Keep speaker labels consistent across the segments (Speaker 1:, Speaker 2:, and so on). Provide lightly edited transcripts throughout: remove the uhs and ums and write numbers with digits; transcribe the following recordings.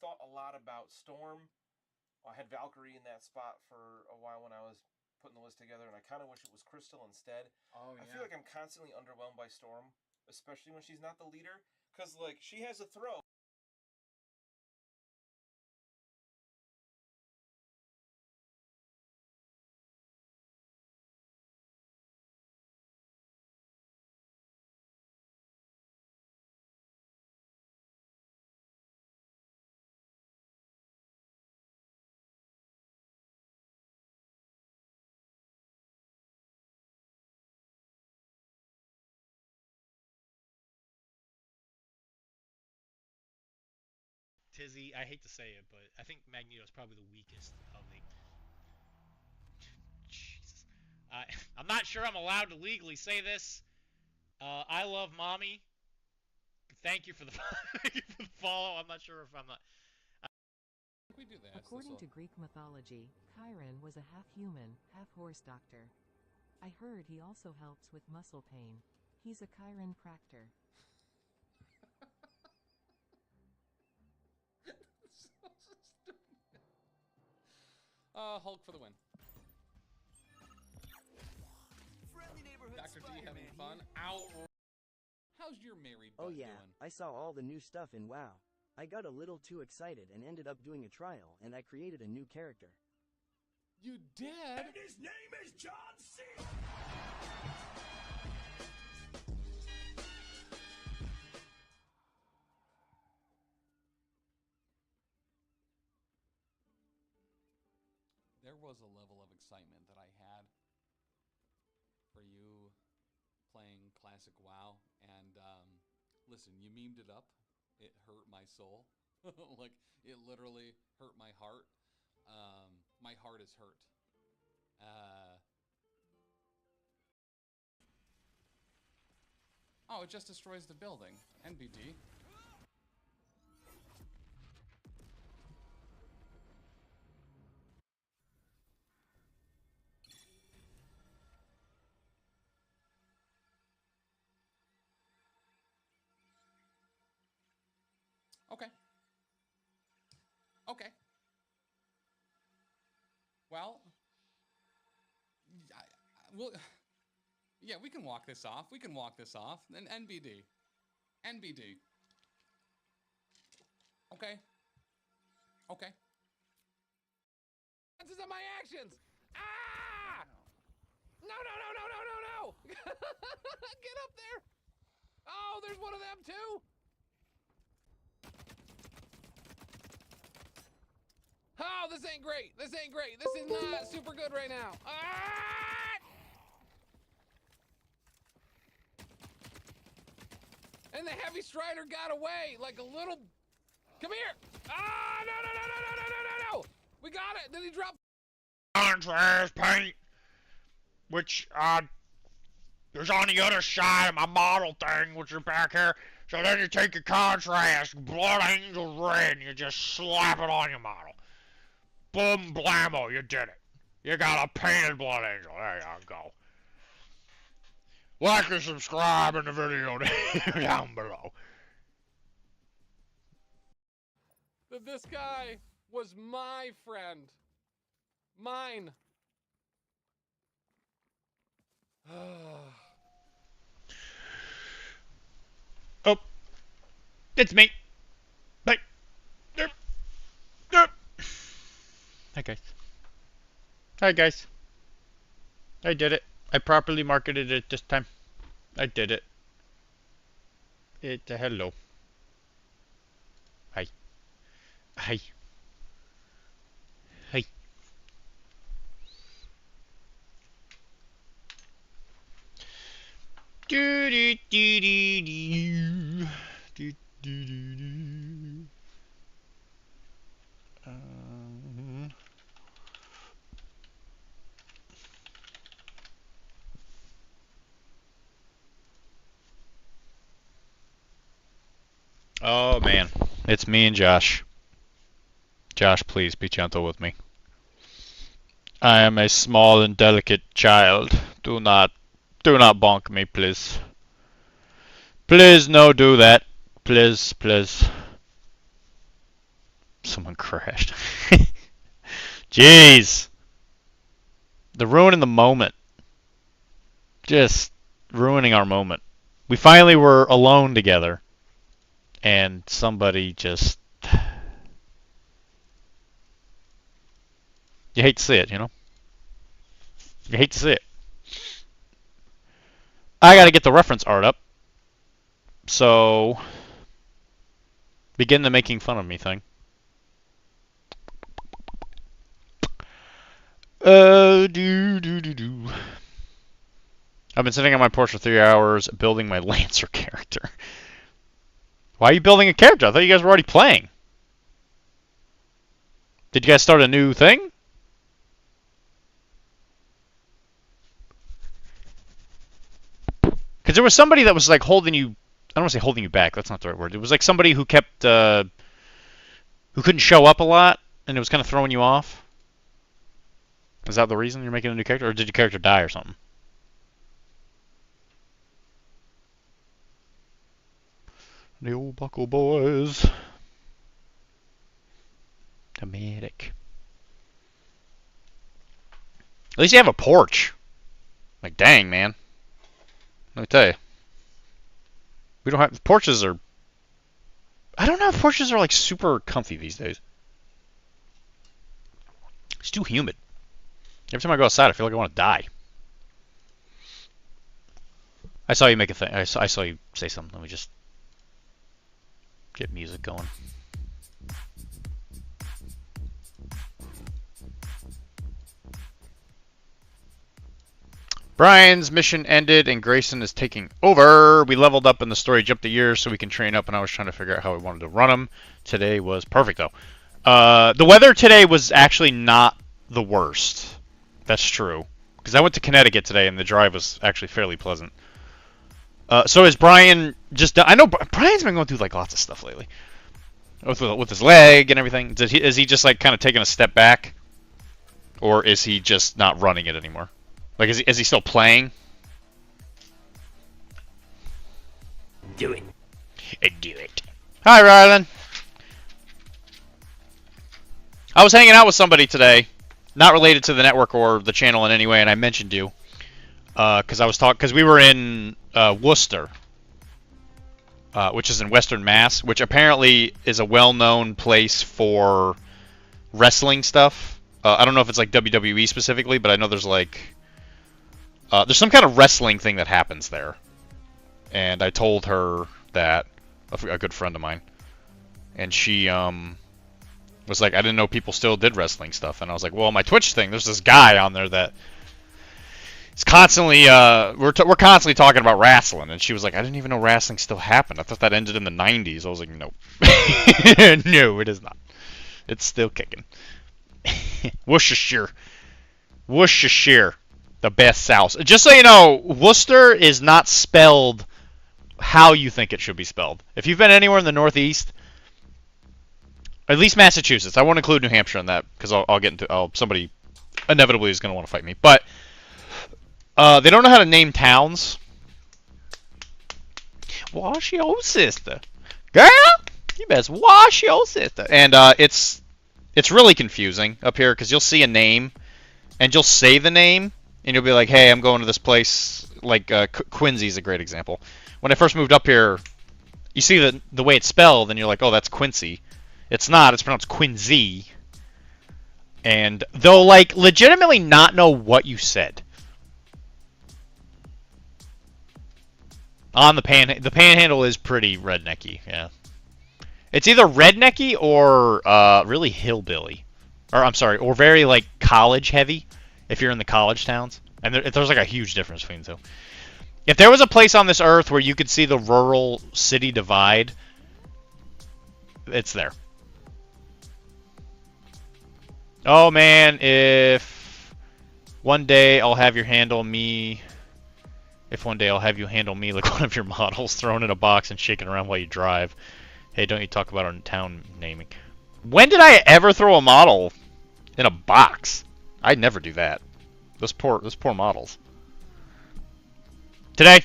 Speaker 1: thought a lot about Storm. I had Valkyrie in that spot for a while when I was putting the list together, and I kind of wish it was Crystal instead.
Speaker 2: Oh,
Speaker 1: I
Speaker 2: yeah.
Speaker 1: feel like I'm constantly underwhelmed by Storm, especially when she's not the leader, because like she has a throw.
Speaker 3: Tizzy, I hate to say it, but I think Magneto's probably the weakest of the. Jesus. I'm not sure I'm allowed to legally say this. I love mommy. Thank you for the thank you for the follow. I'm not sure if I'm not.
Speaker 2: We do this.
Speaker 4: According to Greek mythology, Chiron was a half-human, half-horse doctor. I heard he also helps with muscle pain. He's a chiropractor.
Speaker 2: So stupid. Hulk for the win. Dr. D having fun. Ow. How's your married butt
Speaker 5: Oh yeah,
Speaker 2: doing?
Speaker 5: I saw all the new stuff in WoW. I got a little too excited and ended up doing a trial, and I created a new character.
Speaker 2: You did?
Speaker 6: And his name is John C.
Speaker 2: There was a level of excitement that I had for you playing classic WoW, and listen, you memed it up. It hurt my soul. Like, it literally hurt my heart. My heart is hurt. Oh, it just destroys the building. NBD. Okay. Okay. Well, we'll, yeah, we can walk this off. We can walk this off. Then NBD. NBD. Okay. Okay. This is my actions. Ah! No, no, no, no, no, no, no! Get up there! Oh, there's one of them too! Oh, this ain't great. This ain't great. This is not super good right now. Ah! And the heavy strider got away like a little. Come here. Ah, no, no, no, no, no, no, no, no, no. We got it. Did he drop?
Speaker 3: Contrast paint, which is on the other side of my model thing, which is back here. So then you take your contrast, Blood Angel red, and you just slap it on your model. Boom, blammo, you did it. You got a painted Blood Angel. There you go. Like and subscribe in the video down below.
Speaker 2: That this guy was my friend. Mine.
Speaker 3: Oh, it's me. Bye. Hi guys. Hi guys. I did it. I properly marketed it this time. I did it. Hello. Hi. Hi. Hi. Do do do do do do do do do. Oh man, it's me and Josh. Josh, please be gentle with me. I am a small and delicate child. Do not bonk me, please. Please, no do that. Please, please. Someone crashed. Jeez. They're ruining the moment. Just ruining our moment. We finally were alone together. And somebody just... You hate to see it, you know? You hate to see it. I gotta get the reference art up. So... Begin the making fun of me thing. I've been sitting on my porch for 3 hours building my Lancer character. Why are you building a character? I thought you guys were already playing. Did you guys start a new thing? Because there was somebody that was like holding you... I don't want to say holding you back. That's not the right word. It was like somebody who kept... who couldn't show up a lot, and it was kind of throwing you off. Is that the reason you're making a new character? Or did your character die or something? The old Buckle Boys. The medic. At least you have a porch. Like, dang, man. Let me tell you. We don't have... Porches are... I don't know if porches are, like, super comfy these days. It's too humid. Every time I go outside, I feel like I want to die. I saw you make a thing. I saw you say something. Let me just get music going. Brian's mission ended and Grayson is taking over. We leveled up and the story jumped a year so we can train up, and I was trying to figure out how we wanted to run them. Today was perfect, though. The weather today was actually not the worst. That's true. Because I went to Connecticut today and the drive was actually fairly pleasant. So is Brian just... I know Brian's been going through like lots of stuff lately. With his leg and everything. Is he just like kind of taking a step back? Or is he just not running it anymore? Like, is he still playing?
Speaker 6: Do it.
Speaker 3: Do it. Hi, Rylan. I was hanging out with somebody today, not related to the network or the channel in any way, and I mentioned you because we were in Worcester, which is in Western Mass, which apparently is a well-known place for wrestling stuff. I don't know if it's like WWE specifically, but I know there's like there's some kind of wrestling thing that happens there, and I told her that a good friend of mine, and she was like, I didn't know people still did wrestling stuff, and I was like, well, my Twitch thing, there's this guy on there that is constantly we're constantly talking about wrestling, and she was like, I didn't even know wrestling still happened. I thought that ended in the 90s. I was like, nope. No, it is not. It's still kicking. Worcestershire, the best South. Just so you know, Worcester is not spelled how you think it should be spelled. If you've been anywhere in the Northeast, at least Massachusetts, I won't include New Hampshire in that because I'll get into somebody inevitably is going to want to fight me. But they don't know how to name towns. Wash your sister, girl. You best wash your sister. And it's really confusing up here because you'll see a name and you'll say the name and you'll be like, hey, I'm going to this place. Like Quincy's a great example. When I first moved up here, you see the way it's spelled and you're like, oh, that's Quincy. It's not. It's pronounced Quincy. And they'll like legitimately not know what you said. On the panhandle is pretty rednecky, yeah. It's either rednecky or really hillbilly, or I'm sorry, or very like college heavy. If you're in the college towns, and there's like a huge difference between the two. If there was a place on this earth where you could see the rural city divide, it's there. Oh man, if one day I'll have you handle me. If one day I'll have you handle me like one of your models, thrown in a box and shaking around while you drive. Hey, don't you talk about our town naming. When did I ever throw a model in a box? I'd never do that. Those poor models. Today,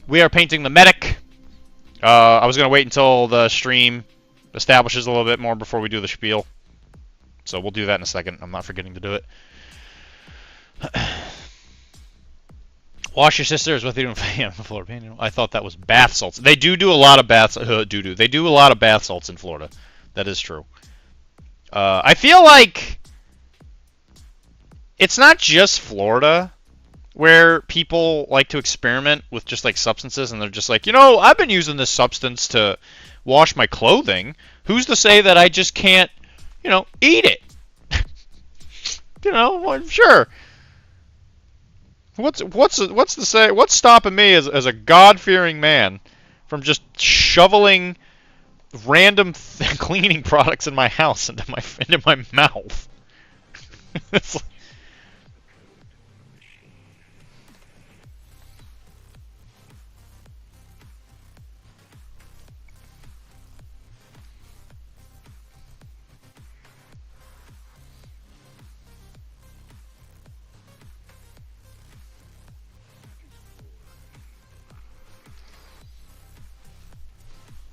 Speaker 3: we are painting the medic. I was going to wait until the stream establishes a little bit more before we do the spiel. So we'll do that in a second. I'm not forgetting to do it. Wash your sisters with you in Florida. I thought that was bath salts. They do a lot of bath They do a lot of bath salts in Florida. That is true. I feel like it's not just Florida where people like to experiment with just like substances, and they're just like, I've been using this substance to wash my clothing. Who's to say that I just can't, eat it? Well, sure. What's stopping me as a God-fearing man from just shoveling random cleaning products in my house into my mouth? It's like,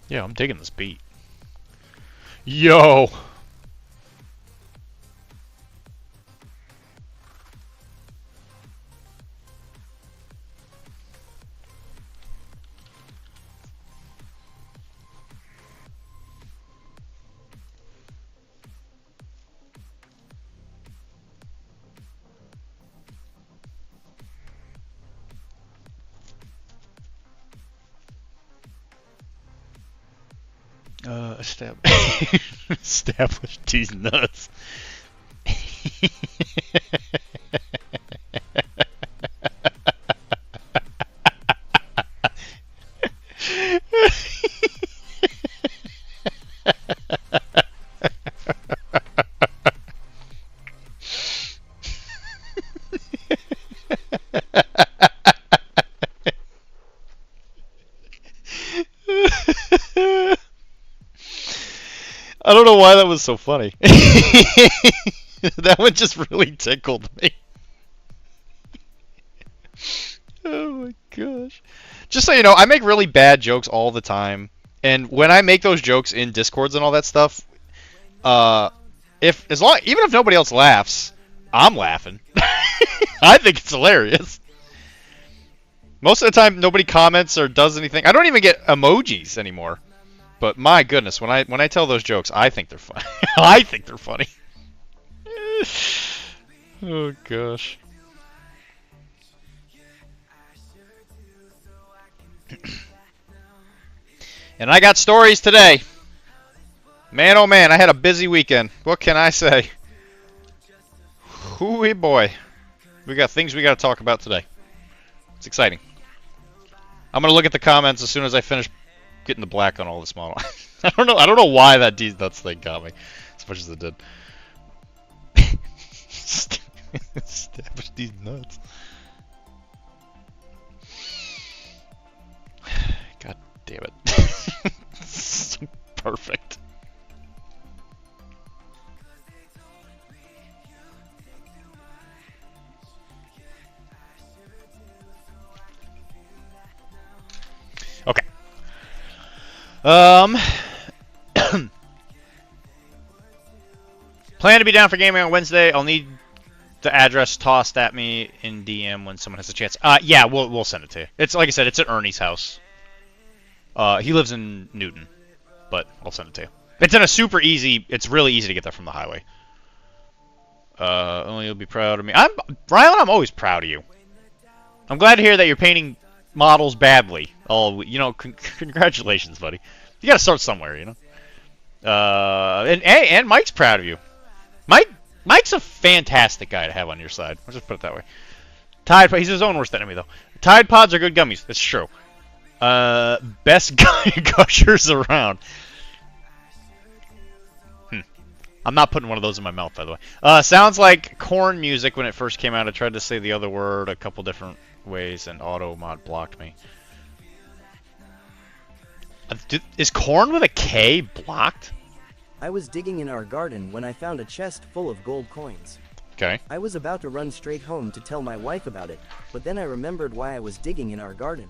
Speaker 3: yeah, I'm digging this beat. Yo! Establish these nuts. I don't know why that was so funny. That one just really tickled me. Oh my gosh. Just so you know, I make really bad jokes all the time. And when I make those jokes in Discords and all that stuff, even if nobody else laughs, I'm laughing. I think it's hilarious. Most of the time nobody comments or does anything. I don't even get emojis anymore. But my goodness, when I tell those jokes, I think they're funny. I think they're funny. Oh gosh. And I got stories today. Man, oh man, I had a busy weekend. What can I say? Hooey boy. We got things we got to talk about today. It's exciting. I'm going to look at the comments as soon as I finish getting the black on all this model. I don't know why that Deezaster thing got me as much as it did. Establish these nuts. God damn it. So perfect. Okay. Plan to be down for gaming on Wednesday. I'll need the address tossed at me in DM when someone has a chance. Yeah, we'll send it to you. It's like I said, it's at Ernie's house. He lives in Newton, but I'll send it to you. It's really easy to get there from the highway. Only you'll be proud of me. Rylan, I'm always proud of you. I'm glad to hear that you're painting models badly. Congratulations, buddy. You gotta start somewhere, and Mike's proud of you. Mike's a fantastic guy to have on your side. Let's just put it that way. He's his own worst enemy, though. Tide Pods are good gummies. It's true. Best gushers around. I'm not putting one of those in my mouth, by the way. Sounds like corn music when it first came out. I tried to say the other word a couple different ways, and AutoMod blocked me. Is corn with a K blocked?
Speaker 5: I was digging in our garden when I found a chest full of gold coins.
Speaker 3: Okay.
Speaker 5: I was about to run straight home to tell my wife about it, but then I remembered why I was digging in our garden.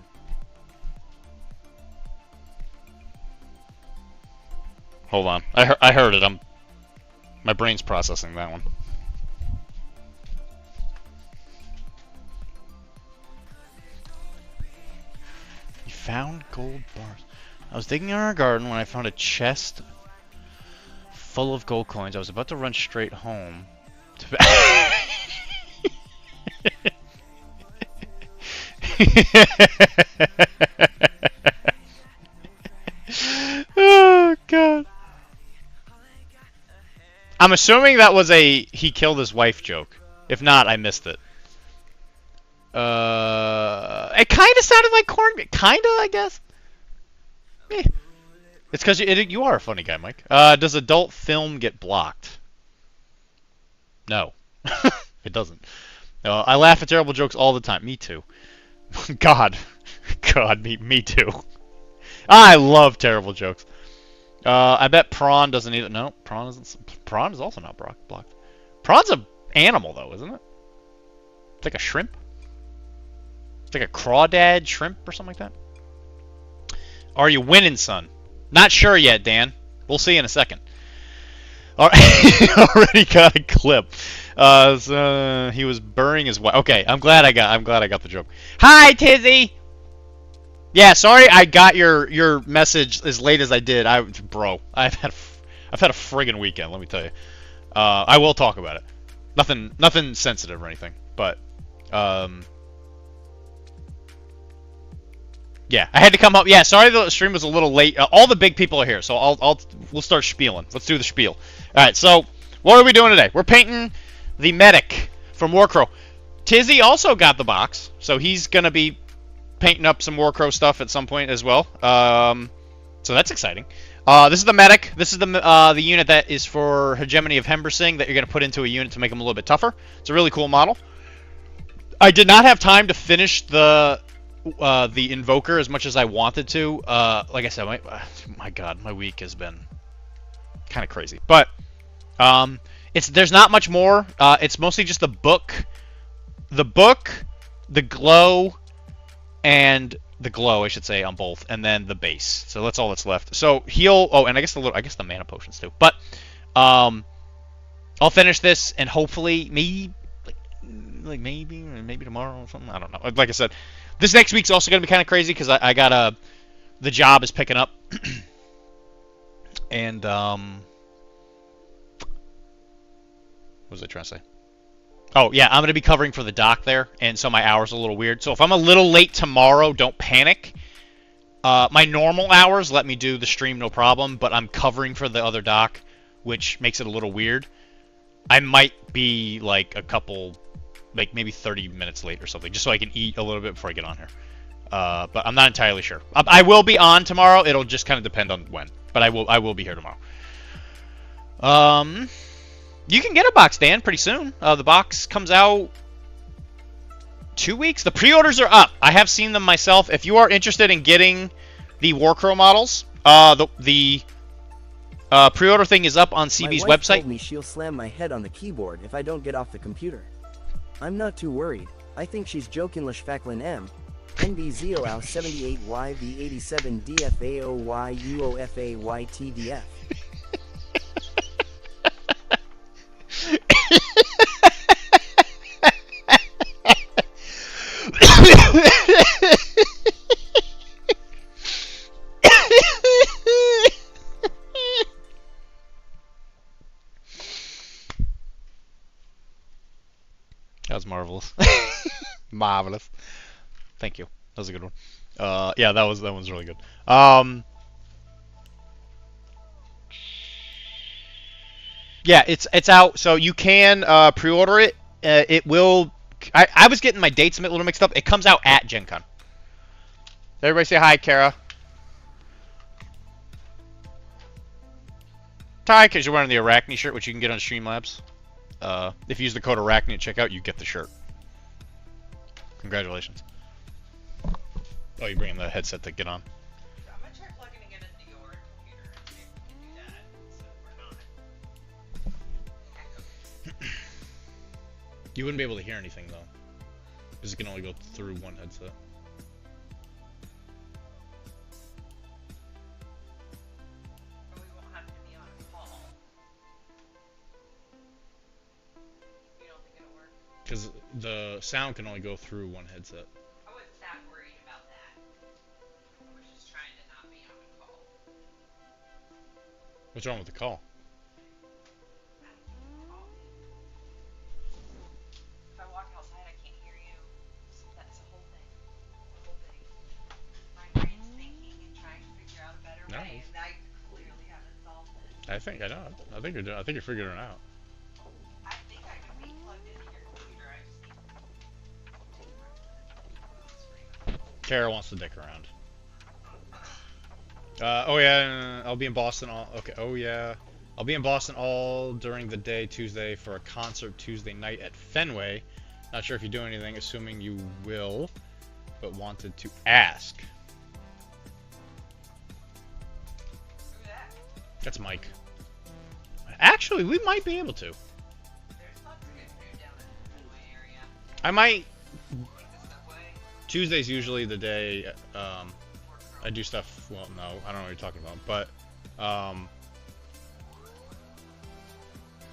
Speaker 3: Hold on. I heard it. My brain's processing that one. You found gold bars. I was digging in our garden when I found a chest full of gold coins. I was about to run straight home. Oh god. I'm assuming that was a he killed his wife joke. If not, I missed it. It kind of sounded like corn. Kinda, I guess. Eh. It's because you are a funny guy, Mike. Does adult film get blocked? No, it doesn't. I laugh at terrible jokes all the time. Me too. God, me too. I love terrible jokes. I bet prawn doesn't either. No, prawn isn't. Prawn is also not blocked. Prawn's an animal, though, isn't it? It's like a shrimp. It's like a crawdad shrimp or something like that. Are you winning, son? Not sure yet, Dan. We'll see in a second. Already got a clip. So he was burying his wife. Okay, I'm glad I got the joke. Hi, Tizzy. Yeah, sorry I got your message as late as I did. Bro, I've had a friggin' weekend. Let me tell you. I will talk about it. Nothing sensitive or anything, but yeah, I had to come up. Yeah, sorry the stream was a little late. All the big people are here, so we'll start spieling. Let's do the spiel. All right, so what are we doing today? We're painting the medic from Warcrow. Tizzy also got the box, so he's gonna be painting up some Warcrow stuff at some point as well. So that's exciting. This is the medic. This is the unit that is for Hegemony of Hembersing that you're gonna put into a unit to make him a little bit tougher. It's a really cool model. I did not have time to finish the Invoker as much as I wanted to. Like I said, my God, my week has been kind of crazy. But there's not much more. It's mostly just the book, the glow, and the glow, I should say, on both, and then the base. So that's all that's left. So heal. Oh, and I guess the mana potions too. But I'll finish this, and hopefully maybe tomorrow or something. I don't know. Like I said, this next week's also gonna be kind of crazy because I got the job is picking up, and what was I trying to say? Oh yeah, I'm gonna be covering for the doc there, and so my hours are a little weird. So if I'm a little late tomorrow, don't panic. My normal hours let me do the stream no problem, but I'm covering for the other doc, which makes it a little weird. I might be like a couple, like maybe 30 minutes late or something, just so I can eat a little bit before I get on here. But I'm not entirely sure. I will be on tomorrow. It'll just kind of depend on when, but I will be here tomorrow. You can get a box, Dan, pretty soon. The box comes out 2 weeks. The pre-orders are up. I have seen them myself. If you are interested in getting the Warcrow models, the pre-order thing is up on CB's
Speaker 5: my wife
Speaker 3: website.
Speaker 5: Told me she'll slam my head on the keyboard if I don't get off the computer. I'm not too worried. I think she's joking. Lashfacklin M. NBZOL 78YV87 DFAOYUOFAYTDF.
Speaker 3: That was marvelous. Marvelous. Thank you. That was a good one. Yeah, that one's really good. Yeah, it's out, so you can pre-order it. It will. I was getting my dates a little mixed up. It comes out at Gen Con. Everybody say hi, Kara. Ty, because you're wearing the Arachne shirt, which you can get on Streamlabs. If you use the code Arachne at checkout, you get the shirt. Congratulations. Oh, you're bringing the headset to get on.
Speaker 7: I'm gonna try plugging it into your computer and see if we can do that. So we're not.
Speaker 3: You wouldn't be able to hear anything, though. Because it can only go through one headset.
Speaker 7: But we won't have to be on a call.
Speaker 3: Because the sound can only go through one headset.
Speaker 7: I wasn't that worried about that. I was just trying to not be on a call.
Speaker 3: What's wrong with the call?
Speaker 7: If I walk outside, I can't hear you. That's the whole thing. The whole thing. My brain's thinking and trying to figure out a better
Speaker 3: No.
Speaker 7: way, and I clearly haven't solved it.
Speaker 3: I know. I think you're figuring it out.
Speaker 7: I think I could be plugged into your computer. I just need to.
Speaker 3: Kara wants to dick around. Oh yeah, I'll be in Boston all. Okay. Oh yeah, I'll be in Boston all during the day Tuesday for a concert Tuesday night at Fenway. Not sure if you do anything, assuming you will, but wanted to ask.
Speaker 7: Who's that?
Speaker 3: That's Mike. Actually, we might be able to.
Speaker 7: There's lots of good food down in the Fenway area.
Speaker 3: I might.
Speaker 7: Like the Subway.
Speaker 3: Tuesday's usually the day I do stuff. Well, no, I don't know what you're talking about, but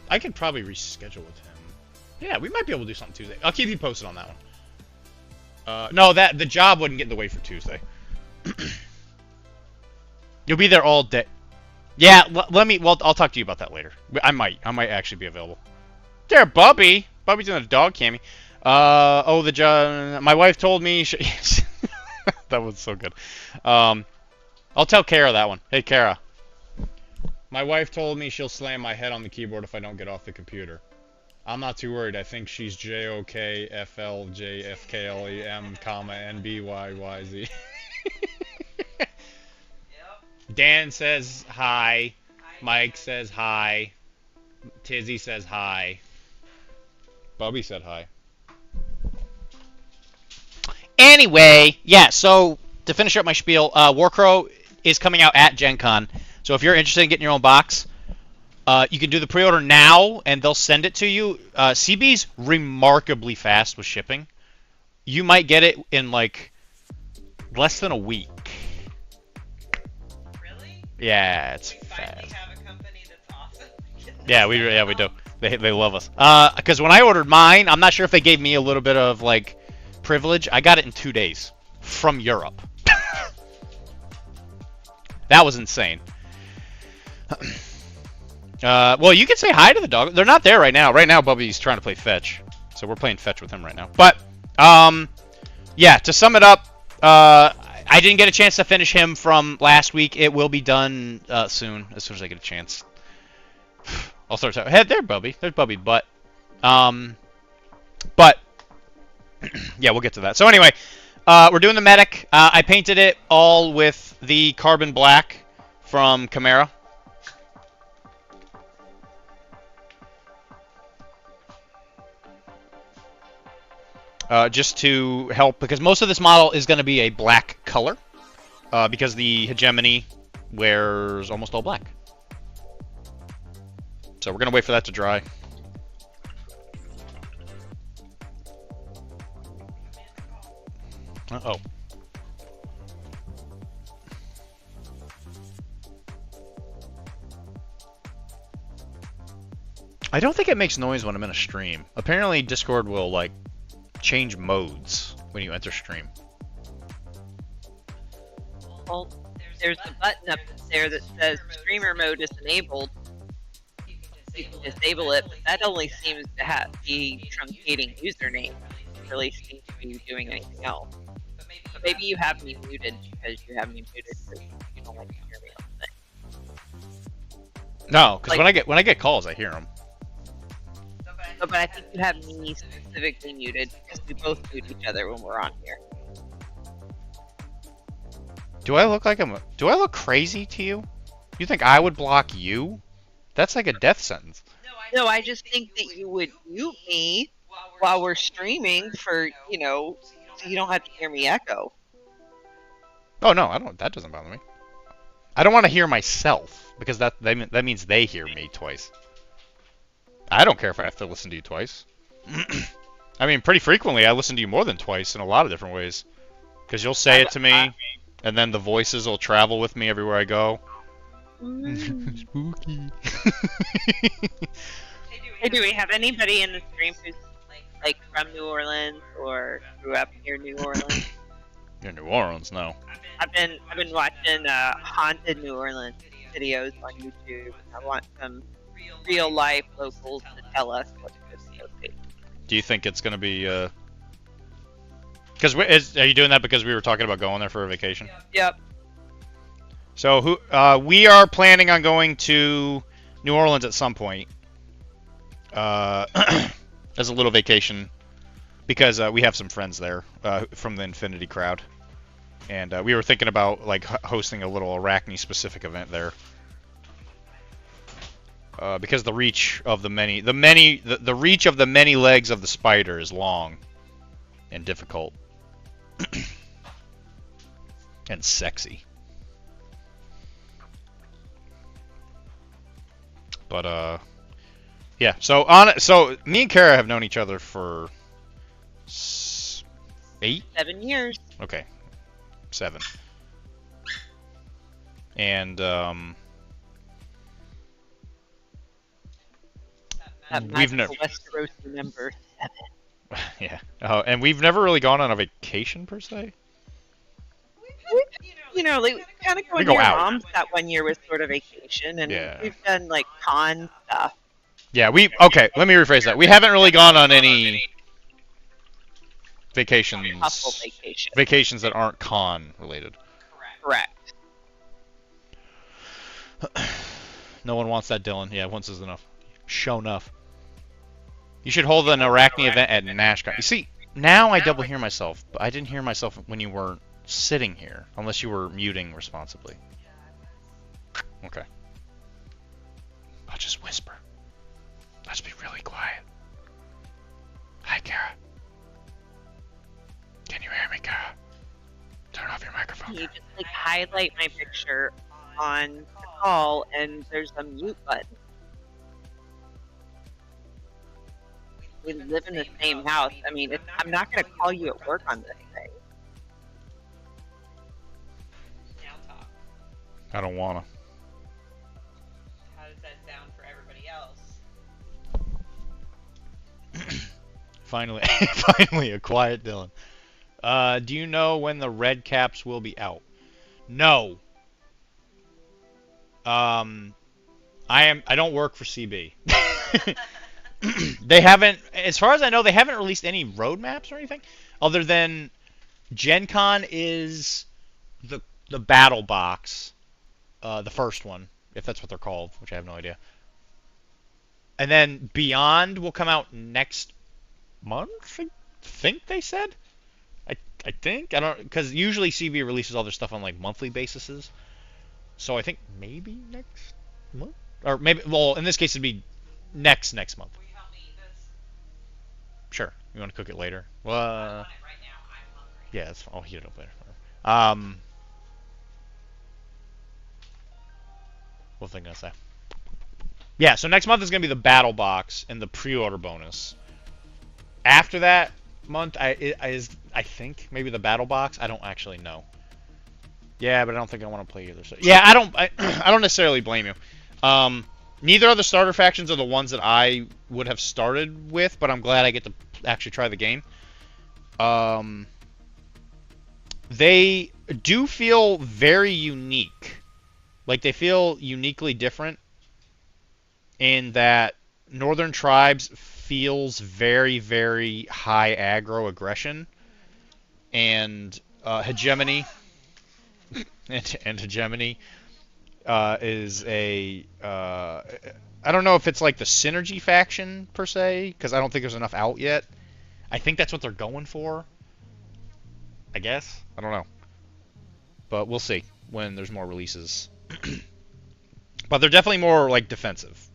Speaker 3: I could probably reschedule with him. Yeah, we might be able to do something Tuesday. I'll keep you posted on that one. No, the job wouldn't get in the way for Tuesday. You'll be there all day. Yeah, let me. Well, I'll talk to you about that later. I might actually be available. There, Bubby. Bubby's in a dog cami. Oh, the job. My wife told me. That was so good. I'll tell Kara that one. Hey, Kara. My wife told me she'll slam my head on the keyboard if I don't get off the computer. I'm not too worried. I think she's JOKFLJFKLEM, comma, NBYYZ.
Speaker 7: Yep.
Speaker 3: Dan says hi. Mike says hi. Tizzy says hi. Bubby said hi.
Speaker 8: Anyway, yeah, so to finish up my spiel, Warcrow is coming out at Gen Con. So if you're interested in getting your own box, you can do the pre-order now, and they'll send it to you. CB's remarkably fast with shipping. You might get it in, like, less than a week.
Speaker 7: Really?
Speaker 8: Yeah, it's
Speaker 7: We finally
Speaker 8: fast.
Speaker 7: have a company that's awesome.
Speaker 8: Yeah, we do. They love us. Because when I ordered mine, I'm not sure if they gave me a little bit of, like, privilege. I got it in 2 days from Europe. That was insane. Well, you can say hi to the dog. They're not there right now. Right now, Bubby's trying to play fetch, so we're playing fetch with him right now. But yeah, to sum it up, I didn't get a chance to finish him from last week. It will be done soon, as soon as I get a chance. I'll start talking. Hey, there, Bubby. There's Bubby. But yeah, we'll get to that. So anyway, we're doing the medic. I painted it all with the carbon black from Chimera. Just to help, because most of this model is going to be a black color, because the hegemony wears almost all black. So we're going to wait for that to dry. Uh-oh. I don't think it makes noise when I'm in a stream. Apparently Discord will, like, change modes when you enter stream.
Speaker 9: Well, there's a button up there that says streamer mode is enabled. You can disable it, but that only seems to be truncating username. It really seems to be doing anything else. But maybe you have me muted because you have me muted because you don't like to hear me on the thing.
Speaker 8: No, because
Speaker 9: Like-
Speaker 8: when I get calls, I hear them.
Speaker 9: No, but I think you have me specifically muted because we both mute each other when we're on here.
Speaker 8: Do I look crazy to you? You think I would block you? That's like a death sentence.
Speaker 9: No, I just think that you would mute me while we're streaming for, so you don't have to hear me echo.
Speaker 8: Oh no, I don't. That doesn't bother me. I don't want to hear myself because that means they hear me twice. I don't care if I have to listen to you twice. I mean, pretty frequently I listen to you more than twice in a lot of different ways. Because you'll say it to me, and then the voices will travel with me everywhere I go. Spooky.
Speaker 9: Hey, do we have anybody in the stream who's like from New Orleans or grew up near New Orleans?
Speaker 8: Near New Orleans, no.
Speaker 9: I've been watching haunted New Orleans videos on YouTube. I want some real life locals to tell us what it is to see.
Speaker 8: Do you think it's gonna be? Because are you doing that because we were talking about going there for a vacation?
Speaker 9: Yep.
Speaker 8: So we are planning on going to New Orleans at some point. As a little vacation, because we have some friends there from the Infinity crowd, and we were thinking about like hosting a little Arachne specific event there. Because the reach of the many legs of the spider is long and difficult and sexy. But yeah. So me and Kara have known each other for 7
Speaker 9: years.
Speaker 8: Okay, 7. And we've never.
Speaker 9: Westeros number 7.
Speaker 8: Yeah. And we've never really gone on a vacation per se.
Speaker 9: You know, like kind of going
Speaker 8: go
Speaker 9: to your
Speaker 8: out.
Speaker 9: mom's that one year was sort of vacation, and
Speaker 8: Yeah.
Speaker 9: we've done like con stuff.
Speaker 8: Yeah, okay, let me rephrase that. We haven't really gone on any vacations
Speaker 9: Couple vacations.
Speaker 8: vacations that aren't con related.
Speaker 9: Correct.
Speaker 8: No one wants that, Dylan. Yeah, once is enough. Show enough. You should hold an Arachne event at NashCon. You see, now I double hear myself, but I didn't hear myself when you weren't sitting here, unless you were muting responsibly. Okay. I'll just whisper. Let's be really quiet. Hi, Kara. Can you hear me, Kara? Turn off your microphone.
Speaker 9: You just like highlight my picture on the call, and there's a mute button. We live in the same house. I mean, I'm not going to call you at work on this thing.
Speaker 7: Now talk.
Speaker 8: I don't wanna.
Speaker 7: How does that sound for everybody else?
Speaker 8: Finally, finally, a quiet Dylan. Do you know when the red caps will be out? No. I don't work for CB. They haven't, as far as I know, they haven't released any roadmaps or anything, other than Gen Con is the battle box, the first one, if that's what they're called, which I have no idea. And then Beyond will come out next month, I think they said. I think, I don't, because usually CB releases all their stuff on like monthly bases. So I think maybe next month, or maybe, well, in this case it'd be next month.
Speaker 7: Will you help me eat this?
Speaker 8: Sure. You want to cook it later? Well,
Speaker 7: I want it right now. I'm hungry.
Speaker 8: yeah, that's fine. I'll heat it up later. What was I gonna say? Yeah, so next month is gonna be the battle box and the pre-order bonus. After that month, I think maybe the battle box. I don't actually know. Yeah, but I don't think I want to play either. So yeah, I don't necessarily blame you. Neither of the starter factions are the ones that I would have started with, but I'm glad I get to actually try the game. They do feel very unique. Like, they feel uniquely different in that Northern Tribes feels very, very high aggro aggression, and Hegemony and Hegemony is a I don't know if it's like the synergy faction per se, because I don't think there's enough out yet. I think that's what they're going for, I guess. I don't know, but we'll see when there's more releases. But they're definitely more like defensive,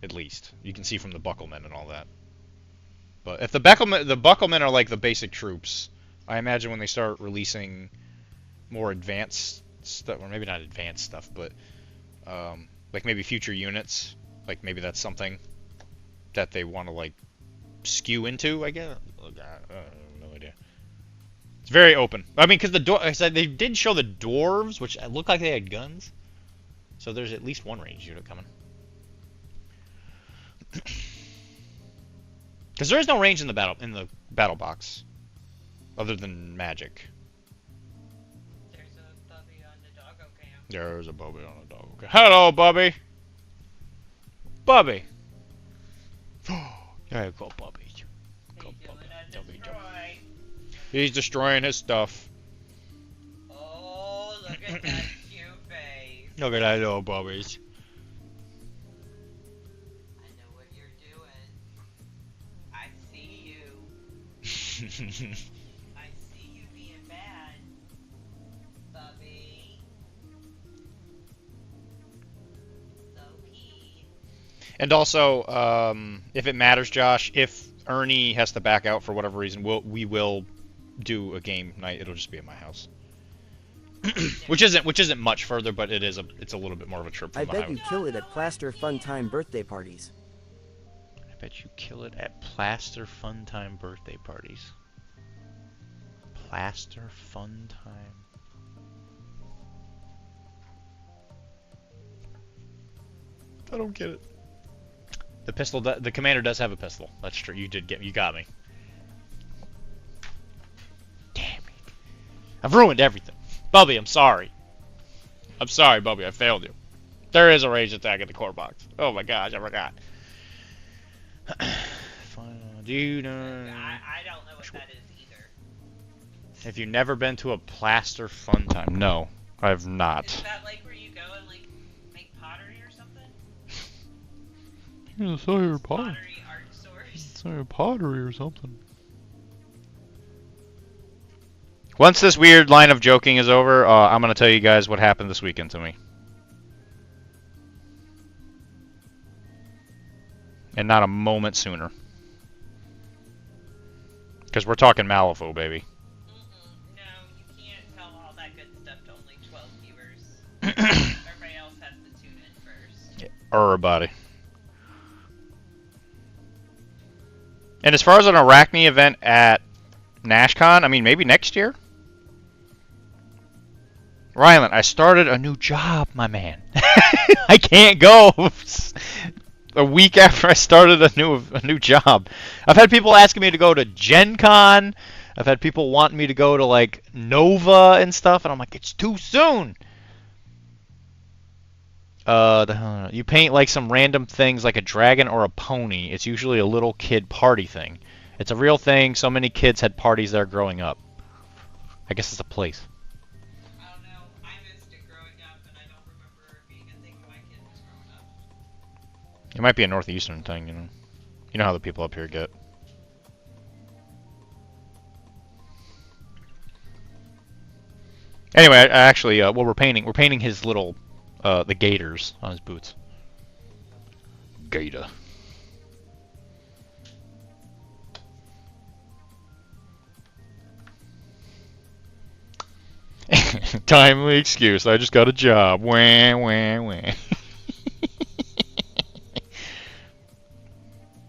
Speaker 8: at least you can see from the Bucklemen and all that. But if the Bucklemen are like the basic troops, I imagine when they start releasing more advanced stuff, or maybe not advanced stuff, but like maybe future units, like maybe that's something that they want to like skew into, I guess. Oh, God, I have no idea. It's very open. I mean, because like I said, they did show the dwarves, which looked like they had guns, so there's at least one range unit coming. Because there is no range in the battle box, other than magic.
Speaker 7: There's a Bubby on the doggo cam.
Speaker 8: There's a Bubby on the dog. Okay. Hello, Bubby. Bubby. Yeah, go Bubby. Go Bubby. He's destroying his stuff.
Speaker 7: Oh, look at that cute face.
Speaker 8: Look at that little Bubbies.
Speaker 7: I know what you're doing. I see you. I see you being bad. Bubby. So keen.
Speaker 8: And also, if it matters, Josh, if Ernie has to back out for whatever reason, we will do a game night. It'll just be at my house, which isn't much further, but it's a little bit more of a trip.
Speaker 5: I bet you kill it at Plaster Fun Time birthday parties.
Speaker 8: I bet you kill it at Plaster Fun Time birthday parties. Plaster Fun Time. I don't get it. The pistol, the commander does have a pistol. That's true. You got me. Damn it! I've ruined everything. Bubby, I'm sorry. I'm sorry, Bubby. I failed you. There is a ranged attack in the core box. Oh my gosh, I forgot.
Speaker 7: I don't know what that is either.
Speaker 8: Have you never been to a Plaster Fun Time? No, I have not.
Speaker 7: Is that like where you go and like make pottery or something?
Speaker 8: Yeah, so your
Speaker 7: Pottery art source.
Speaker 8: So your pottery or something. Once this weird line of joking is over, I'm gonna tell you guys what happened this weekend to me. And not a moment sooner. Because we're talking Malifaux, baby.
Speaker 7: No, you can't tell all that good stuff to only 12 viewers. Everybody else has to tune in first.
Speaker 8: Yeah, everybody. And as far as an Arachne event at NashCon, I mean, maybe next year? Rylan, I started a new job, my man. I can't go a week after I started a new job. I've had people asking me to go to Gen Con. I've had people wanting me to go to like Nova and stuff, and I'm like, it's too soon. You paint like some random things like a dragon or a pony. It's usually a little kid party thing. It's a real thing. So many kids had parties there growing up. I guess it's a place.
Speaker 7: I don't know. I missed it growing up, and I don't remember it being a thing when my kid was growing up.
Speaker 8: It might be a northeastern thing, you know. You know how the people up here get. Anyway, I actually, well, we're painting his little, the gators on his boots. Gator. Timely excuse. I just got a job. Wah, wah, wah.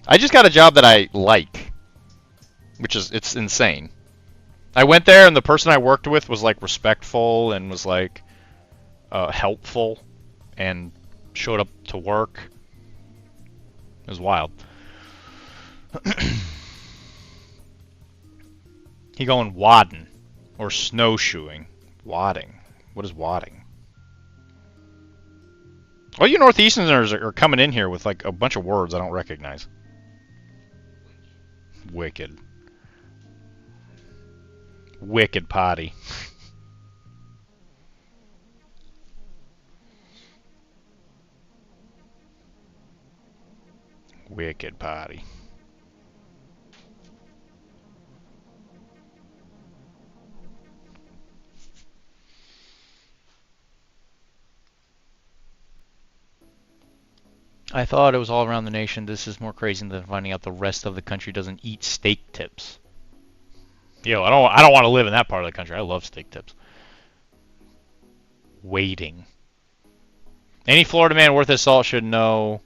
Speaker 8: I just got a job that I like, which is, it's insane. I went there and the person I worked with was like respectful and was like helpful and showed up to work. It was wild. He going wadding or snowshoeing. Wadding. What is wadding? All you Northeasterners are coming in here with like a bunch of words I don't recognize. Wicked. Wicked potty. Wicked potty. I thought it was all around the nation. This is more crazy than finding out the rest of the country doesn't eat steak tips. Yo, I don't want to live in that part of the country. I love steak tips. Wading. Any Florida man worth his salt should know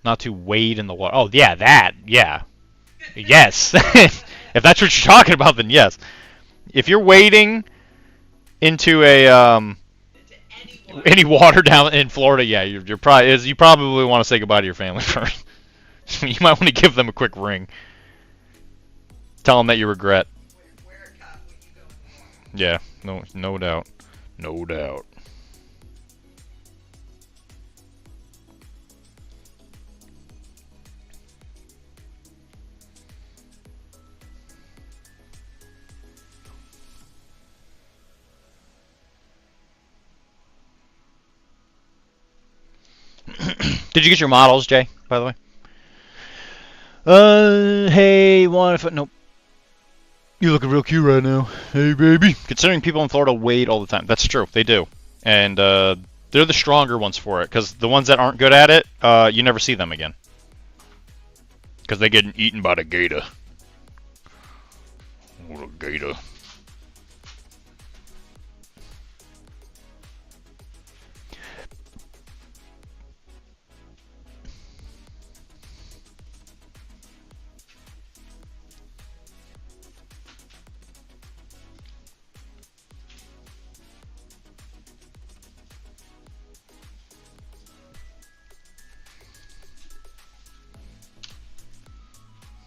Speaker 8: not to wade in the water. Oh, yeah, that. Yeah. Yes. If that's what you're talking about, then yes. If you're wading into a any water down in Florida, yeah, you probably want to say goodbye to your family first. You might want to give them a quick ring. Tell them that you regret. Yeah, no doubt. No doubt. Did you get your models, Jay, by the way? Hey, nope. You looking real cute right now. Hey, baby. Considering people in Florida wait all the time. That's true. They do. And they're the stronger ones for it. Because the ones that aren't good at it, you never see them again. Because they get eaten by the gator. What a gator.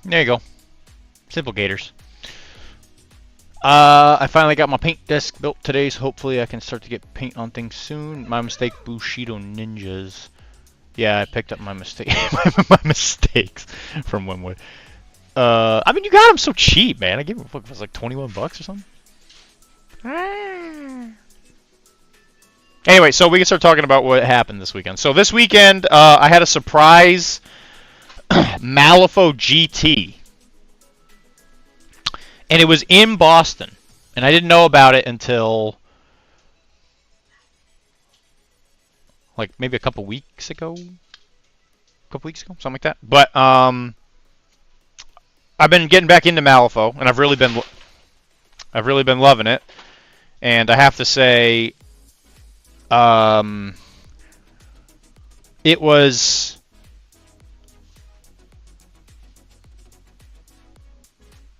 Speaker 8: There you go. Simple gators. I finally got my paint desk built today, so hopefully I can start to get paint on things soon. My mistake, Bushido Ninjas. Yeah, I picked up my mistake, my mistakes from Winwood. I mean, you got them so cheap, man. I gave them it was like 21 bucks or something. Anyway, so we can start talking about what happened this weekend. So this weekend, I had a surprise Malifaux GT. And it was in Boston. And I didn't know about it until like maybe a couple weeks ago. Something like that. But I've been getting back into Malifaux, and I've really been loving it. And I have to say, it was.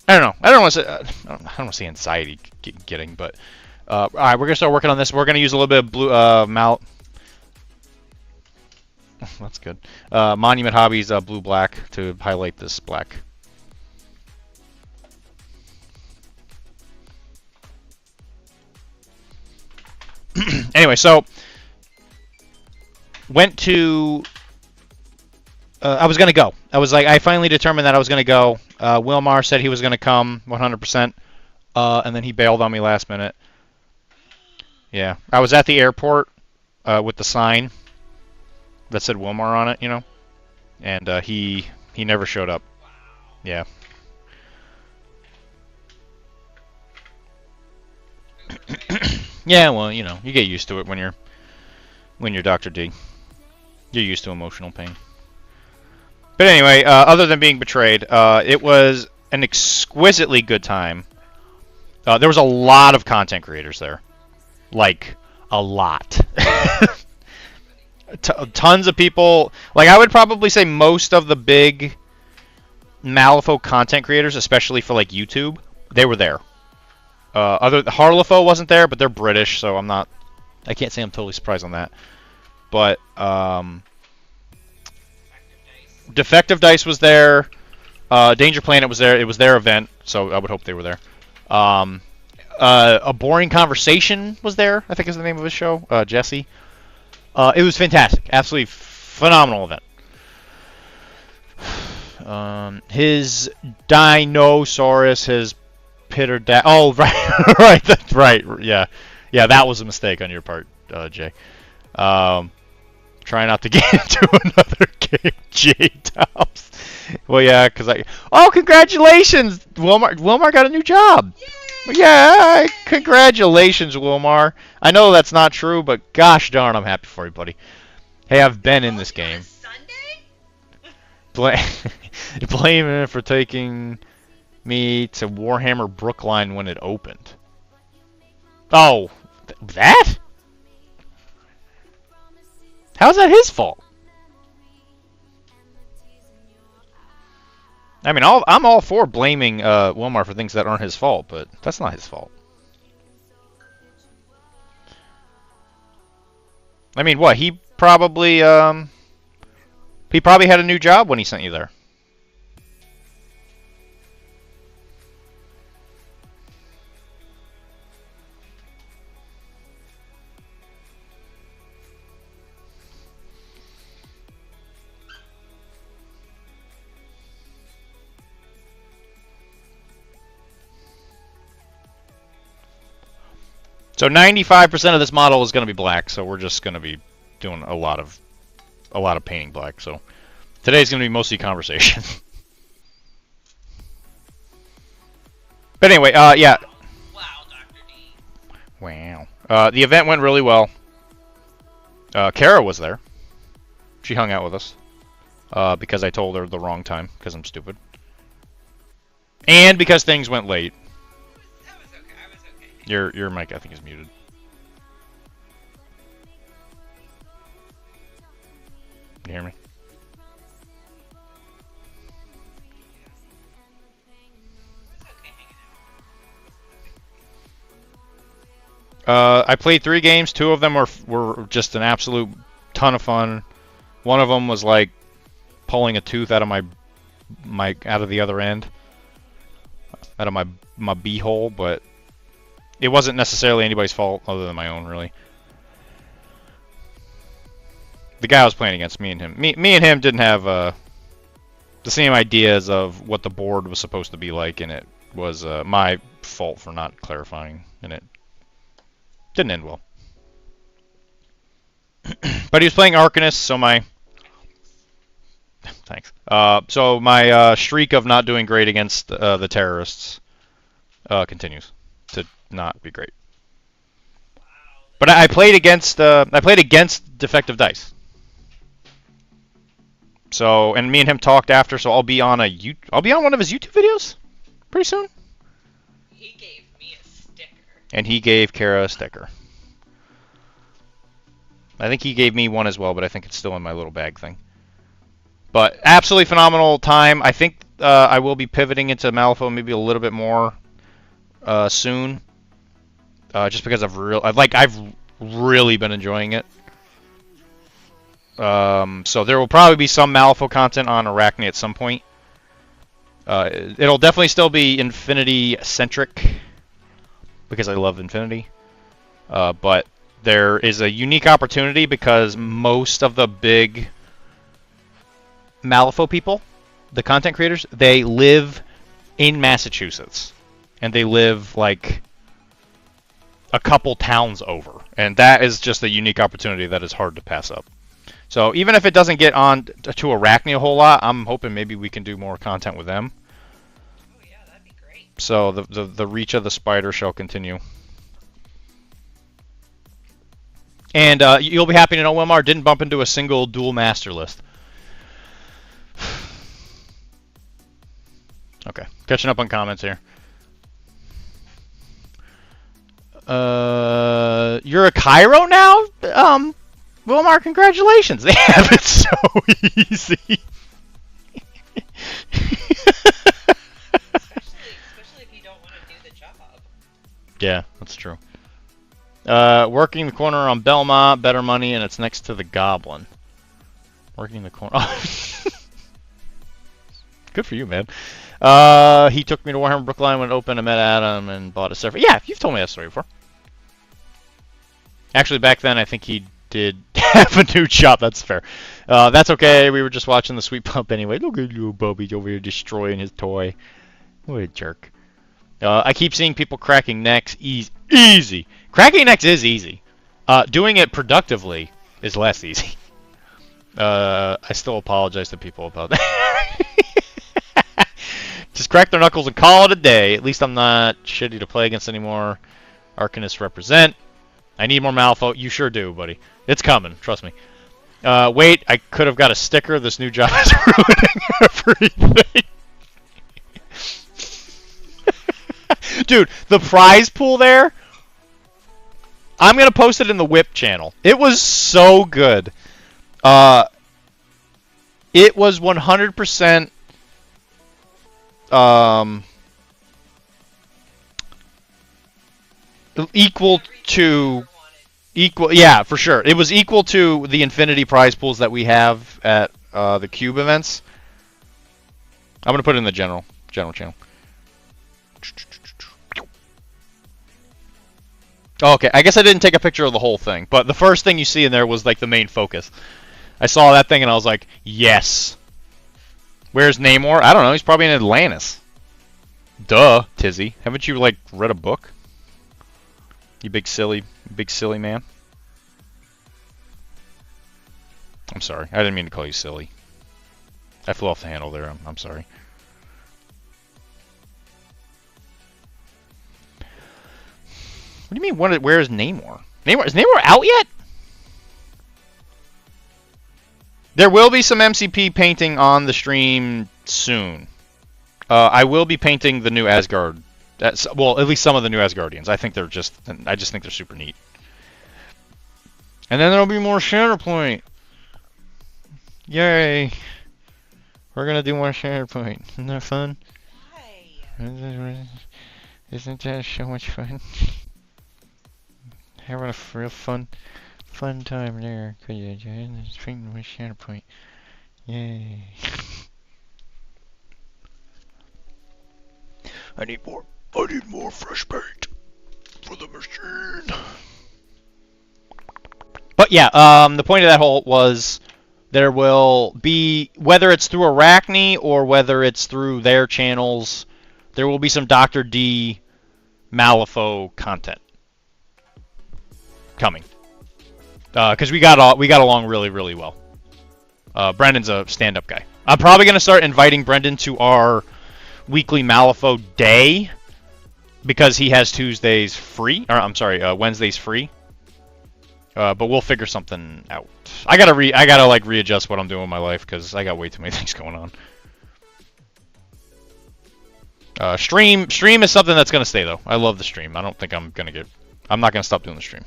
Speaker 8: I don't know. I don't want to say anxiety getting, but all right, we're gonna start working on this. We're gonna use a little bit of blue That's good. Monument Hobbies blue black to highlight this black. Anyway, so went to. I was gonna go. I finally determined that I was gonna go. Wilmar said he was gonna come 100%, and then he bailed on me last minute. Yeah, I was at the airport with the sign that said Wilmar on it, you know, and he never showed up. Yeah. Yeah, well, you know, you get used to it when you're Dr. D. You're used to emotional pain. But anyway, other than being betrayed, it was an exquisitely good time. There was a lot of content creators there. Like, a lot. Tons of people. Like, I would probably say most of the big Malifaux content creators, especially for, like, YouTube, they were there. Harlefaux wasn't there, but they're British, so I can't say I'm totally surprised on that. But, Defective Dice was there. Danger Planet was there. It was their event, so I would hope they were there. A Boring Conversation was there, I think is the name of his show. Jesse. It was fantastic. Absolutely phenomenal event. His Dinosaurus, his Pitter Oh, right. Right. That's right. Yeah. Yeah, that was a mistake on your part, Jay. Try not to get into another game, J-Tops. Well, yeah, because Oh, congratulations! Wilmar got a new job! Yay! Yeah, congratulations, Wilmar. I know that's not true, but gosh darn, I'm happy for you, buddy. Hey, I've been in this game. Blame it for taking me to Warhammer Brookline when it opened. Oh, that? How's that his fault? I mean, I'm all for blaming Wilmar for things that aren't his fault, but that's not his fault. I mean, what? He probably had a new job when he sent you there. So 95% of this model is going to be black, so we're just going to be doing a lot of painting black. So today's going to be mostly conversation. But anyway, yeah.
Speaker 7: Wow, Dr.D.
Speaker 8: Wow. The event went really well. Kara was there. She hung out with us. Because I told her the wrong time, because I'm stupid. And because things went late.
Speaker 7: I was okay.
Speaker 8: Your mic, I think, is muted. You hear me? I played 3 games. 2 of them were just an absolute ton of fun. One of them was like pulling a tooth out of my out of the other end, out of my beehole, but it wasn't necessarily anybody's fault other than my own, really. The guy I was playing against, me and him didn't have the same ideas of what the board was supposed to be like, and it was my fault for not clarifying, and it didn't end well. But he was playing Arcanist, so my thanks. So my streak of not doing great against the terrorists continues to not be great. But I played against defective dice. So, and me and him talked after, so I'll be on one of his YouTube videos pretty soon.
Speaker 7: He gave me a sticker.
Speaker 8: And he gave Kara a sticker. I think he gave me one as well, but I think it's still in my little bag thing. But absolutely phenomenal time. I think I will be pivoting into Malifaux maybe a little bit more soon, just because I've really been enjoying it. So there will probably be some Malifaux content on Arachne at some point. It'll definitely still be Infinity centric because I love Infinity, but there is a unique opportunity because most of the big Malifaux people, the content creators, they live in Massachusetts, and they live like a couple towns over, and that is just a unique opportunity that is hard to pass up. So even if it doesn't get on to Arachne a whole lot, I'm hoping maybe we can do more content with them.
Speaker 7: Oh yeah, that'd be great.
Speaker 8: So the reach of the spider shall continue. And you'll be happy to know Wilmar didn't bump into a single dual master list. Okay, catching up on comments here. You're a Cairo now? Wilmar, congratulations. They have it so easy.
Speaker 7: Especially if you don't want to do the job.
Speaker 8: Yeah, that's true. Working the corner on Belmont, better money, and it's next to the Goblin. Working the corner. Good for you, man. He took me to Warhammer Brookline when it opened. I met Adam and bought a server. Yeah, you've told me that story before. Actually, back then, I think he did have a new shop. That's fair. That's okay. We were just watching the Sweet Pump anyway. Look at little Bubby over here destroying his toy. What a jerk. I keep seeing people cracking necks. Easy. Cracking necks is easy. Doing it productively is less easy. I still apologize to people about that. Just crack their knuckles and call it a day. At least I'm not shitty to play against anymore. Arcanists represent. I need more Malifaux. You sure do, buddy. It's coming. Trust me. Wait, I could have got a sticker. This new job is ruining everything. Dude, the prize pool there, I'm going to post it in the Whip channel. It was so good. It was 100% yeah, for sure. It was equal to the Infinity prize pools that we have at the Cube events. I'm going to put it in the general channel. Okay, I guess I didn't take a picture of the whole thing, but the first thing you see in there was like the main focus. I saw that thing and I was like, yes. Where's Namor? I don't know. He's probably in Atlantis. Duh, Tizzy. Haven't you like read a book? You big silly man. I'm sorry. I didn't mean to call you silly. I flew off the handle there. I'm sorry. What do you mean? Where is Namor? Is Namor out yet? There will be some MCP painting on the stream soon. I will be painting the new Asgard. Well, at least some of the new Asgardians. I just think they're super neat. And then there'll be more Shatterpoint. Yay! We're gonna do more Shatterpoint. Isn't that fun?
Speaker 7: Why?
Speaker 8: Isn't that so much fun? Having a real fun time there. Could you join the stream with Shatterpoint? Yay! I need more fresh paint for the machine. But yeah, the point of that whole was there will be, whether it's through Arachne or whether it's through their channels, there will be some Dr.D Malifaux content coming. Because we got along really, really well. Brendan's a stand-up guy. I'm probably going to start inviting Brendan to our weekly Malifaux day because he has Tuesdays free. Or I'm sorry, Wednesdays free. But we'll figure something out. I gotta like readjust what I'm doing with my life because I got way too many things going on. Stream is something that's gonna stay though. I love the stream. I don't think I'm not gonna stop doing the stream.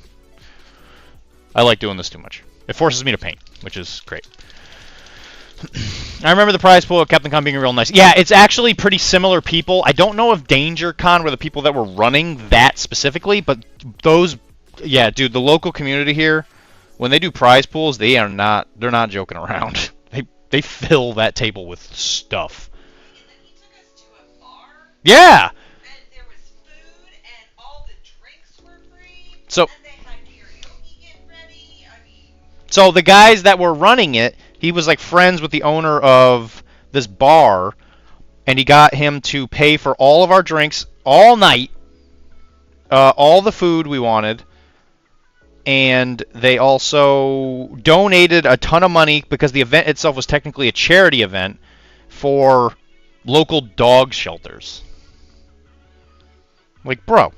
Speaker 8: I like doing this too much. It forces me to paint, which is great. I remember the prize pool at Captain Con being real nice. Yeah, it's actually pretty similar people. I don't know if Danger Con were the people that were running that specifically, but those, yeah, dude, the local community here, when they do prize pools, they're not joking around. They fill that table with stuff.
Speaker 7: And then he took us to a bar.
Speaker 8: Yeah.
Speaker 7: And there was food, and all the drinks were free.
Speaker 8: So.
Speaker 7: And they had karaoke get ready. I mean.
Speaker 8: So the guys that were running it, he was like friends with the owner of this bar, and he got him to pay for all of our drinks all night, all the food we wanted, and they also donated a ton of money because the event itself was technically a charity event for local dog shelters. Like, bro.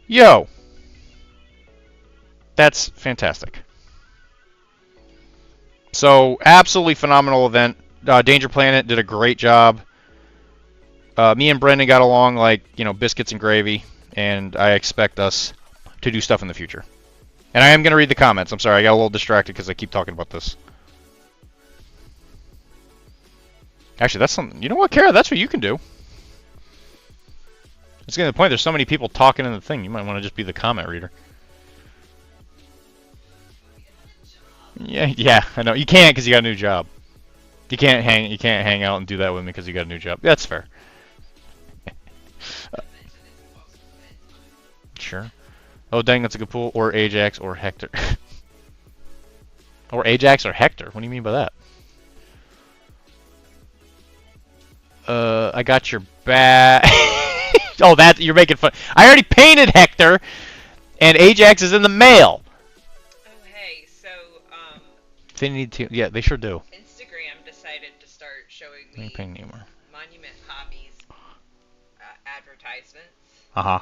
Speaker 8: Yo. That's fantastic. So, absolutely phenomenal event. Danger Planet did a great job. Me and Brendan got along like, biscuits and gravy, and I expect us to do stuff in the future. And I am going to read the comments. I'm sorry, I got a little distracted because I keep talking about this. Actually, that's something. You know what, Kara? That's what you can do. It's getting to the point there's so many people talking in the thing, you might want to just be the comment reader. Yeah, I know. You can't because you got a new job. You can't hang out and do that with me because you got a new job. That's fair. Sure. Oh, dang, that's a good pool. Or Ajax or Hector. Or Ajax or Hector. What do you mean by that? I got your back. Oh, you're making fun. I already painted Hector, and Ajax is in the mail.
Speaker 7: Oh, hey, so,
Speaker 8: They need to. Yeah, they sure do.
Speaker 7: Instagram decided to start showing
Speaker 8: Let me
Speaker 7: me
Speaker 8: paint Namor.
Speaker 7: Monument Hobbies advertisements.
Speaker 8: Uh-huh.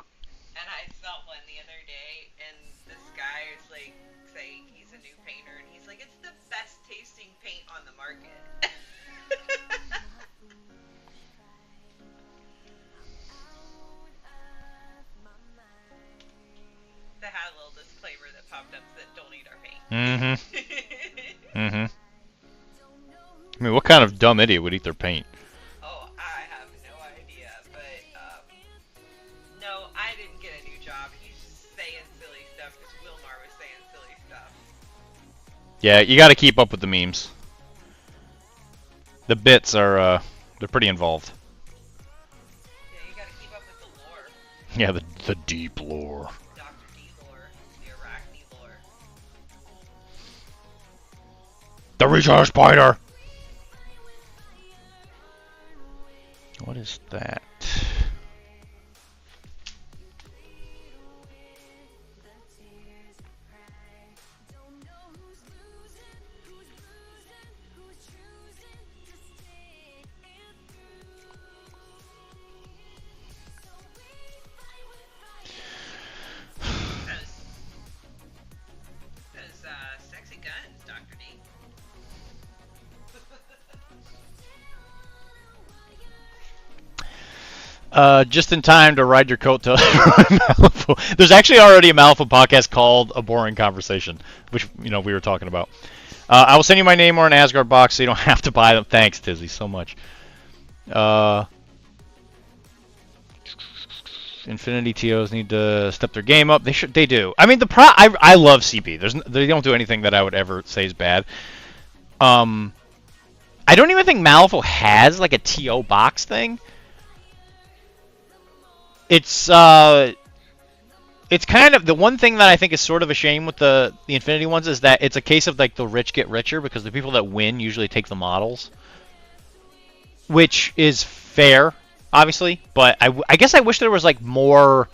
Speaker 7: And I saw one the other day, and this guy is like saying he's a new painter, and he's like, it's the best tasting paint on the market. That had a little disclaimer that popped up that don't eat our paint.
Speaker 8: Mm-hmm. Mm-hmm. I mean, what kind of dumb idiot would eat their paint?
Speaker 7: Oh, I have no idea, but no, I didn't get a new job. He's just saying silly stuff because Wilmar was saying silly stuff.
Speaker 8: Yeah, you got to keep up with the memes. The bits are, they're pretty involved.
Speaker 7: Yeah, you gotta keep up with the lore.
Speaker 8: Yeah, the deep lore.
Speaker 7: Dr.D lore, the Arachne lore.
Speaker 8: The recharge spider! What is that? Just in time to ride your coattails. There's actually already a Malifaux podcast called A Boring Conversation, which we were talking about. I will send you my name or an Asgard box so you don't have to buy them. Thanks, Tizzy, so much. Infinity TOs need to step their game up. They do. I mean, I love CB. They don't do anything that I would ever say is bad. I don't even think Malifaux has like a TO box thing. It's kind of the one thing that I think is sort of a shame with the Infinity ones is that it's a case of like the rich get richer because the people that win usually take the models, which is fair, obviously. But I guess I wish there was like more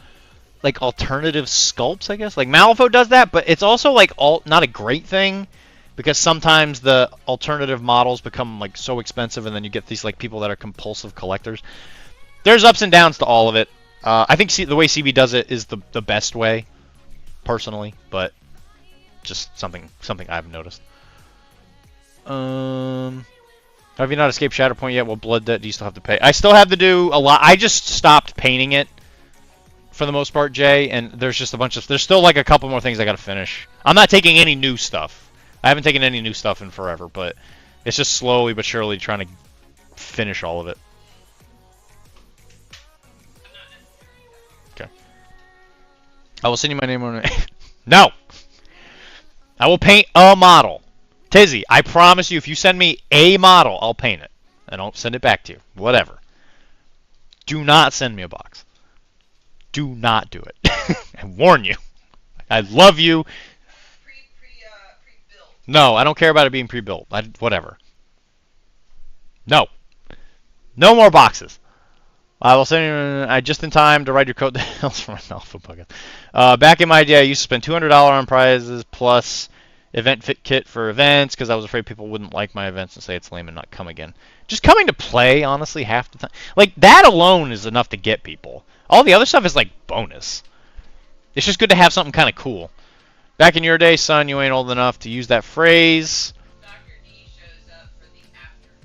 Speaker 8: like alternative sculpts. I guess like Malifaux does that, but it's also like not a great thing because sometimes the alternative models become like so expensive, and then you get these like people that are compulsive collectors. There's ups and downs to all of it. I think the way CB does it is the best way, personally, but just something I've noticed. Have you not escaped Shatterpoint yet? What blood debt do you still have to pay? I still have to do a lot. I just stopped painting it for the most part, Jay, and there's just there's still like a couple more things I gotta finish. I'm not taking any new stuff. I haven't taken any new stuff in forever, but it's just slowly but surely trying to finish all of it. I will send you my name on it. No! I will paint a model. Tizzy, I promise you, if you send me a model, I'll paint it. And I'll send it back to you. Whatever. Do not send me a box. Do not do it. I warn you. I love you.
Speaker 7: Pre-built.
Speaker 8: No, I don't care about it being pre-built. Whatever. No. No more boxes. I will send you just in time to ride your coattails from an alpha bucket. Back in my day, I used to spend $200 on prizes plus event fit kit for events because I was afraid people wouldn't like my events and say it's lame and not come again. Just coming to play, honestly, half the time. Like, that alone is enough to get people. All the other stuff is, like, bonus. It's just good to have something kind of cool. Back in your day, son, you ain't old enough to use that phrase.
Speaker 7: Dr.D shows up for the after food.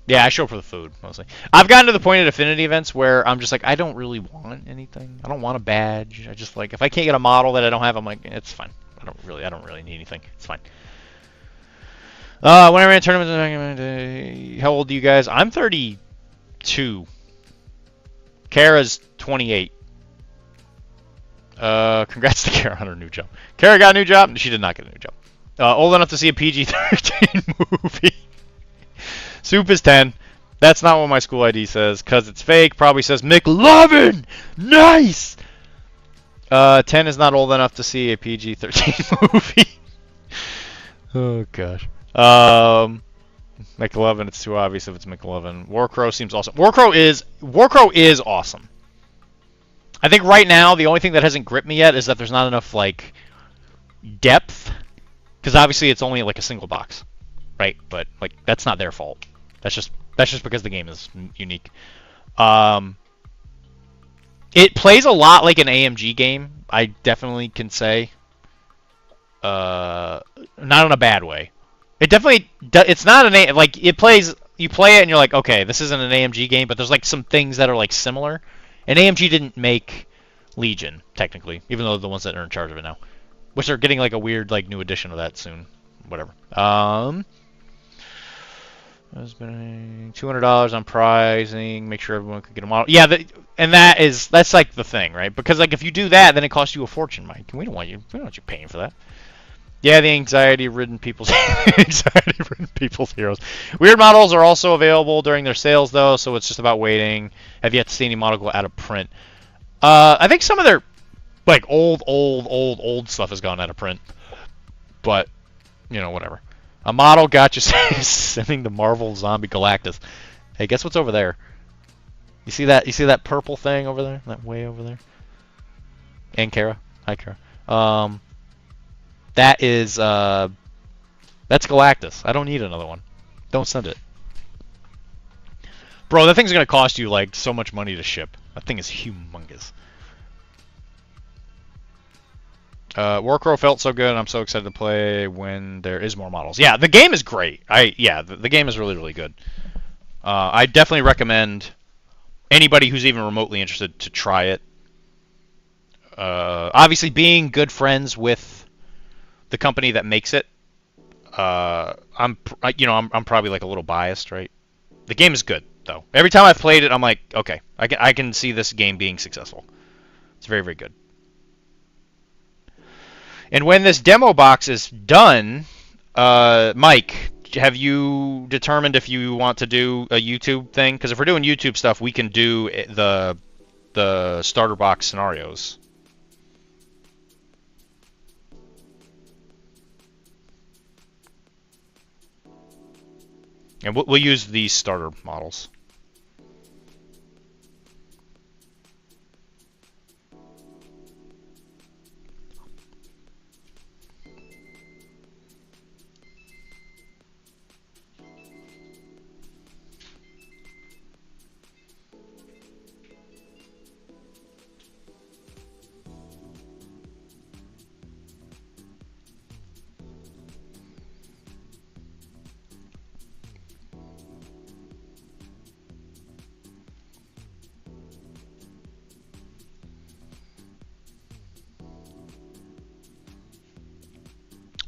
Speaker 8: Yeah, I show up for the food, mostly. I've gotten to the point at Affinity events where I'm just like, I don't really want anything. I don't want a badge. I just, like, if I can't get a model that I don't have, I'm like, it's fine. I don't really need anything. It's fine. When I ran tournaments, how old are you guys? I'm 32. Kara's 28. Congrats to Kara on her new job. Kara got a new job? She did not get a new job. Old enough to see a PG-13 movie. Soup is 10. That's not what my school ID says, because it's fake. Probably says McLovin! Nice! 10 is not old enough to see a PG-13 movie. Oh, gosh. McLovin, it's too obvious if it's McLovin. Warcrow seems awesome. Warcrow is awesome. I think right now, the only thing that hasn't gripped me yet is that there's not enough, like, depth. Because obviously it's only, like, a single box. Right? But, like, that's not their fault. That's just because the game is unique. It plays a lot like an AMG game, I definitely can say. Not in a bad way. It definitely... It's not an... Like, it plays... You play it and you're like, okay, this isn't an AMG game, but there's, like, some things that are, like, similar. And AMG didn't make Legion, technically, even though they're the ones that are in charge of it now. Which are getting, like, a weird, like, new edition of that soon. Whatever. There's been $200 on prizing. Make sure everyone can get a model. Yeah, that's like the thing, right? Because like if you do that, then it costs you a fortune, Mike. We don't want you paying for that. Yeah, the anxiety-ridden people's heroes. Weird models are also available during their sales though, so it's just about waiting. Have yet to see any model go out of print. I think some of their like old stuff has gone out of print, but you know whatever. A model got you sending the Marvel Zombie Galactus. Hey, guess what's over there? You see that? You see that purple thing over there? That way over there? And Kara. Hi, Kara. That is that's Galactus. I don't need another one. Don't send it. Bro, that thing's gonna cost you like so much money to ship. That thing is humongous. Warcrow felt so good, and I'm so excited to play when there is more models. Yeah, the game is great. The game is really, really good. I definitely recommend anybody who's even remotely interested to try it. Obviously, being good friends with the company that makes it, I'm probably like a little biased, right? The game is good though. Every time I've played it, I'm like, okay, I can see this game being successful. It's very, very good. And when this demo box is done, Mike, have you determined if you want to do a YouTube thing? Because if we're doing YouTube stuff, we can do the starter box scenarios. And we'll use these starter models.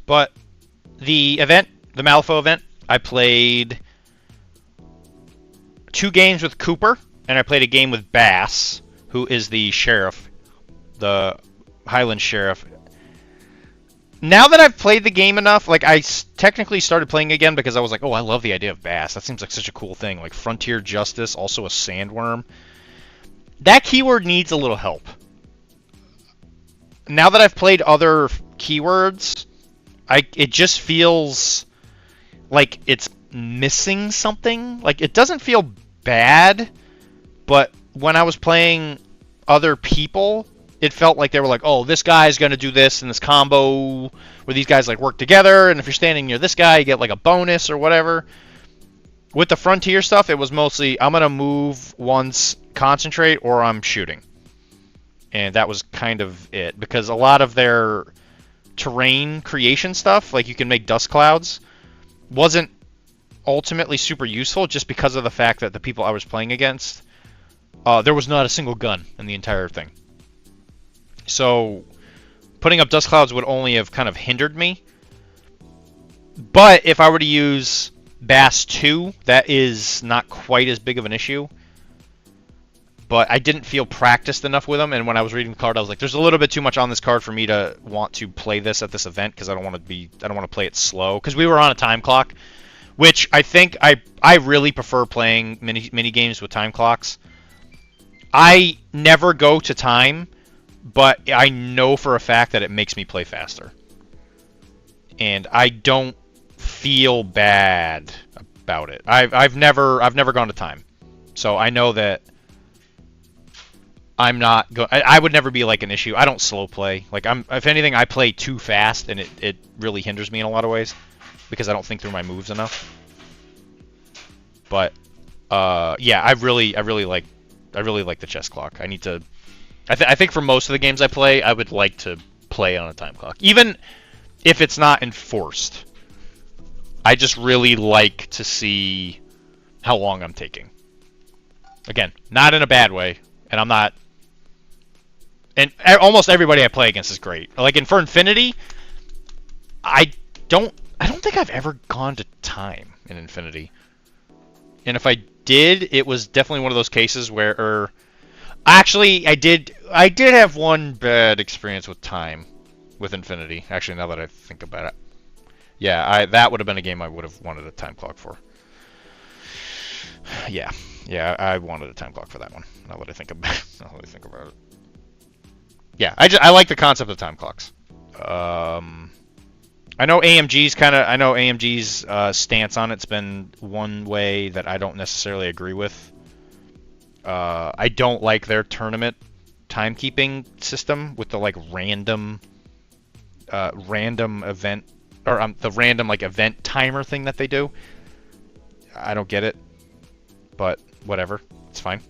Speaker 8: But the event, the Malifaux event, I played 2 games with Cooper, and I played a game with Bass, who is the sheriff, the Highland sheriff. Now that I've played the game enough, like I technically started playing again because I was like, oh, I love the idea of Bass. That seems like such a cool thing. Like Frontier Justice, also a sandworm. That keyword needs a little help. Now that I've played other keywords, it just feels like it's missing something. Like it doesn't feel bad, but when I was playing other people, it felt like they were like, oh, this guy's going to do this in this combo where these guys like work together, and if you're standing near this guy, you get like a bonus or whatever. With the Frontier stuff, it was mostly I'm going to move once, concentrate, or I'm shooting. And that was kind of it, because a lot of their terrain creation stuff, like you can make dust clouds, wasn't ultimately super useful just because of the fact that the people I was playing against, there was not a single gun in the entire thing. So putting up dust clouds would only have kind of hindered me. But if I were to use Bass 2, that is not quite as big of an issue. But I didn't feel practiced enough with them, and when I was reading the card, I was like, "There's a little bit too much on this card for me to want to play this at this event because I don't want to play it slow." Because we were on a time clock, which I think I really prefer playing mini games with time clocks. I never go to time, but I know for a fact that it makes me play faster, and I don't feel bad about it. I've never gone to time, so I know that. I would never be like an issue. I don't slow play. Like if anything, I play too fast, and it really hinders me in a lot of ways because I don't think through my moves enough. But yeah, I really like the chess clock. I need to. I think for most of the games I play, I would like to play on a time clock, even if it's not enforced. I just really like to see how long I'm taking. Again, not in a bad way, and I'm not. And almost everybody I play against is great. Like for Infinity, I don't think I've ever gone to time in Infinity. And if I did, it was definitely one of those cases where, actually, I did have one bad experience with time with Infinity. Actually, now that I think about it, yeah, that would have been a game I would have wanted a time clock for. Yeah, I wanted a time clock for that one. Now that I think about it. Yeah, I like the concept of time clocks. I know AMG's stance on it's been one way that I don't necessarily agree with. I don't like their tournament timekeeping system with the like random event or the random like event timer thing that they do. I don't get it, but whatever, it's fine.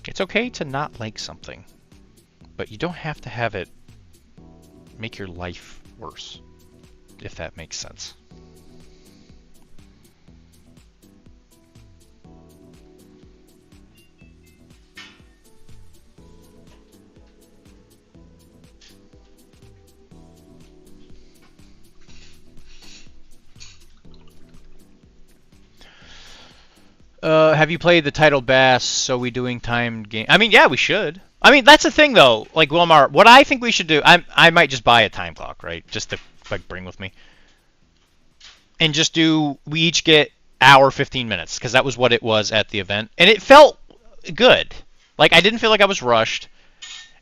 Speaker 8: It's okay to not like something, but you don't have to have it make your life worse, if that makes sense. Have you played the titled bass? So we doing timed game? I mean, yeah, we should. I mean, that's the thing though. Like Wilmar, what I think we should do, I might just buy a time clock, right? Just to like bring with me, and just do. We each get hour 15 minutes because that was what it was at the event, and it felt good. Like I didn't feel like I was rushed,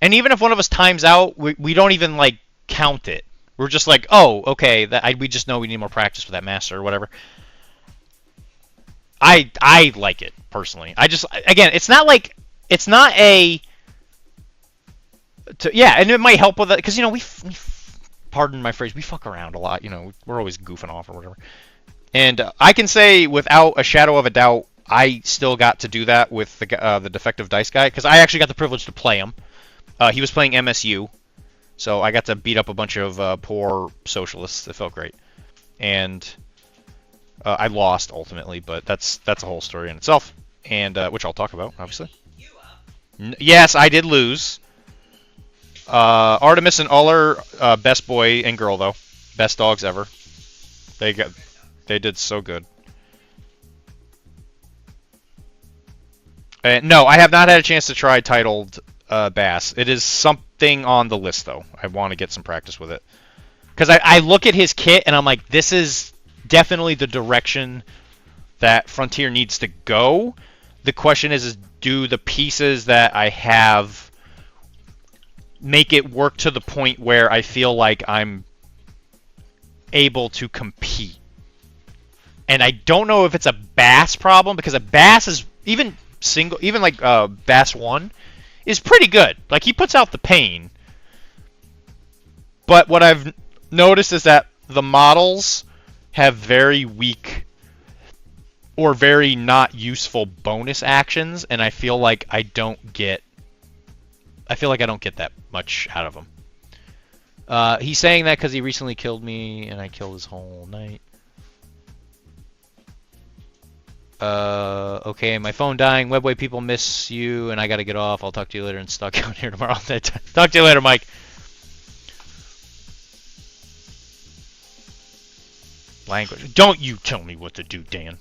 Speaker 8: and even if one of us times out, we don't even like count it. We're just like, oh, okay, we just know we need more practice with that master or whatever. I like it personally. Again, it's not a yeah, and it might help with it because we pardon my phrase, we fuck around a lot. We're always goofing off or whatever. And I can say without a shadow of a doubt, I still got to do that with the defective dice guy because I actually got the privilege to play him. He was playing MSU, so I got to beat up a bunch of poor socialists. It felt great, and I lost ultimately, but that's a whole story in itself, and which I'll talk about, obviously. Yes, I did lose. Artemis and Uller, best boy and girl though, best dogs ever. They did so good. No, I have not had a chance to try titled bass. It is something on the list though. I want to get some practice with it because I look at his kit and I'm like, this is definitely the direction that Frontier needs to go. The question is do the pieces that I have make it work to the point where I feel like I'm able to compete? And I don't know if it's a bass problem because a bass is even like Bass 1 is pretty good. Like he puts out the pain. But what I've noticed is that the models have very weak or very not useful bonus actions, and I feel like I don't get that much out of them. He's saying that because he recently killed me and I killed his whole night. Okay, my phone dying. Webway people miss you, and I gotta get off. I'll talk to you later and stuck out here tomorrow. Talk to you later, Mike. Language. Don't you tell me what to do, Dan.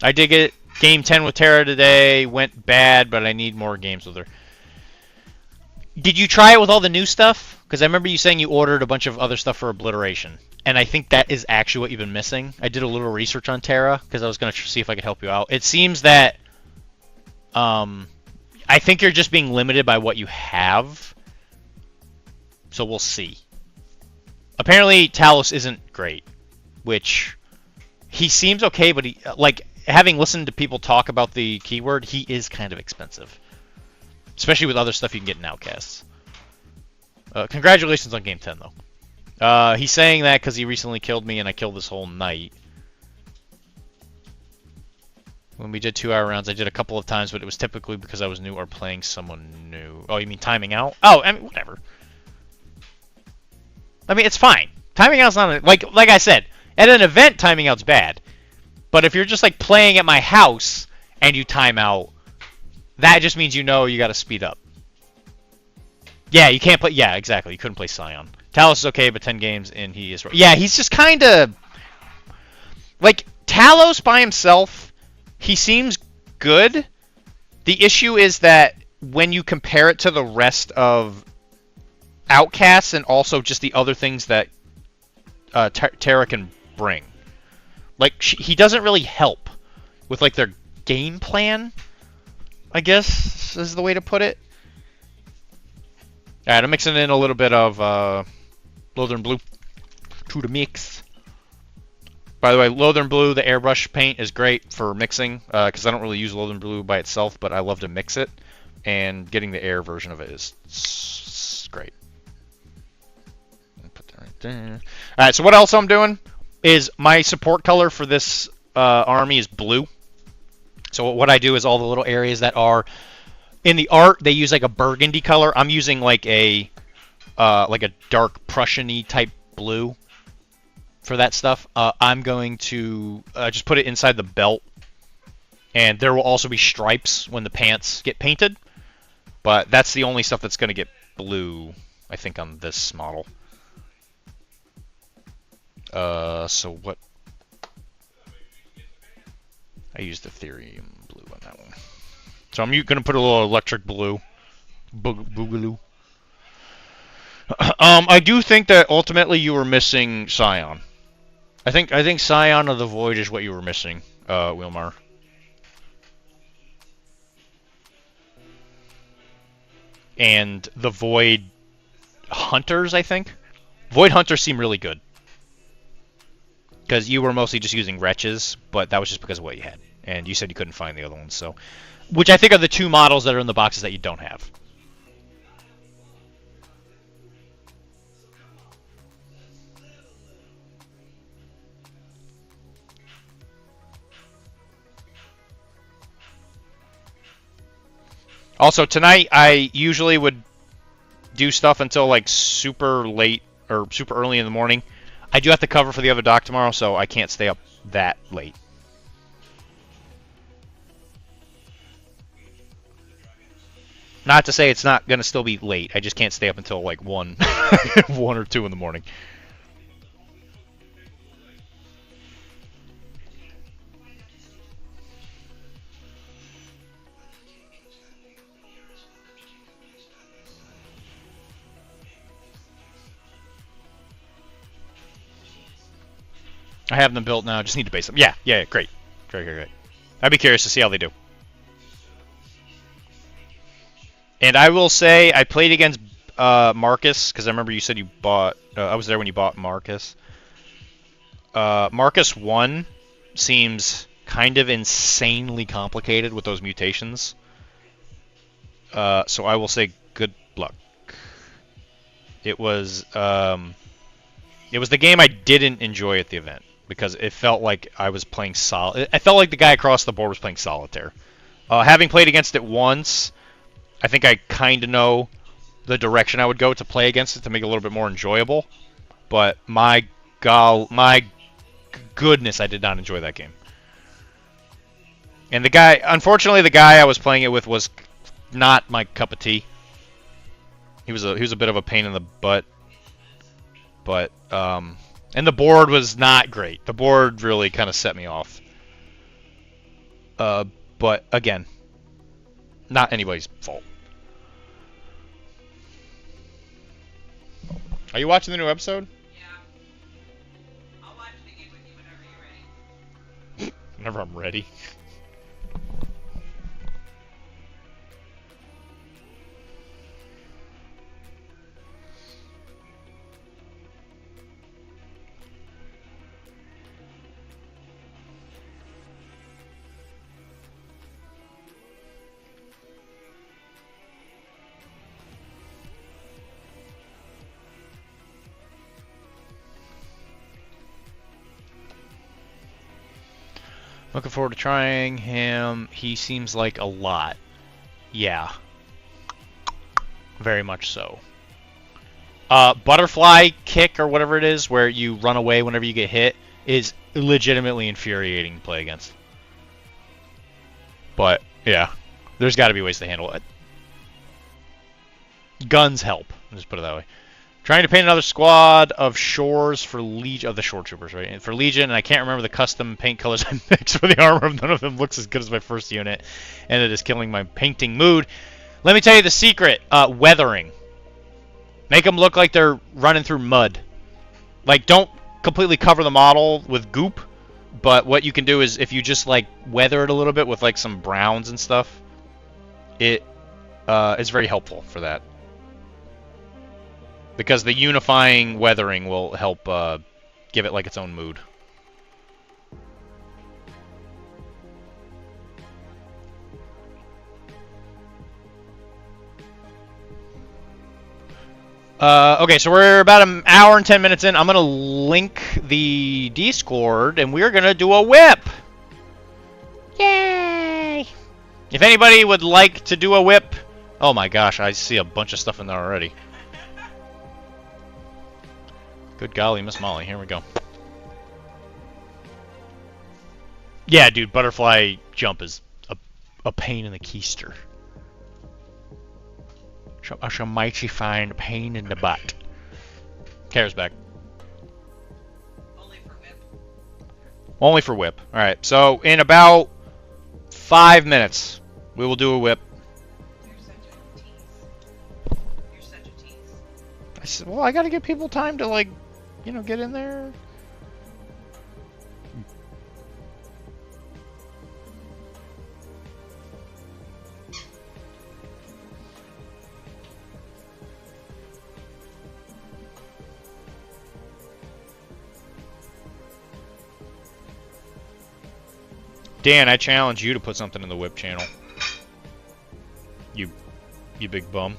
Speaker 8: I did get game 10 with Tara today. Went bad, but I need more games with her. Did you try it with all the new stuff? Because I remember you saying you ordered a bunch of other stuff for Obliteration. And I think that is actually what you've been missing. I did a little research on Terra because I was going to see if I could help you out. It seems that I think you're just being limited by what you have. So we'll see. Apparently Talos isn't great, which he seems okay, but he, like, having listened to people talk about the keyword, he is kind of expensive. Especially with other stuff you can get in Outcasts. Congratulations on Game 10, though. He's saying that because he recently killed me and I killed this whole night. When we did 2-hour rounds, I did a couple of times, but it was typically because I was new or playing someone new. Oh, you mean timing out? Oh, I mean, whatever. I mean, it's fine. Timing out's not... Like I said, at an event, timing out's bad. But if you're just, like, playing at my house and you time out, that just means you know you gotta speed up. Yeah, you can't play... Yeah, exactly. You couldn't play Scion. Talos is okay, but 10 games and he is... Yeah, he's just kind of... Like, Talos by himself, he seems good. The issue is that when you compare it to the rest of Outcasts and also just the other things that Terra can bring. Like, he doesn't really help with, like, their game plan, I guess, is the way to put it. Alright, I'm mixing in a little bit of Lothern Blue to the mix. By the way, Lothern Blue, the airbrush paint, is great for mixing, because I don't really use Lothern Blue by itself, but I love to mix it, and getting the air version of it is great. Put that right there. Alright, so what else I'm doing is my support color for this army is blue. So what I do is all the little areas that are in the art they use like a burgundy color. I'm using like a dark Prussian-y type blue for that stuff. I'm going to just put it inside the belt, and there will also be stripes when the pants get painted. But that's the only stuff that's going to get blue, I think, on this model. So what? I used Ethereum blue on that one. So I'm going to put a little electric blue. Boogaloo. I do think that ultimately you were missing Scion. I think Scion of the Void is what you were missing, Wilmar. And the Void Hunters, I think. Void Hunters seem really good. Because you were mostly just using Wretches, but that was just because of what you had. And you said you couldn't find the other ones, so... Which I think are the two models that are in the boxes that you don't have. Also, tonight, I usually would do stuff until, like, super late, or super early in the morning. I do have to cover for the other doc tomorrow, so I can't stay up that late. Not to say it's not going to still be late. I just can't stay up until, like, 1, 1 or 2 in the morning. I have them built now. Just need to base them. Yeah, great. Great. I'd be curious to see how they do. And I will say, I played against Marcus, because I remember you said you bought... I was there when you bought Marcus. Marcus 1 seems kind of insanely complicated with those mutations. So I will say good luck. It was the game I didn't enjoy at the event, because it felt like I was playing I felt like the guy across the board was playing solitaire. Having played against it once, I think I kind of know the direction I would go to play against it to make it a little bit more enjoyable. But my goodness, I did not enjoy that game. And unfortunately, the guy I was playing it with was not my cup of tea. He was a bit of a pain in the butt. But and the board was not great. The board really kind of set me off. But again, not anybody's fault. Are you watching the new episode?
Speaker 7: Yeah. I'll watch it again with you whenever you're ready.
Speaker 8: Whenever I'm ready. Looking forward to trying him. He seems like a lot. Yeah. Very much so. Butterfly kick or whatever it is, where you run away whenever you get hit, is legitimately infuriating to play against. But, yeah. There's got to be ways to handle it. Guns help. Let's just put it that way. Trying to paint another squad of shores for Legion, of the shore troopers, right? And for Legion, and I can't remember the custom paint colors I mixed for the armor. None of them looks as good as my first unit, and it is killing my painting mood. Let me tell you the secret: weathering. Make them look like they're running through mud. Like, don't completely cover the model with goop, but what you can do is if you just like weather it a little bit with like some browns and stuff, it is very helpful for that. Because the unifying weathering will help give it like its own mood. Okay, so we're about an hour and 10 minutes in. I'm going to link the Discord, and we're going to do a whip! Yay! If anybody would like to do a whip... Oh my gosh, I see a bunch of stuff in there already. Good golly, Miss Molly, here we go. Yeah, dude, butterfly jump is a pain in the keister. A mighty fine pain in the butt. Kara's back.
Speaker 7: Only for whip.
Speaker 8: Only for whip. Alright, so in about 5 minutes, we will do a whip.
Speaker 7: You're such a tease. You're such a tease.
Speaker 8: I said, well, I gotta give people time to, like, you know, get in there. Dan, I challenge you to put something in the whip channel. You big bum.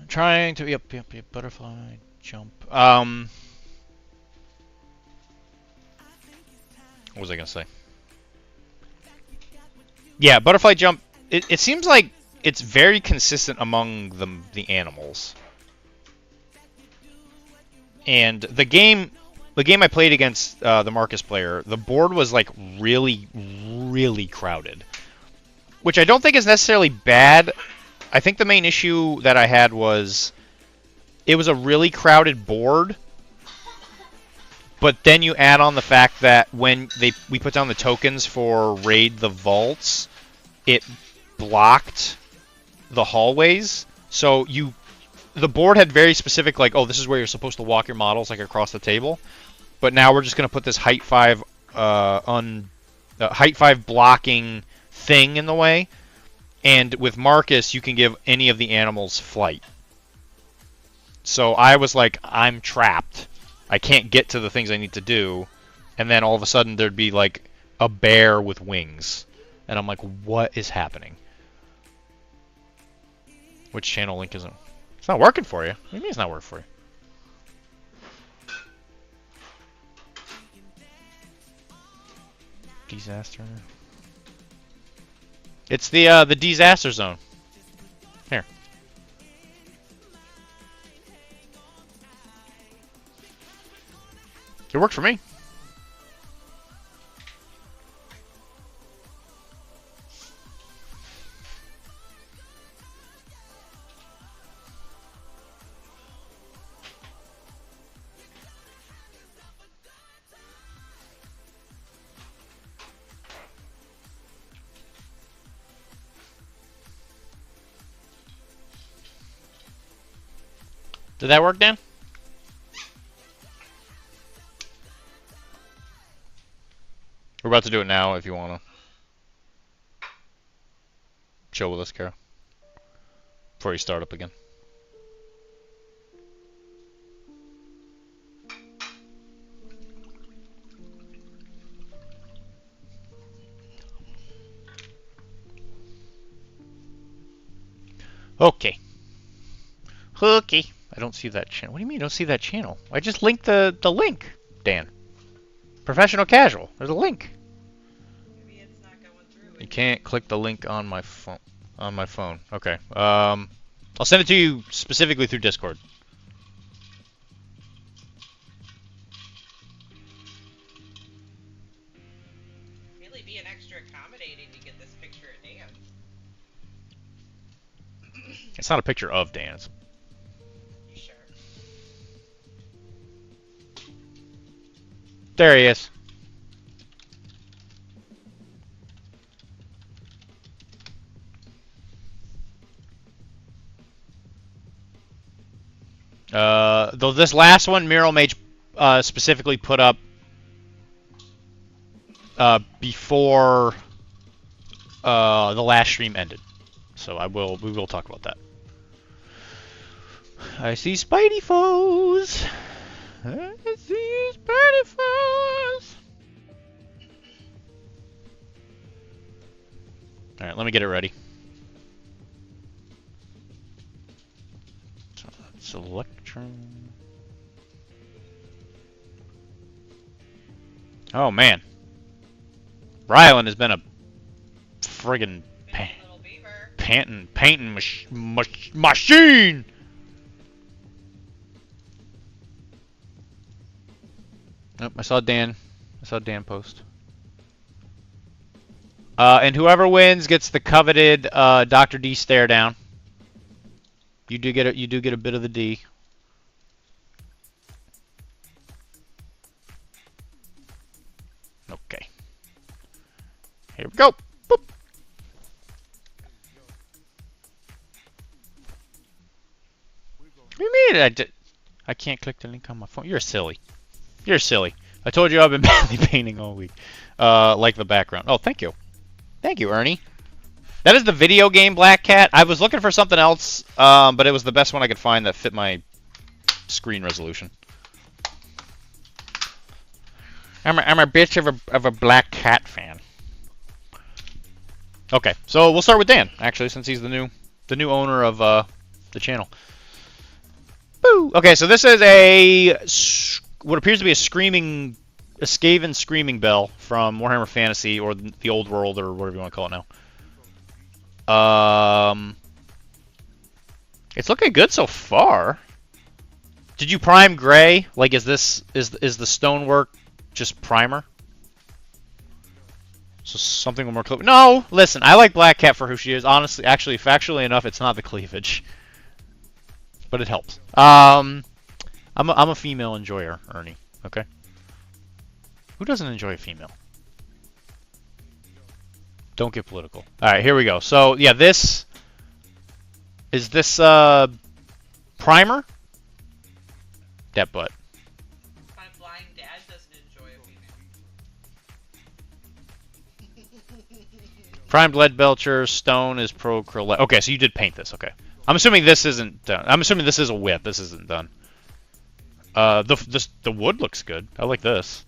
Speaker 8: Trying to, yep, butterfly, jump. What was I gonna say? Yeah, butterfly jump, it seems like it's very consistent among the animals. And the game I played against the Marcus player, the board was like really crowded. Which I don't think is necessarily bad. I think the main issue that I had was it was a really crowded board, but then you add on the fact that when we put down the tokens for raid the vaults, it blocked the hallways. So the board had very specific, like, oh, this is where you're supposed to walk your models, like across the table. But now we're just gonna put this height 5 blocking thing in the way. And with Marcus, you can give any of the animals flight. So I was like, I'm trapped. I can't get to the things I need to do. And then all of a sudden, there'd be like a bear with wings. And I'm like, what is happening? Which channel link is it? It's not working for you. What do you mean it's not working for you? Deezaster. It's the Deezaster zone. Here. It worked for me. Did that work, Dan? We're about to do it now if you want to. Chill with us, Kara. Before you start up again. Okay. Okay. I don't see that channel. What do you mean you don't see that channel? I just linked the link, Dan. Professional casual. There's a link.
Speaker 7: Maybe it's not going through.
Speaker 8: You can't click the link on my phone. On my phone. Okay. I'll send it to you specifically through Discord.
Speaker 7: Really being extra accommodating to get this picture of Dan.
Speaker 8: It's not a picture of Dan. It's There he is. Though this last one, Mural Mage specifically put up before the last stream ended. So we will talk about that. I see Spidey foes. I see Spidey foes. All right, let me get it ready. So that's Electron. Oh man, Rylan has been a friggin' painting machine. Nope, I saw Dan post. And whoever wins gets the coveted Dr.D stare down. You do get a bit of the D. Okay. Here we go. Boop. What do you mean? I can't click the link on my phone. You're silly. You're silly. I told you I've been badly painting all week. Like the background. Oh, thank you. Thank you, Ernie. That is the video game Black Cat. I was looking for something else, but it was the best one I could find that fit my screen resolution. I'm a bitch of a Black Cat fan. Okay, so we'll start with Dan, actually, since he's the new owner of the channel. Boo! Okay, so this is what appears to be a Skaven screaming bell from Warhammer Fantasy, or the Old World, or whatever you want to call it now. It's looking good so far. Did you prime gray? Like, is the stonework just primer? So something more clear. No, listen, I like Black Cat for who she is. Honestly, actually, factually enough, it's not the cleavage, but it helps. I'm a female enjoyer, Ernie. Okay. Who doesn't enjoy a female? Don't get political. All right, here we go. So yeah, this primer. That butt.
Speaker 7: My blind dad doesn't enjoy a female.
Speaker 8: Primed lead belcher, stone is pro acrylic. Okay, so you did paint this. Okay, I'm assuming this isn't done. I'm assuming this is a whip. This isn't done. The wood looks good. I like this.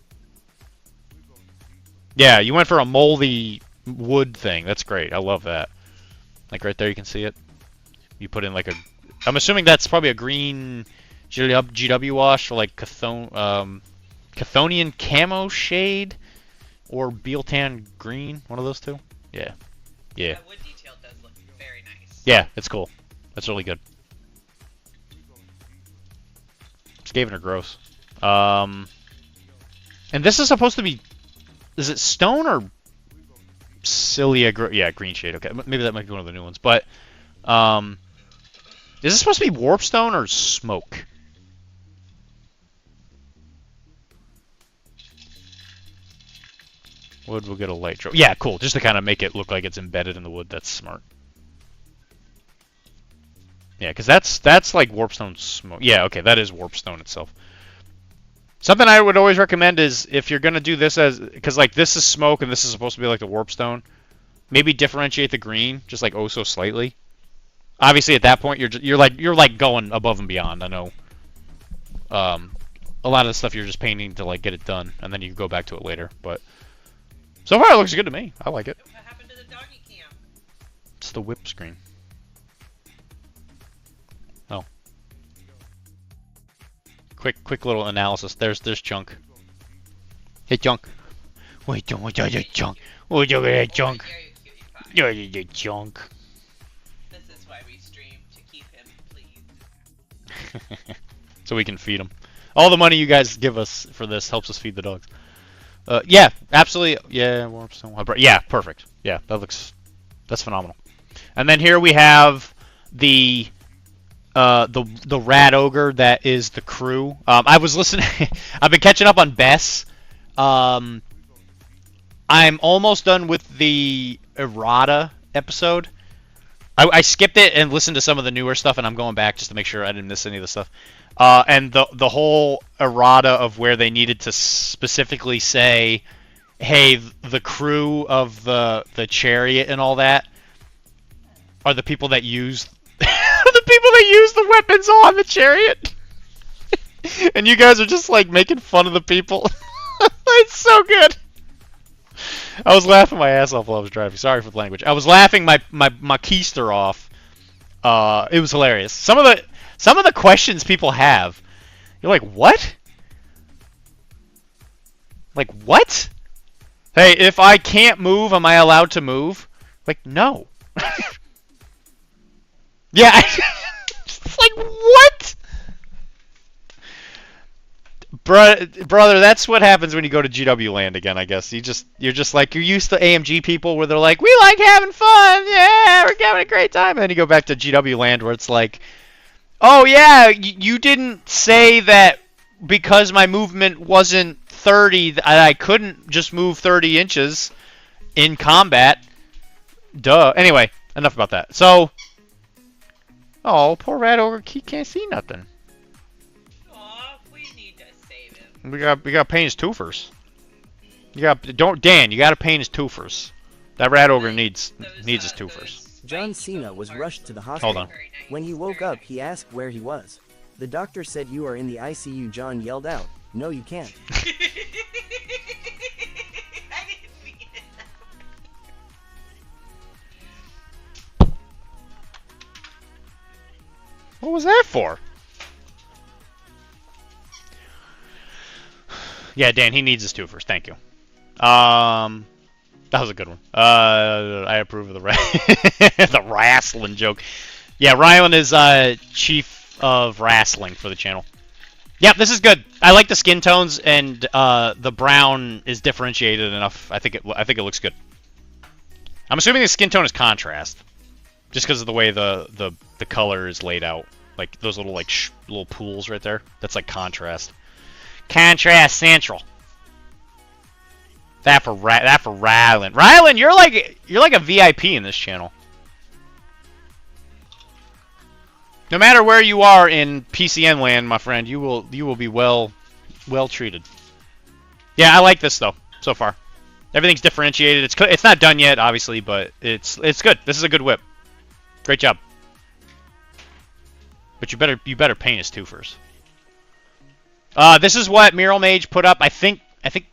Speaker 8: Yeah, you went for a moldy wood thing. That's great. I love that. Like right there, you can see it. You put in like a. I'm assuming that's probably a green GW wash for like Chthonian camo shade or Bealtan green. One of those two. Yeah. Yeah.
Speaker 7: That wood detail does look very nice.
Speaker 8: Yeah, it's cool. That's really good. Skaven are gross. And this is supposed to be. Is it stone or Cilia? Yeah, green shade. Okay, maybe that might be one of the new ones. But is this supposed to be warpstone or smoke? Wood will get a light draw. Yeah, cool. Just to kind of make it look like it's embedded in the wood. That's smart. Yeah, because that's like warpstone smoke. Yeah, okay, that is warpstone itself. Something I would always recommend is if you're gonna do this because like this is smoke and this is supposed to be like the warpstone, maybe differentiate the green just like oh so slightly. Obviously, at that point you're like going above and beyond. I know. A lot of the stuff you're just painting to like get it done, and then you can go back to it later. But so far it looks good to me. I like it.
Speaker 7: What happened to the doggy cam?
Speaker 8: It's the whip screen. Oh. Quick little analysis. There's Junk. Hey Junk. Wait, Junk. What you Junk? What you at Junk? You're Junk.
Speaker 7: This is why we stream, to keep him pleased.
Speaker 8: So we can feed him. All the money you guys give us for this helps us feed the dogs. Yeah, absolutely. Yeah, warpstone. Yeah, perfect. Yeah, that's phenomenal. And then here we have the rat ogre that is the crew. I was listening. I've been catching up on Bess. I'm almost done with the errata episode. I skipped it and listened to some of the newer stuff, and I'm going back just to make sure I didn't miss any of the stuff. And the whole errata of where they needed to specifically say, "Hey, the crew of the chariot and all that." are the people that use the weapons on the chariot. And you guys are just like making fun of the people. It's so good. I was laughing my ass off while I was driving. Sorry for the language. I was laughing my keister off. It was hilarious. Some of the questions people have, you're like, what? Like, what? Hey, if I can't move, am I allowed to move? Like, no. Yeah. It's like, what? Brother, that's what happens when you go to GW Land again, I guess. You're just like, you're used to AMG people where they're like, we like having fun, yeah, we're having a great time. And then you go back to GW Land where it's like, oh yeah, you didn't say that because my movement wasn't 30, I couldn't just move 30 inches in combat. Duh. Anyway, enough about that. So, oh, poor Rat Ogre, he can't see nothing. We got paint his twofers. You gotta paint his twofers. That Rat Ogre needs his twofers.
Speaker 5: John Cena was rushed to the hospital.
Speaker 8: Hold on.
Speaker 5: When he woke up, he asked where he was. The doctor said, "You are in the ICU." John yelled out, "No, you can't."
Speaker 7: I didn't mean it.
Speaker 8: What was that for? Yeah, Dan, he needs his twofers. Thank you. That was a good one. I approve of the the wrestling joke. Yeah, Rylan is chief of wrestling for the channel. Yep, this is good. I like the skin tones, and the brown is differentiated enough. I think it looks good. I'm assuming the skin tone is contrast, just because of the way the color is laid out. Like those little little pools right there. That's like contrast. Contrast Central. That for Rylan. Rylan, you're like a VIP in this channel. No matter where you are in PCN land, my friend, you will be well treated. Yeah, I like this though so far. Everything's differentiated. It's not done yet, obviously, but it's good. This is a good whip. Great job. But you better paint his twofers. This is what Mural Mage put up. I think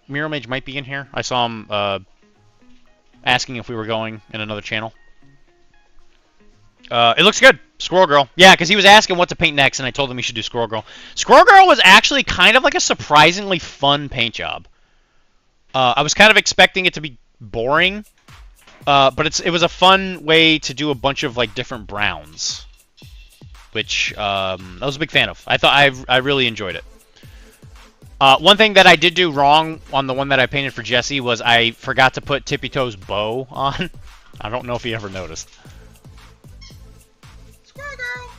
Speaker 8: Mural Mage might be in here. I saw him asking if we were going in another channel. It looks good. Squirrel Girl. Yeah, because he was asking what to paint next, and I told him he should do Squirrel Girl. Squirrel Girl was actually kind of like a surprisingly fun paint job. I was kind of expecting it to be boring, but it was a fun way to do a bunch of like different browns, which I was a big fan of. I really enjoyed it. One thing that I did do wrong on the one that I painted for Jesse was I forgot to put Tippy Toe's bow on. I don't know if he ever noticed.
Speaker 7: Squirrel Girl.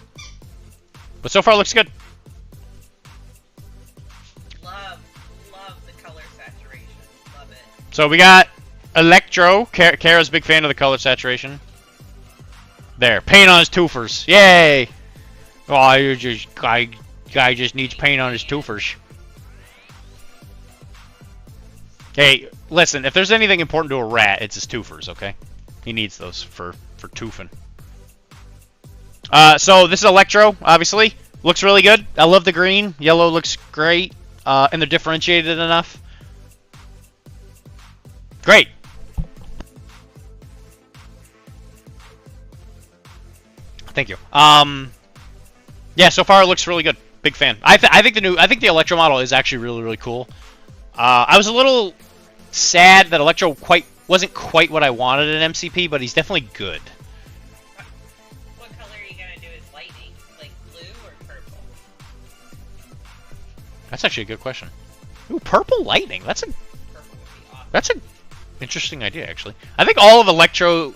Speaker 8: But so far it looks good.
Speaker 7: Love the color saturation. Love it.
Speaker 8: So we got Electro. Kara's a big fan of the color saturation. There, paint on his twofers. Yay! Oh, guy just needs paint on his twofers. Hey, listen, if there's anything important to a rat, it's his twofers, okay? He needs those for toofing. So this is Electro, obviously. Looks really good. I love the green. Yellow looks great. And they're differentiated enough. Great. Thank you. Yeah, so far it looks really good. Big fan. I think the Electro model is actually really, really cool. I was a little sad that Electro wasn't quite what I wanted in MCP, but he's definitely good.
Speaker 7: What color are you gonna do his lightning? Like blue or purple?
Speaker 8: That's actually a good question. Ooh, purple lightning. That's an interesting idea, actually. I think all of Electro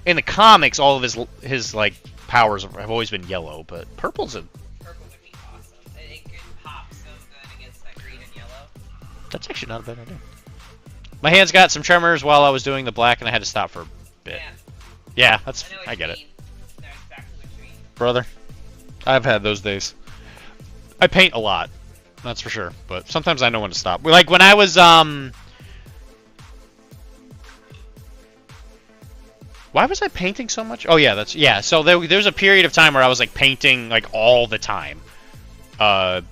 Speaker 8: in the comics, all of his like powers have always been yellow, but purple's a.
Speaker 7: Purple would be awesome. It could pop so good against that green and yellow.
Speaker 8: That's actually not a bad idea. My hands got some tremors while I was doing the black, and I had to stop for a bit. Yeah, I get it.
Speaker 7: Know exactly what you mean.
Speaker 8: Brother, I've had those days. I paint a lot, that's for sure, but sometimes I know when to stop. Like when I was Why was I painting so much? Oh yeah, yeah. So there's a period of time where I was like painting like all the time, and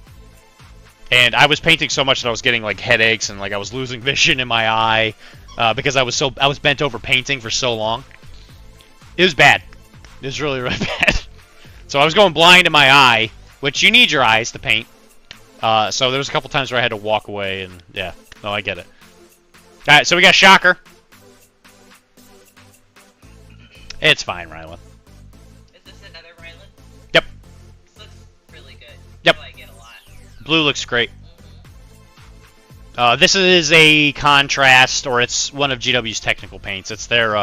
Speaker 8: I was painting so much that I was getting like headaches and like I was losing vision in my eye because I was bent over painting for so long. It was bad. It was really really bad. So I was going blind in my eye, which you need your eyes to paint. So there was a couple times where I had to walk away, and yeah, no, I get it. All right, so we got Shocker. It's fine, Rylan.
Speaker 7: Is this another Rylan?
Speaker 8: Yep.
Speaker 7: This looks really good.
Speaker 8: Yep.
Speaker 7: I like it a lot.
Speaker 8: Blue looks great. This is a contrast, or it's one of GW's technical paints. It's their,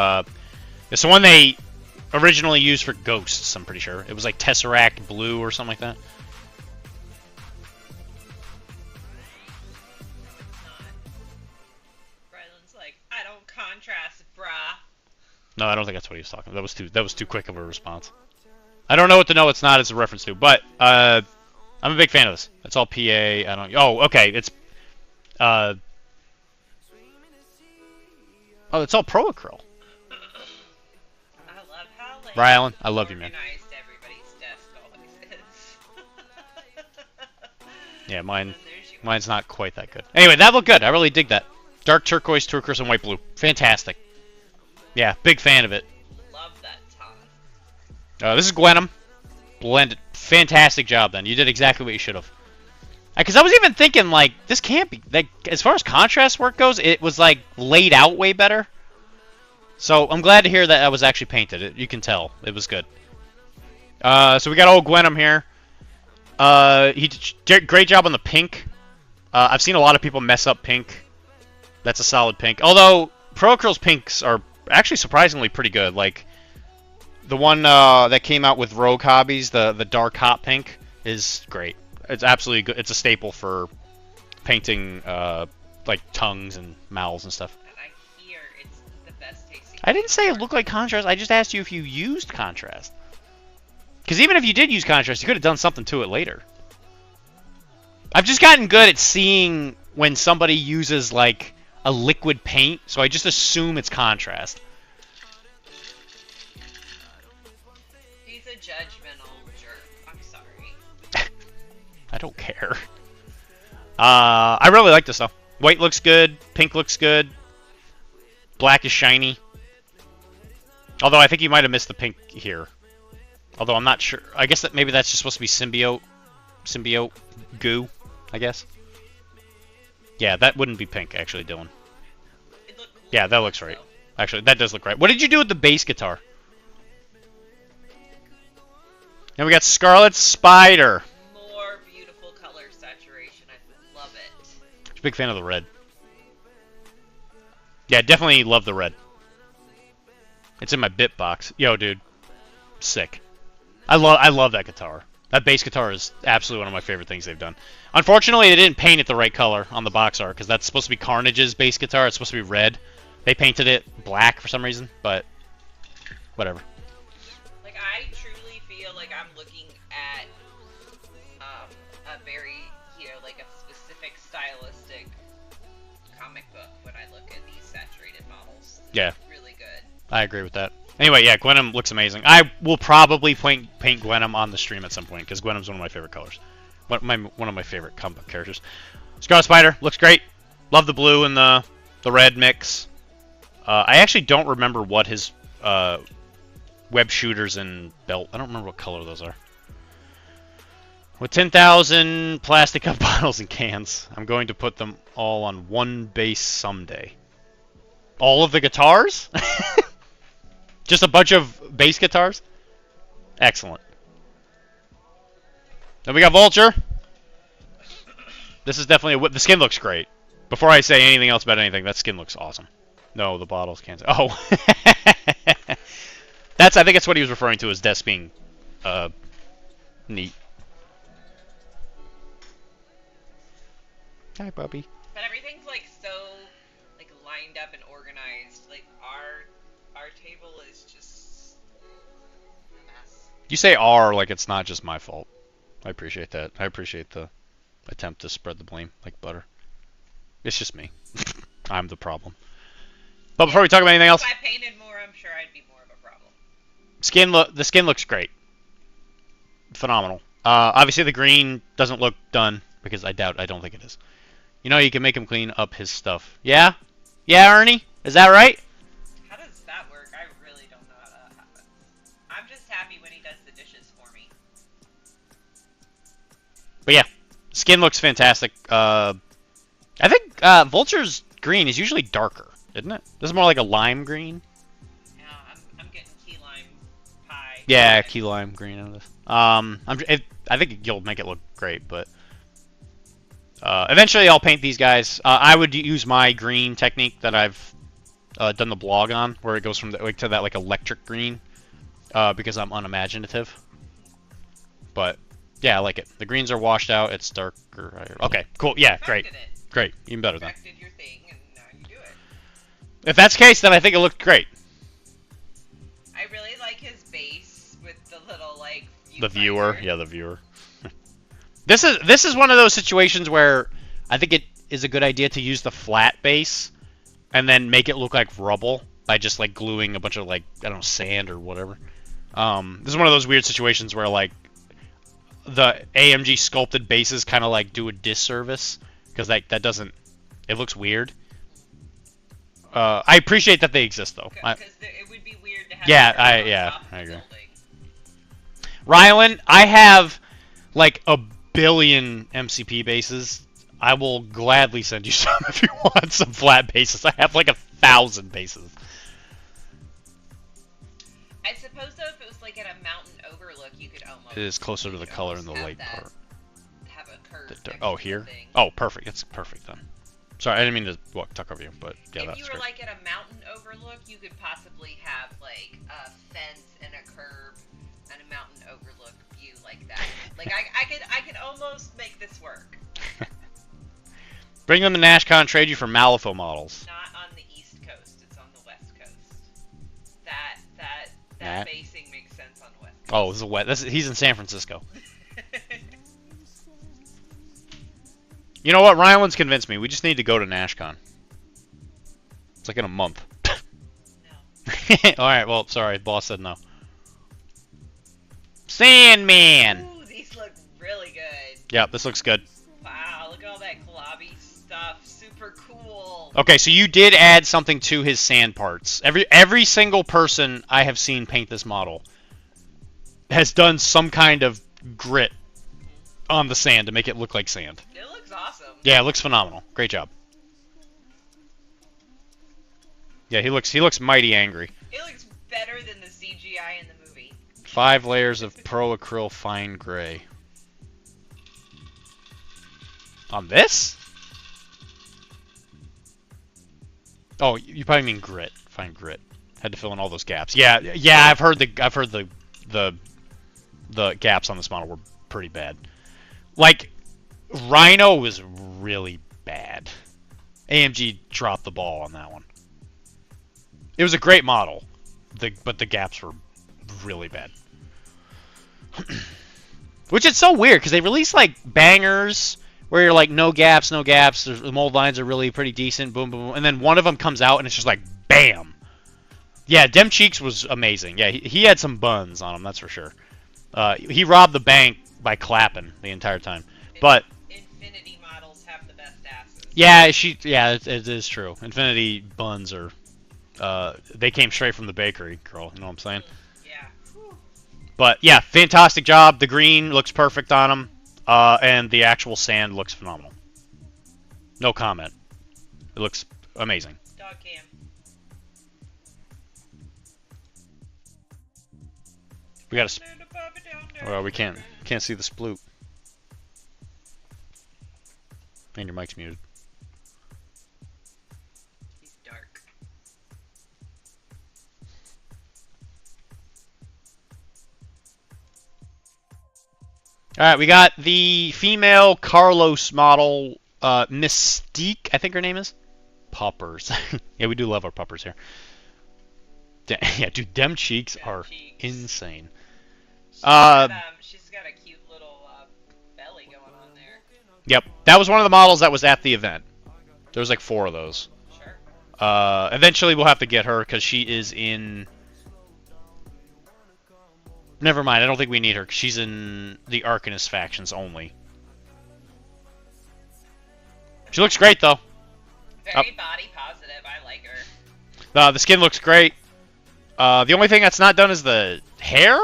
Speaker 8: it's the one they originally used for Ghosts, I'm pretty sure. It was like Tesseract Blue or something like that.
Speaker 7: Rylan's like, I don't contrast, brah.
Speaker 8: No, I don't think that's what he was talking about. That was too quick of a response. I don't know what the no it's not is a reference to, but I'm a big fan of this. It's all PA. I don't. Oh, okay. It's oh, it's all pro acryl.
Speaker 7: I love how like
Speaker 8: Rylan, I love you, man.
Speaker 7: organized everybody's desk always is.
Speaker 8: Yeah,
Speaker 7: And there's you.
Speaker 8: mine's not quite that good. Anyway, that looked good. I really dig that. Dark turquoise, turquoise, and white blue. Fantastic. Yeah, big fan of it.
Speaker 7: Love that top.
Speaker 8: This is Gwenum. Blended. Fantastic job, then. You did exactly what you should have. Because I was even thinking, like, this can't be... Like, as far as contrast work goes, it was, like, laid out way better. So, I'm glad to hear that was actually painted. You can tell. It was good. So, we got old Gwenum here. He did great job on the pink. I've seen a lot of people mess up pink. That's a solid pink. Although, Pro Acryl's pinks are actually surprisingly pretty good. Like, the one that came out with Rogue Hobbies, the dark hot pink, is great. It's absolutely good. It's a staple for painting like tongues and mouths and stuff.
Speaker 7: And I hear it's the best tasting.
Speaker 8: I didn't say it looked like contrast. I just asked you if you used contrast. Because even if you did use contrast, you could have done something to it later. I've just gotten good at seeing when somebody uses like a liquid paint, so I just assume it's contrast.
Speaker 7: He's a judgmental jerk. I'm sorry.
Speaker 8: I don't care. I really like this though. White looks good. Pink looks good. Black is shiny. Although I think you might have missed the pink here. Although I'm not sure. I guess that maybe that's just supposed to be symbiote goo, I guess. Yeah, that wouldn't be pink, actually, Dylan.
Speaker 7: It looked cool.
Speaker 8: Yeah, that looks right. Actually, that does look right. What did you do with the bass guitar? And we got Scarlet Spider.
Speaker 7: More beautiful color saturation. I love it.
Speaker 8: Big fan of the red. Yeah, definitely love the red. It's in my bit box. Yo, dude. Sick. I love that guitar. That bass guitar is absolutely one of my favorite things they've done. Unfortunately, they didn't paint it the right color on the box art, because that's supposed to be Carnage's bass guitar. It's supposed to be red. They painted it black for some reason, but whatever.
Speaker 7: Like, I truly feel like I'm looking at a very, like a specific stylistic comic book when I look at these saturated models.
Speaker 8: Yeah.
Speaker 7: It's really good.
Speaker 8: I agree with that. Anyway, yeah, Gwenum looks amazing. I will probably paint Gwenum on the stream at some point, because Gwenum's one of my favorite colors. One of my favorite comic book characters. Scarlet Spider looks great. Love the blue and the red mix. I actually don't remember what his web shooters and belt. I don't remember what color those are. With 10,000 plastic cup bottles and cans, I'm going to put them all on one base someday. All of the guitars? Just a bunch of bass guitars? Excellent. Then we got Vulture. This is definitely the skin looks great. Before I say anything else about anything, that skin looks awesome. No, the bottles can't. Oh. I think that's what he was referring to as desk being neat. Hi, Bubby.
Speaker 7: But everything's like so like lined up and organized. Like our table is just a mess.
Speaker 8: You say R like it's not just my fault. I appreciate that. I appreciate the attempt to spread the blame like butter. It's just me. I'm the problem. But before we talk about anything else,
Speaker 7: If I painted more, I'm sure I'd be more of
Speaker 8: The skin looks great. Phenomenal. Obviously the green doesn't look done because I don't think it is. You know, you can make him clean up his stuff. Yeah? Yeah, Ernie? Is that right?
Speaker 7: How does that work? I really don't know how that happens. I'm just happy when he does the dishes for me.
Speaker 8: But yeah, skin looks fantastic. I think Vulture's green is usually darker, isn't it? This is more like a lime green.
Speaker 7: Yeah, I'm getting key lime pie.
Speaker 8: Yeah, key lime green out of this. I think you'll make it look great, but eventually I'll paint these guys. I would use my green technique that I've done the blog on, where it goes from to that like electric green, because I'm unimaginative. But yeah, I like it. The greens are washed out. It's darker. Okay, cool. Yeah, great. Great. Even better then.
Speaker 7: Your thing and now you do it.
Speaker 8: If that's the case, then I think it looked great.
Speaker 7: I really like his base with the little like
Speaker 8: the viewer. Yeah, the viewer. This is one of those situations where I think it is a good idea to use the flat base and then make it look like rubble by just like gluing a bunch of like, I don't know, sand or whatever. This is one of those weird situations where like the AMG sculpted bases kind of like do a disservice because that doesn't, it looks weird. I appreciate that they exist though.
Speaker 7: Because it would be weird to have.
Speaker 8: Yeah, I agree. Rylan, I have like a billion MCP bases. I will gladly send you some if you want some flat bases. I have like 1,000 bases.
Speaker 7: I suppose though, if it was like at a mountain overlook, you could almost.
Speaker 8: It is closer to the color in the light part.
Speaker 7: Have a curve.
Speaker 8: Oh, here? Oh, perfect. That's perfect then. Sorry, I didn't mean to talk over you, but yeah, that's great.
Speaker 7: If you were like at a mountain overlook, you could possibly have like a fence and a curb and a mountain overlook view like that. Like I could almost make this work.
Speaker 8: Bring them to NashCon, trade you for Malifaux models.
Speaker 7: Not on the East Coast, it's on the West Coast. That basing makes sense on the West Coast.
Speaker 8: Oh, this is he's in San Francisco. You know what? Rylan's convinced me. We just need to go to NashCon. It's like in a month. No. Alright, well, sorry. Boss said no. Sandman!
Speaker 7: Ooh, these look really good.
Speaker 8: Yeah, this looks good.
Speaker 7: Wow, look at all that globby stuff. Super cool.
Speaker 8: Okay, so you did add something to his sand parts. Every single person I have seen paint this model has done some kind of grit on the sand to make it look like sand.
Speaker 7: It looks awesome.
Speaker 8: Yeah, it looks phenomenal. Great job. Yeah, he looks mighty angry.
Speaker 7: It looks better than the CGI in the movie.
Speaker 8: 5 layers of pro acryl fine gray. On this? Oh, you probably mean grit. Fine grit. Had to fill in all those gaps. Yeah, I've heard the gaps on this model were pretty bad. Like, Rhino was really bad. AMG dropped the ball on that one. It was a great model, but the gaps were really bad. Which is so weird, because they release, like, bangers where you're like, no gaps, the mold lines are really pretty decent, boom, boom, boom, and then one of them comes out, and it's just like, bam! Yeah, Dem Cheeks was amazing. Yeah, he had some buns on him, that's for sure. He robbed the bank by clapping the entire time. But
Speaker 7: Infinity models have the best asses.
Speaker 8: Yeah, it is true. Infinity buns are they came straight from the bakery, girl, you know what I'm saying?
Speaker 7: Yeah.
Speaker 8: But yeah, fantastic job. The green looks perfect on them. And the actual sand looks phenomenal. No comment. It looks amazing.
Speaker 7: Dog cam.
Speaker 8: We gotta. Well, we can't see the sploot. And your mic's muted.
Speaker 7: He's dark.
Speaker 8: Alright, we got the female Carlos model, Mystique, I think her name is. Puppers. Yeah, we do love our puppers here. Yeah, dude, Dem Cheeks are insane.
Speaker 7: She's got a cute little belly going on there.
Speaker 8: Yep, that was one of the models that was at the event. There was like 4 of those.
Speaker 7: Sure.
Speaker 8: Eventually we'll have to get her because she is in Never mind. I don't think we need her. 'Cause she's in the Arcanist factions only. She looks great though.
Speaker 7: Very body positive. I like her.
Speaker 8: The skin looks great. The only thing that's not done is the hair.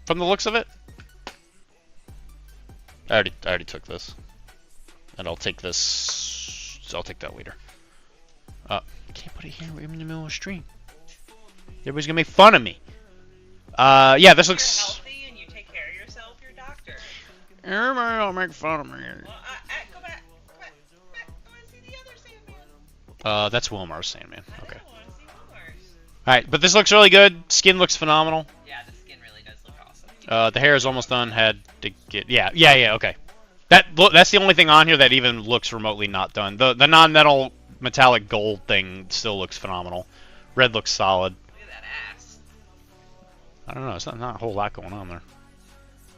Speaker 8: From the looks of it. I already took this. And I'll take this. So I'll take that later. I can't put it here. We're in the middle of a stream. Everybody's gonna make fun of me. Yeah, this looks.
Speaker 7: You're healthy and you take care of yourself. You're a doctor.
Speaker 8: Everybody will make fun of me.
Speaker 7: Well, go back. Go back. I want to see the other Sandman.
Speaker 8: That's Wilmar's Sandman. Okay.
Speaker 7: I want to see Wilmar's.
Speaker 8: Alright, but this looks really good. Skin looks phenomenal.
Speaker 7: Yeah, the skin really does look awesome.
Speaker 8: The hair is almost done. Had to get. Yeah. Okay. That's the only thing on here that even looks remotely not done. The non-metal metallic gold thing still looks phenomenal. Red looks solid.
Speaker 7: Look at that ass.
Speaker 8: I don't know. It's not a whole lot going on there.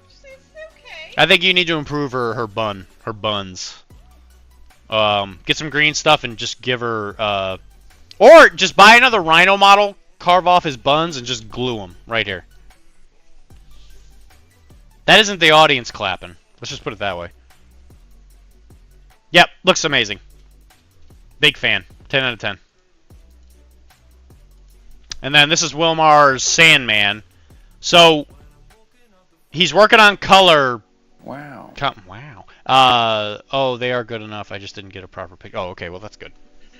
Speaker 7: It's okay.
Speaker 8: I think you need to improve her buns. Get some green stuff and just give her. Or just buy another Rhino model, carve off his buns, and just glue them right here. That isn't the audience clapping. Let's just put it that way. Yep, looks amazing. Big fan. 10 out of 10. And then this is Wilmar's Sandman. So, he's working on color.
Speaker 6: Wow.
Speaker 8: Wow. Oh, they are good enough. I just didn't get a proper pic. Oh, okay. Well, that's good.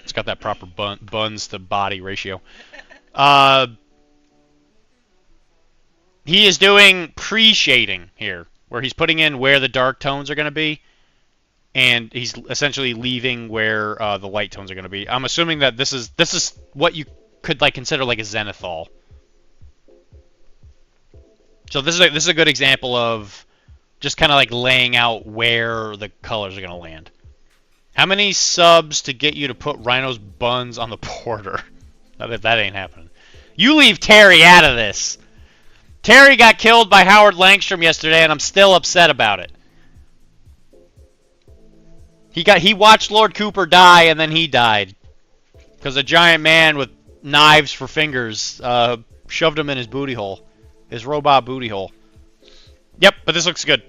Speaker 8: It's got that proper buns to body ratio. He is doing pre-shading here, where he's putting in where the dark tones are going to be, and he's essentially leaving where the light tones are going to be. I'm assuming that this is what you could consider like a zenithal. So this is a good example of just kind of like laying out where the colors are going to land. How many subs to get you to put Rhino's buns on the border? That ain't happening. You leave Terry out of this. Terry got killed by Howard Langstrom yesterday, and I'm still upset about it. He watched Lord Cooper die, and then he died because a giant man with knives for fingers shoved him in his booty hole, his robot booty hole. Yep, but this looks good.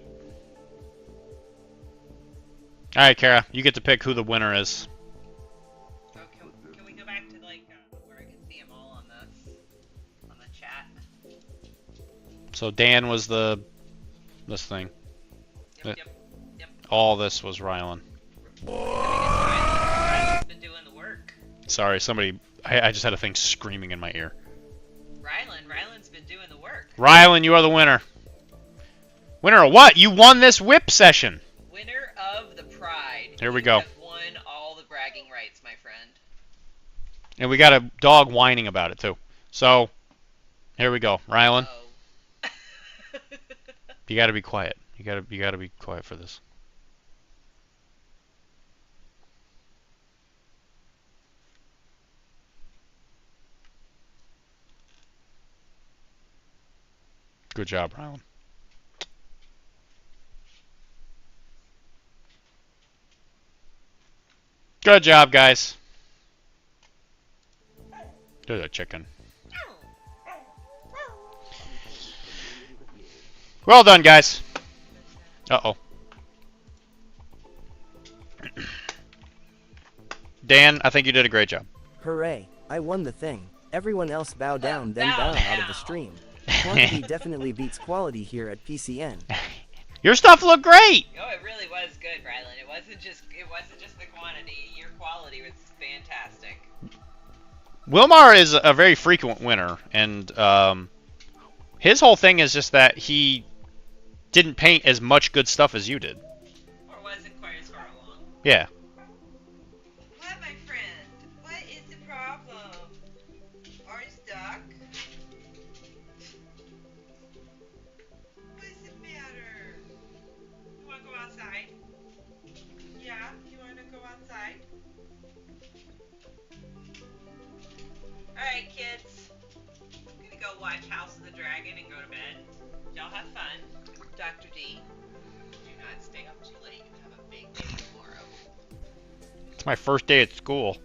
Speaker 8: All right, Kara, you get to pick who the winner is.
Speaker 7: So can we go back to where I can see them all on the chat?
Speaker 8: So Dan was this thing.
Speaker 7: Yep.
Speaker 8: All this was Rylan.
Speaker 7: Rylan's been doing the work.
Speaker 8: Sorry, somebody. I just had a thing screaming in my ear.
Speaker 7: Rylan's been doing the work.
Speaker 8: Rylan, you are the winner. Winner of what? You won this whip session.
Speaker 7: Winner of the Pride.
Speaker 8: Here we go.
Speaker 7: You have won all the bragging rights, my friend.
Speaker 8: And we got a dog whining about it too. So, here we go, Rylan. You got to be quiet. You got to be quiet for this. Good job, Rylan. Good job, guys. There's a chicken. Well done, guys. Uh-oh. Dan, I think you did a great job.
Speaker 5: Hooray, I won the thing. Everyone else bow down, then
Speaker 7: Bow
Speaker 5: bow out of
Speaker 7: down.
Speaker 5: the stream. Quantity definitely beats quality here at PCN.
Speaker 8: Your stuff looked great.
Speaker 7: Oh, it really was good, Rylan. It wasn't just the quantity. Your quality was fantastic.
Speaker 8: Wilmar is a very frequent winner, and his whole thing is just that he didn't paint as much good stuff as you did.
Speaker 7: Or wasn't quite as far along.
Speaker 8: Yeah.
Speaker 7: What, my friend? What is the problem? Are you stuck? What's the matter? You want to go outside? Yeah? You want to go outside? Alright, kids. I'm gonna go watch House of the Dragon and go to bed. Y'all have fun. Dr. D, do not stay up too late. You have a big day tomorrow.
Speaker 8: It's my first day at school.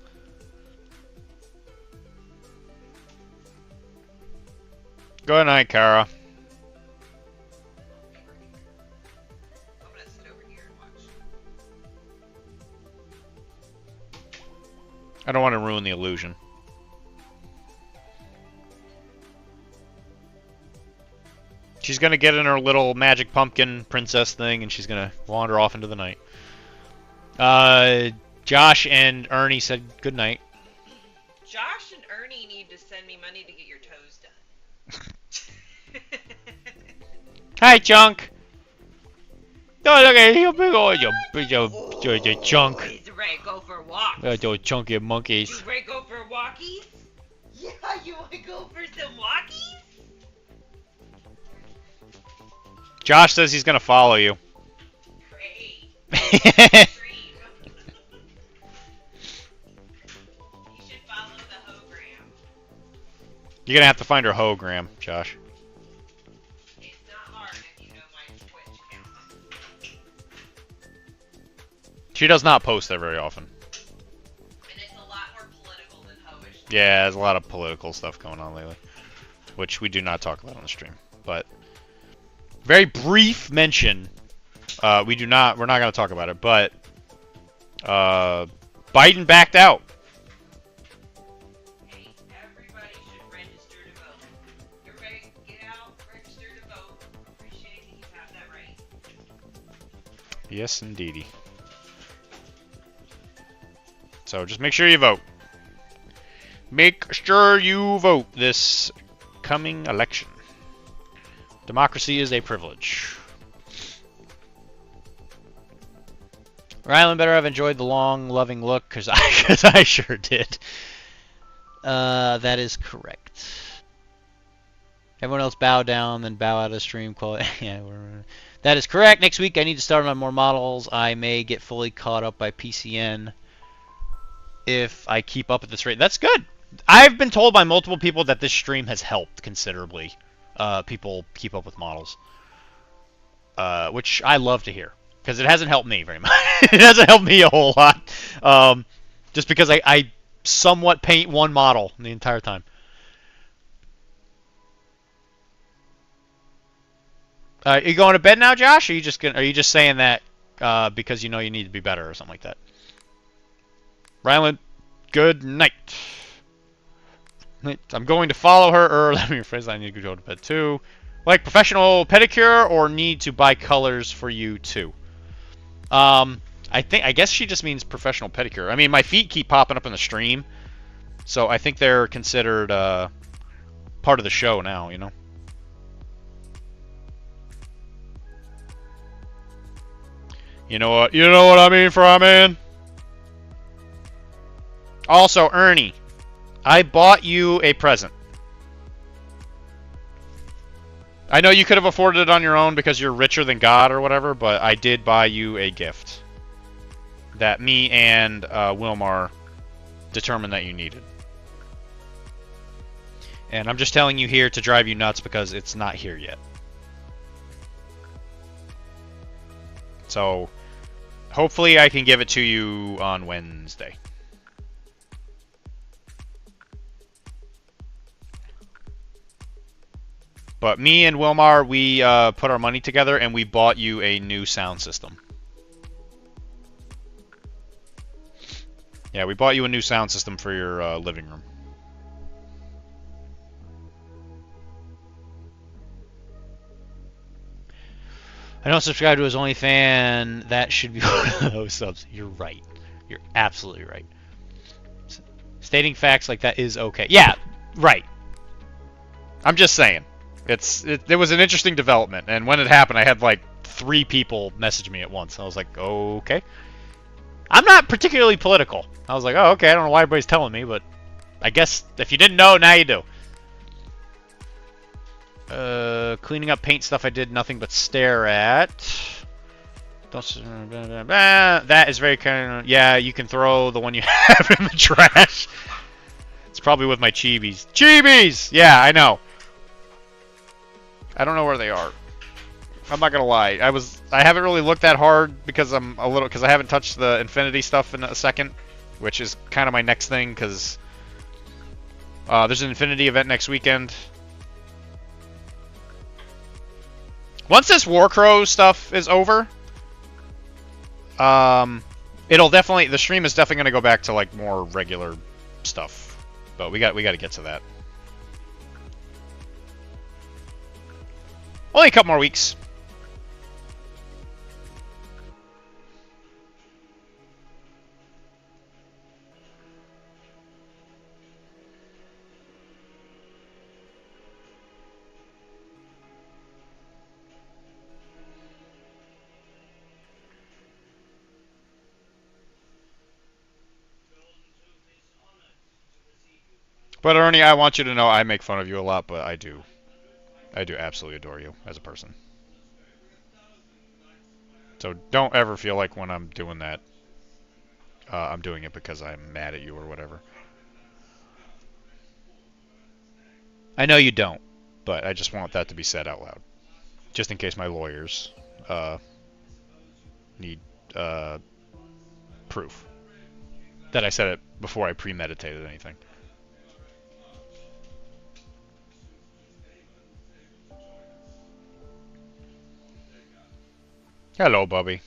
Speaker 8: Good night, Kara.
Speaker 7: I'm gonna sit over here and watch.
Speaker 8: I don't want to ruin the illusion. She's gonna get in her little magic pumpkin princess thing, and she's gonna wander off into the night. Josh and Ernie said good night.
Speaker 7: Josh and Ernie need to send me money to get your toes done.
Speaker 8: Hi, Chunk. Oh, look at you, big old your chunk.
Speaker 7: He's ready to go for walks.
Speaker 8: Those chunky monkeys.
Speaker 7: You ready to go for walkies? Yeah, you want to go for some walkies?
Speaker 8: Josh says he's gonna follow you.
Speaker 7: Great. You should follow the hogram.
Speaker 8: You're gonna have to find her hogram, Josh.
Speaker 7: It's not hard if you know my Twitch account.
Speaker 8: She does not post there very often.
Speaker 7: And it's a lot more political than hoish.
Speaker 8: Yeah, there's a lot of political stuff going on lately, which we do not talk about on the stream. But very brief mention. We're not going to talk about it, but Biden backed out.
Speaker 7: Hey, everybody should register to vote. Everybody get out, register to vote. Appreciate that you have that right.
Speaker 8: Yes, indeedy. So just make sure you vote. Make sure you vote this coming election. Democracy is a privilege. Rylan better have enjoyed the long, loving look, because I sure did.
Speaker 10: That is correct. Everyone else bow down, then bow out of stream. Yeah, that is correct. Next week I need to start on more models. I may get fully caught up by PCN if I keep up at this rate. That's good. I've been told by multiple people that this stream has helped considerably. People keep up with models, which I love to hear, because it hasn't helped me very much. It hasn't helped me a whole lot, just because I somewhat paint one model the entire time. Are you going to bed now, Josh? Or are you just saying that because you know you need to be better or something like that? Rylan, good night. I'm going to follow her, or let me rephrase that, I need to go to bed too. Like professional pedicure, or need to buy colors for you too? I guess she just means professional pedicure. I mean, my feet keep popping up in the stream, so I think they're considered part of the show now, you know? You know what? You know what I mean, Fryman? Also, Ernie, I bought you a present. I know you could have afforded it on your own because you're richer than God or whatever, but I did buy you a gift that me and Wilmar determined that you needed. And I'm just telling you here to drive you nuts because it's not here yet. So, hopefully I can give it to you on Wednesday. But me and Wilmar, we put our money together and we bought you a new sound system. Yeah, we bought you a new sound system for your living room. I don't subscribe to his OnlyFans. That should be one of those subs. You're right. You're absolutely right. Stating facts like that is okay. Yeah, right. I'm just saying. It was an interesting development, and when it happened, I had like 3 people message me at once. I was like, okay. I'm not particularly political. I was like, oh, okay, I don't know why everybody's telling me, but I guess if you didn't know, now you do. Cleaning up paint stuff I did nothing but stare at. That is very kind of... Yeah, you can throw the one you have in the trash. It's probably with my chibis. Chibis! Yeah, I know. I don't know where they are. I'm not gonna lie. I haven't really looked that hard because I haven't touched the Infinity stuff in a second, which is kind of my next thing because there's an Infinity event next weekend.
Speaker 8: Once this Warcrow stuff is over, it'll definitely, the stream is definitely going to go back to like more regular stuff. But we got to get to that. Only a couple more weeks. But Ernie, I want you to know I make fun of you a lot, but I do absolutely adore you as a person. So don't ever feel like when I'm doing that, I'm doing it because I'm mad at you or whatever. I know you don't, but I just want that to be said out loud. Just in case my lawyers need proof that I said it before I premeditated anything. Hello, Bubby.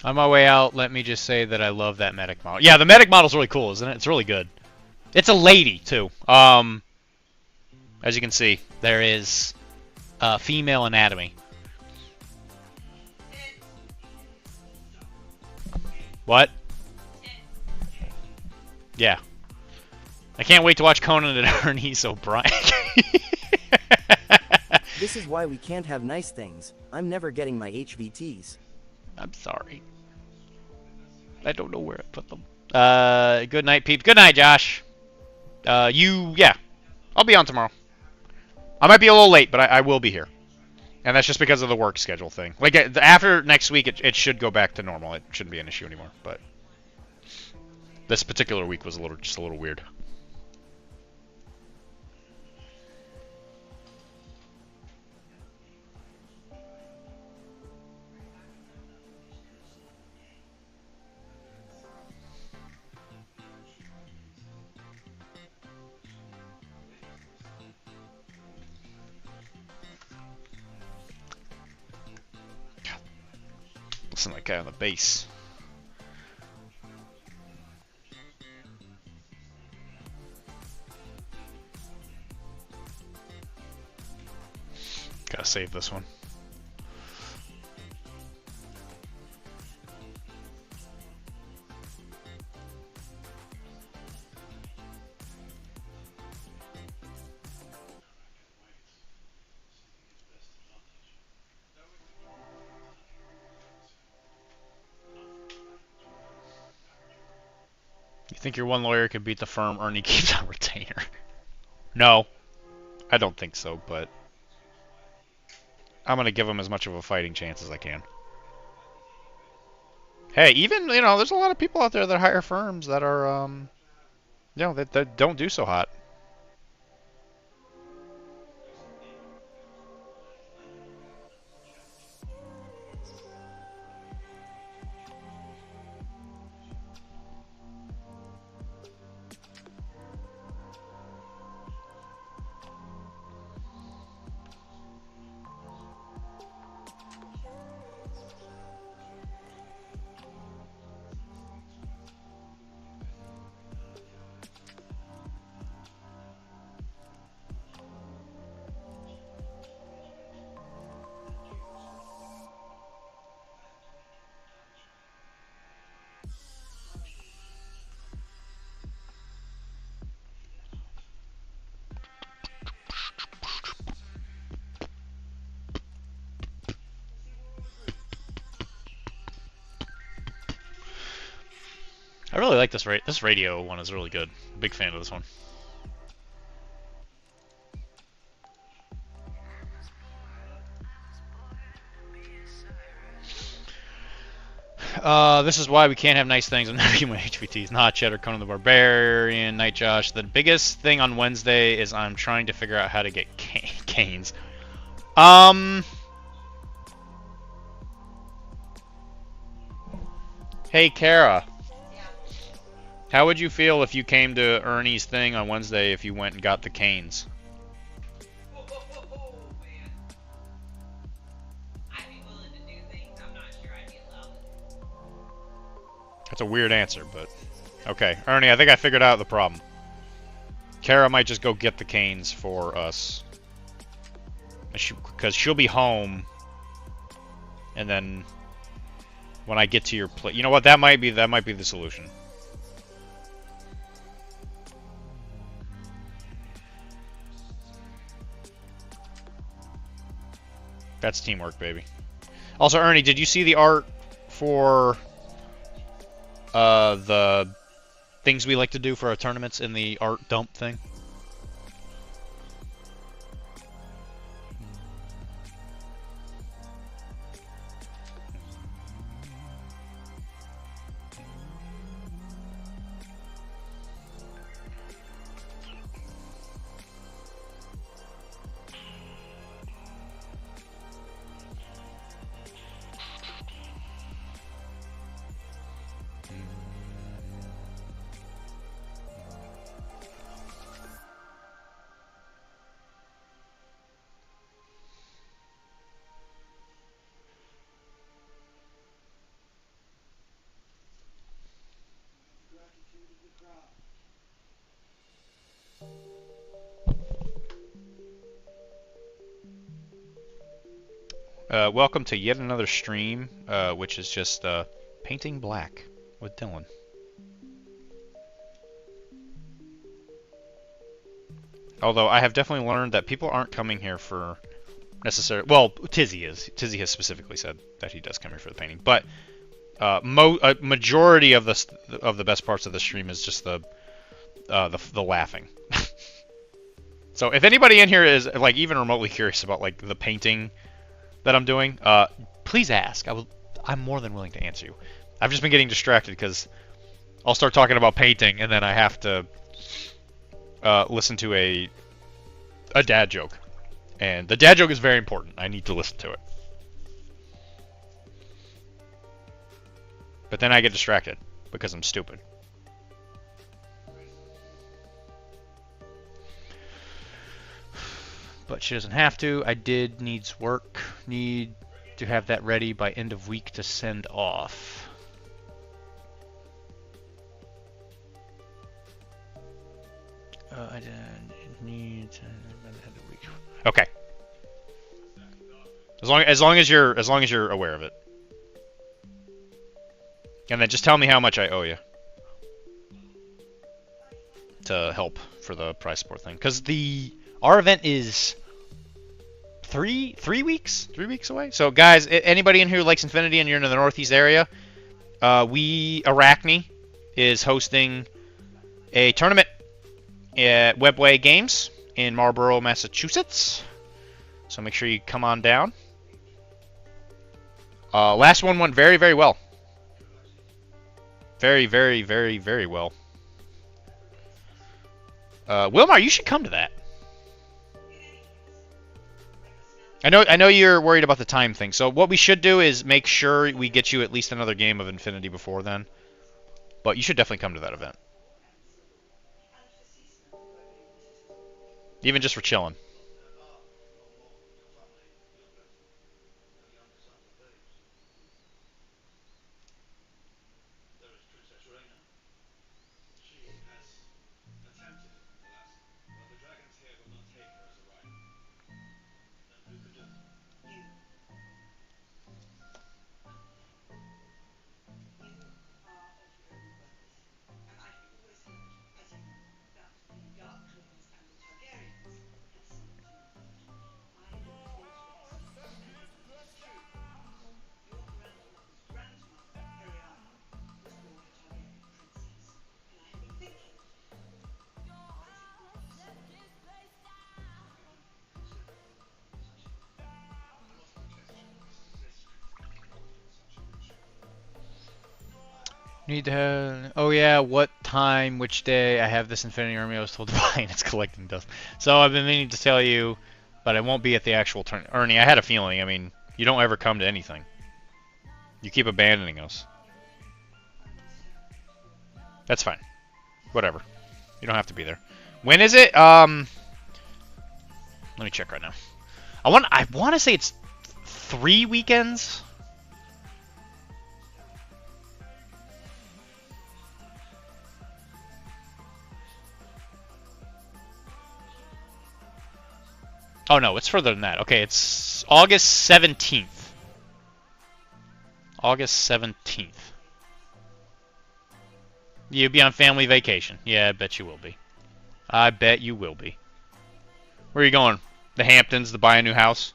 Speaker 8: On my way out, let me just say that I love that medic model. Yeah, the medic model's really cool, isn't it? It's really good. It's a lady, too. As you can see, there is female anatomy. What? Yeah. I can't wait to watch Conan and Ernie's O'Brien.
Speaker 5: This is why we can't have nice things. I'm never getting my HVTs.
Speaker 8: I'm sorry. I don't know where I put them. Good night, peeps. Good night, Josh. Yeah. I'll be on tomorrow. I might be a little late, but I will be here. And that's just because of the work schedule thing. Like, after next week, it should go back to normal. It shouldn't be an issue anymore, but this particular week was just a little weird. Listen to that guy on the bass. Gotta save this one. You think your one lawyer can beat the firm Ernie keeps on retainer? No, I don't think so, but I'm going to give him as much of a fighting chance as I can. Hey, even, there's a lot of people out there that hire firms that are, that don't do so hot. I really like this radio one is really good. Big fan of this one. This is why we can't have nice things on human HVTs. Not Cheddar, Conan the Barbarian, Night Josh. The biggest thing on Wednesday is I'm trying to figure out how to get canes. Hey, Kara. How would you feel if you came to Ernie's thing on Wednesday if you went and got the canes? That's a weird answer, but okay. Ernie, I think I figured out the problem. Kara might just go get the canes for us. Because she'll be home, and then when I get to your place, you know what? That might be the solution. That's teamwork, baby. Also, Ernie, did you see the art for the things we like to do for our tournaments in the art dump thing? Welcome to yet another stream, which is just painting black with Dylan. Although I have definitely learned that people aren't coming here for necessarily. Well, Tizzy is. Tizzy has specifically said that he does come here for the painting, but a majority of the best parts of the stream is just the laughing. So if anybody in here is like even remotely curious about like the painting that I'm doing, please ask. I'm more than willing to answer you. I've just been getting distracted because I'll start talking about painting and then I have to listen to a dad joke, and the dad joke is very important. I need to listen to it, but then I get distracted because I'm stupid. But she doesn't have to. I did needs work. Need to have that ready by end of week to send off. I need to end of week. Okay. As long as you're aware of it. And then just tell me how much I owe you to help for the prize support thing, because our event is 3 weeks away. So guys, anybody in here who likes Infinity and you're in the Northeast area, Arachne is hosting a tournament at Webway Games in Marlborough, Massachusetts. So make sure you come on down. Last one went very, very well. Very, very, very, very well. Wilmar, you should come to that. I know you're worried about the time thing. So what we should do is make sure we get you at least another game of Infinity before then. But you should definitely come to that event. Even just for chilling. Need to have... Oh yeah, what time, which day? I have this Infinity Army I was told to buy and it's collecting dust. So I've been meaning to tell you, but I won't be at the actual turn. Ernie, I had a feeling. I mean, you don't ever come to anything. You keep abandoning us. That's fine. Whatever. You don't have to be there. When is it? Let me check right now. I want to say it's 3 weekends. Oh no, it's further than that. Okay, it's August 17th. August 17th. You'll be on family vacation. Yeah, I bet you will be. I bet you will be. Where are you going? The Hamptons to buy a new house?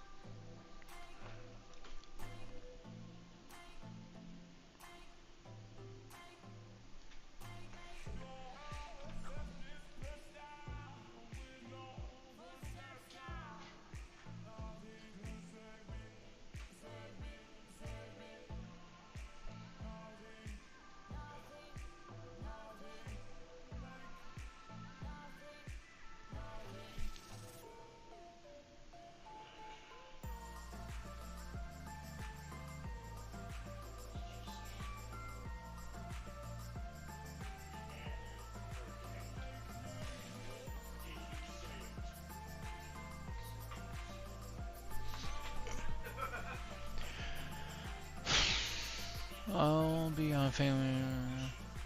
Speaker 8: I'll be on family.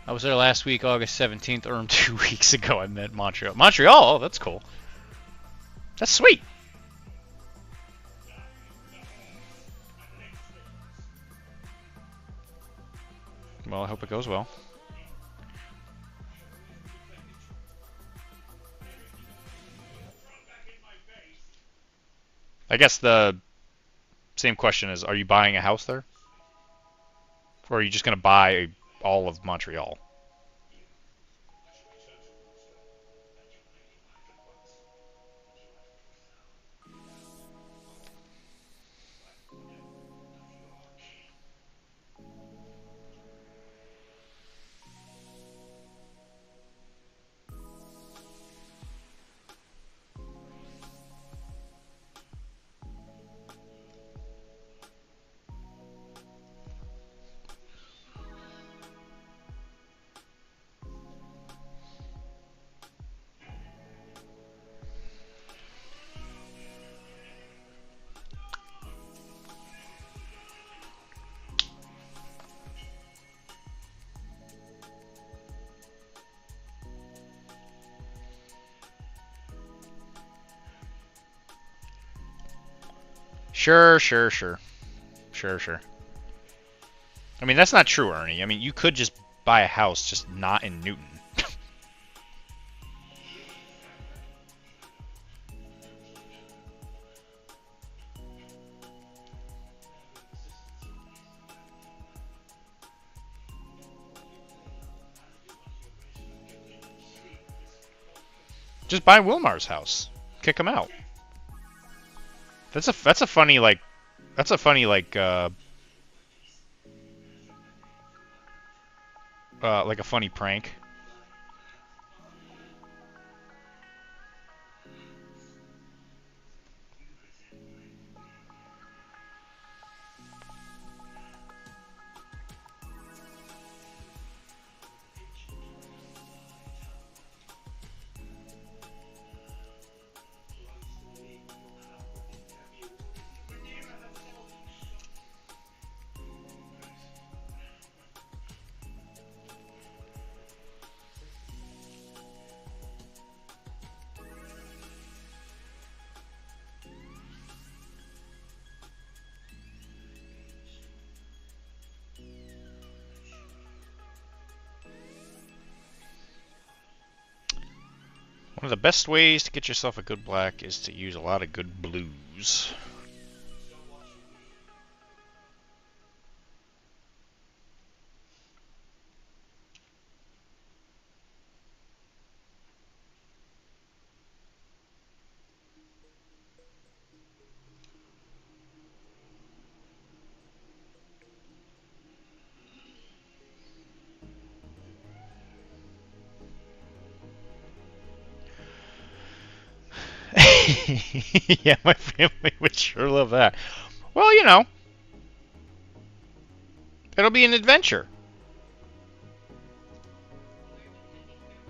Speaker 8: I was there last week, August 17th, or 2 weeks ago. I met Montreal. Montreal? Oh, that's cool. That's sweet. Well, I hope it goes well. I guess the same question is, are you buying a house there? Or are you just going to buy all of Montreal? Sure. I mean, that's not true, Ernie. I mean, you could just buy a house, just not in Newton. Just buy Wilmar's house. Kick him out. That's a funny like a funny prank. One of the best ways to get yourself a good black is to use a lot of good blues. Yeah, my family would sure love that. Well, you know, it'll be an adventure.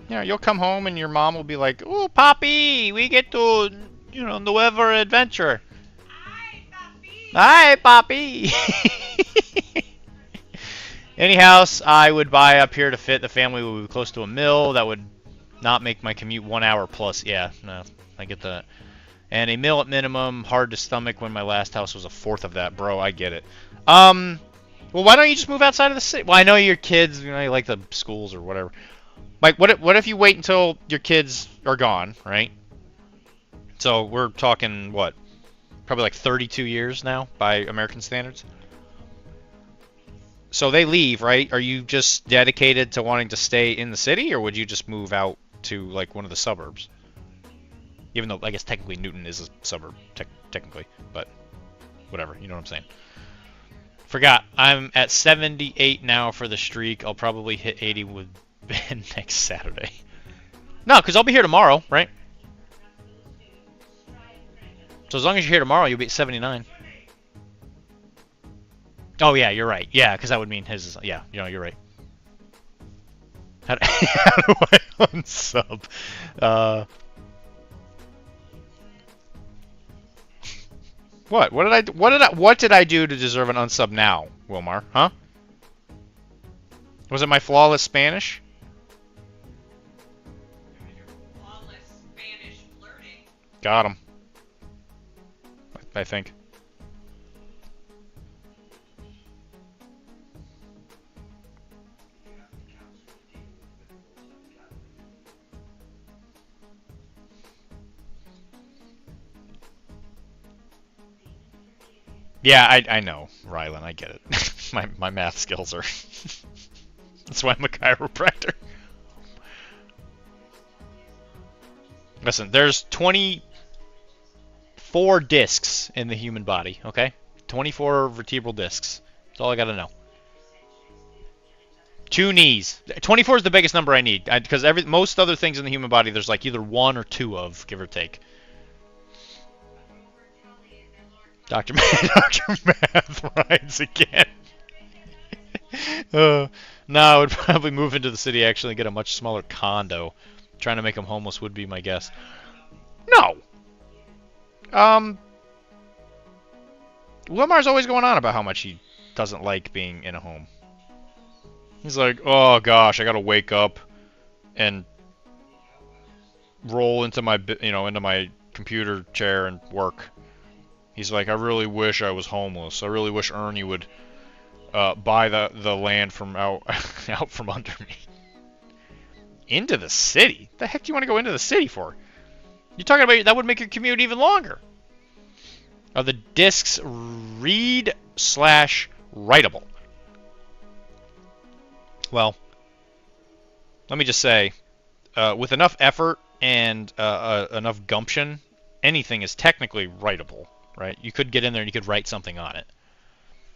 Speaker 8: Yeah, you'll come home and your mom will be like, "Ooh, Poppy, we get to, Nuevo adventure." Hi, Poppy. Any house I would buy up here to fit the family would be close to a mill. That would not make my commute 1 hour plus. Yeah, no, I get that. And a mill at minimum, hard to stomach when my last house was a fourth of that, bro. I get it. Well, why don't you just move outside of the city? Well, I know your kids, you like the schools or whatever. Like, what if you wait until your kids are gone, right? So we're talking, what? Probably like 32 years now by American standards. So they leave, right? Are you just dedicated to wanting to stay in the city, or would you just move out to, like, one of the suburbs? Even though, I guess, technically Newton is a suburb, technically. But whatever, you know what I'm saying. Forgot, I'm at 78 now for the streak. I'll probably hit 80 with Ben next Saturday. No, because I'll be here tomorrow, right? So as long as you're here tomorrow, you'll be at 79. Oh, yeah, you're right. Yeah, because that would mean his is... Yeah, you're right. How do I unsub? What? What did I do to deserve an unsub now, Wilmar? Huh? Was it my flawless Spanish?
Speaker 7: Flawless Spanish flirting.
Speaker 8: Got him. I think. Yeah, I know, Rylan, I get it. my math skills are... That's why I'm a chiropractor. Listen, there's 24 discs in the human body, okay? 24 vertebral discs. That's all I gotta know. 2 knees. 24 is the biggest number I need, because most other things in the human body, there's like either 1 or 2 of, give or take. Dr. Math rides again. No, I would probably move into the city actually and get a much smaller condo. Trying to make them homeless would be my guess. No! Wilmar's always going on about how much he doesn't like being in a home. He's like, oh gosh, I gotta wake up and roll into my, into my computer chair and work. He's like, I really wish I was homeless. I really wish Ernie would buy the land from out from under me. Into the city? The heck do you want to go into the city for? You're talking about that would make your commute even longer. Are the discs read/writable? Well, let me just say, with enough effort and enough gumption, anything is technically writable. Right? You could get in there and you could write something on it.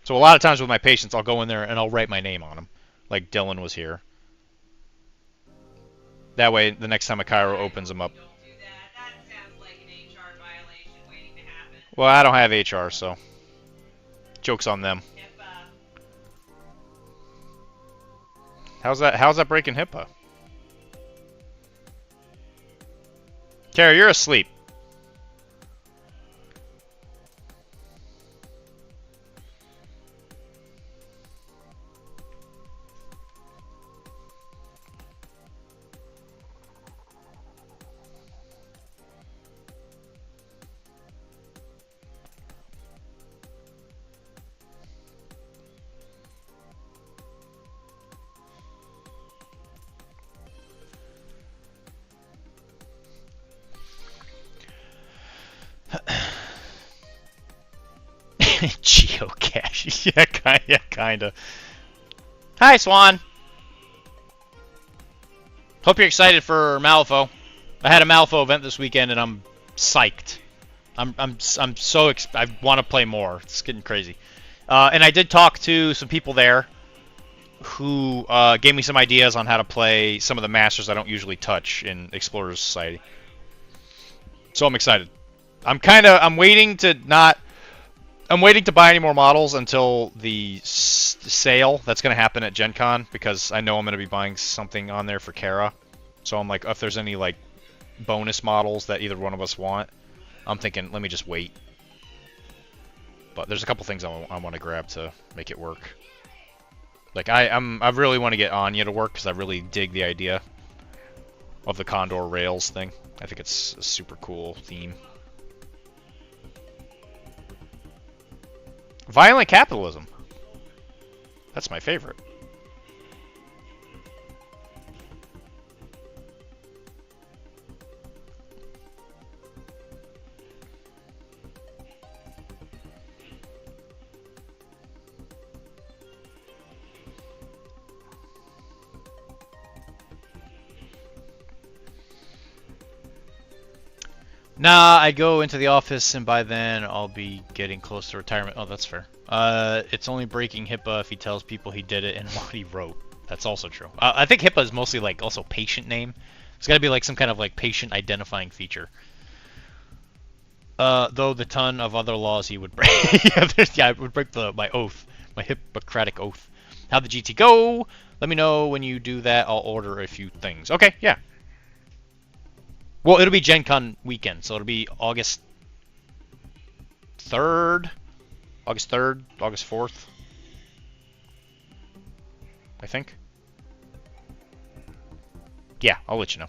Speaker 8: So a lot of times with my patients, I'll go in there and I'll write my name on them, like Dylan was here. That way, the next time a chiro opens them up.
Speaker 7: Don't do that. That sounds like an HR violation waiting to happen.
Speaker 8: Well, I don't have HR, so joke's on them.
Speaker 7: HIPAA.
Speaker 8: How's that breaking HIPAA? Kara, you're asleep. Geocache. Yeah, kinda. Hi, Swan. Hope you're excited for Malifaux. I had a Malifaux event this weekend, and I'm psyched. I'm so I want to play more. It's getting crazy. And I did talk to some people there who gave me some ideas on how to play some of the masters I don't usually touch in Explorers Society. So I'm excited. I'm waiting to buy any more models until the sale that's going to happen at Gen Con, because I know I'm going to be buying something on there for Kara. So I'm like, if there's any like bonus models that either one of us want, I'm thinking, let me just wait. But there's a couple things I want to grab to make it work. Like I really want to get Anya to work because I really dig the idea of the Condor Rails thing. I think it's a super cool theme. Violent capitalism. That's my favorite.
Speaker 10: Nah, I go into the office and by then I'll be getting close to retirement. Oh, that's fair. It's only breaking HIPAA if he tells people he did it and what he wrote. That's also true. I think HIPAA is mostly like also patient name. It's got to be like some kind of like patient identifying feature. Though the ton of other laws he would break. Yeah, I would break my oath, my Hippocratic oath. How'd the GT go? Let me know when you do that. I'll order a few things. Okay, yeah. Well, it'll be Gen Con weekend, so it'll be August 3rd, August 4th, I think. Yeah, I'll let you know.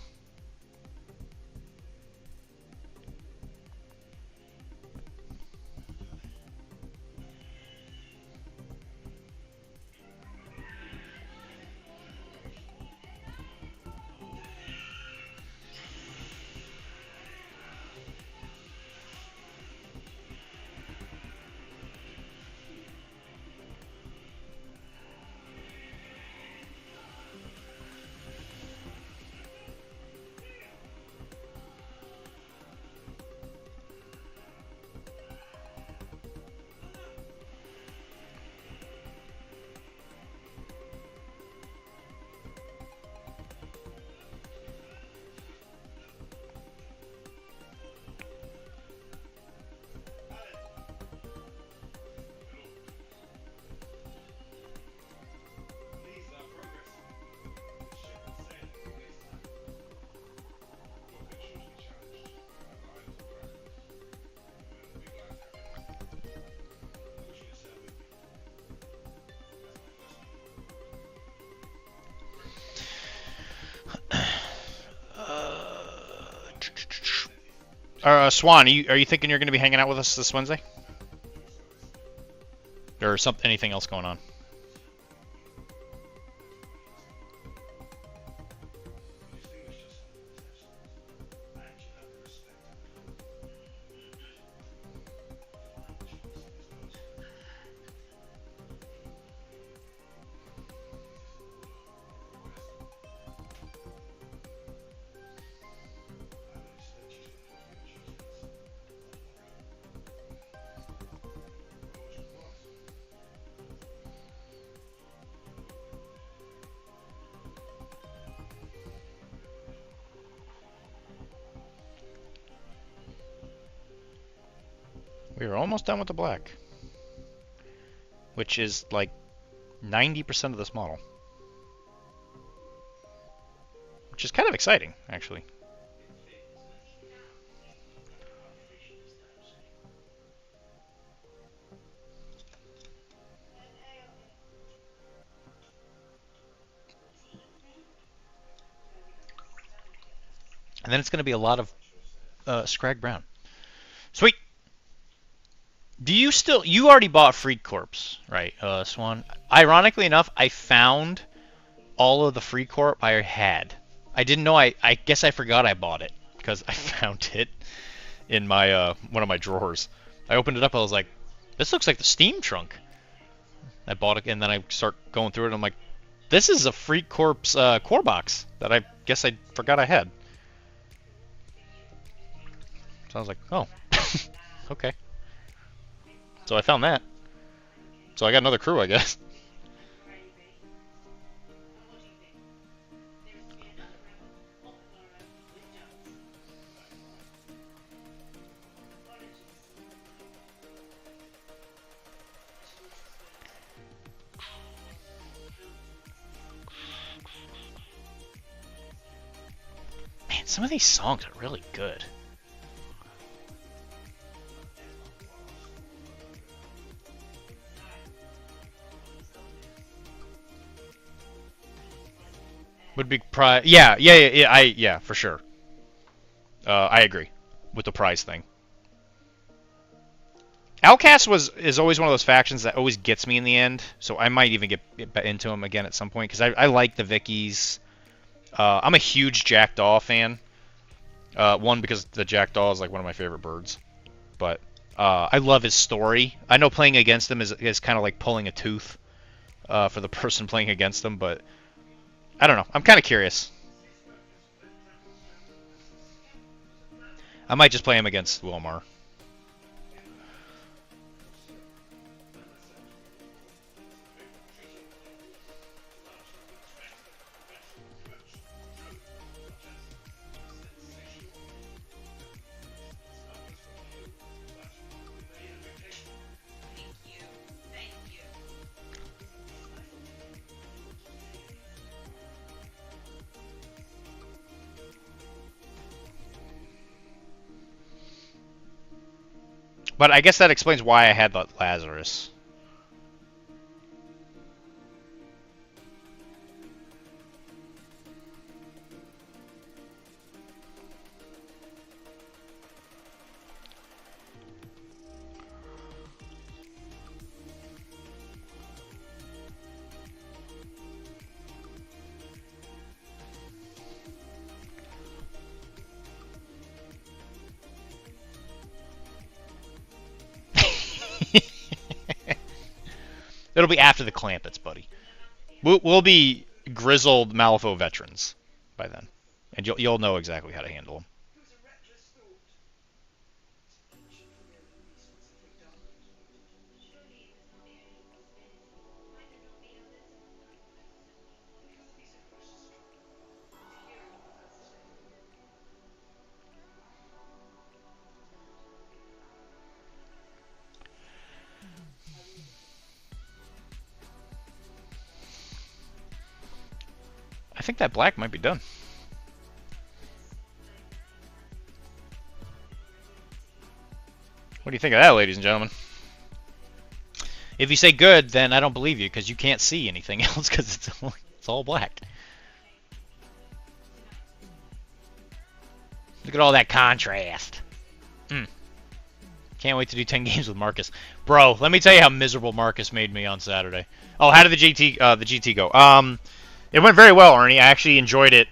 Speaker 10: Swan, are you thinking you're going to be hanging out with us this Wednesday? Or anything else going on? We are almost done with the black, which is like 90% of this model, which is kind of exciting, actually. And then it's going to be a lot of Scrag Brown. Sweet. Do you still... You already bought Freak Corpse, right, Swan? Ironically enough, I found all of the Free Corp I had. I didn't know... I guess I forgot I bought it, because I found it in my one of my drawers. I opened it up, I was like, this looks like the Steam trunk. I bought it, and then I start going through it, and I'm like, this is a Freak Corpse core box that I guess I forgot I had. So I was like, oh, okay. So I found that. So I got another crew, I guess.
Speaker 8: Some of these songs are really good. Would be prize. Yeah, for sure. I agree with the prize thing. Outcast is always one of those factions that always gets me in the end, so I might even get into them again at some point, because I like the Vickies. I'm a huge Jackdaw fan. One, because the Jackdaw is like one of my favorite birds, but I love his story. I know playing against him is kind of like pulling a tooth for the person playing against him, but I don't know. I'm kind of curious. I might just play him against Wilmar. But I guess that explains why I had the Lazarus. It'll be after the Clampets, buddy. We'll be grizzled Malifaux veterans by then, and you'll know exactly how to handle them. I think that black might be done. What do you think of that, ladies and gentlemen? If you say good, then I don't believe you, because you can't see anything else, because it's all black. Look at all that contrast. Can't wait to do 10 games with Marcus. Bro, let me tell you how miserable Marcus made me on Saturday. Oh, how did the GT go? It went very well, Ernie. I actually enjoyed it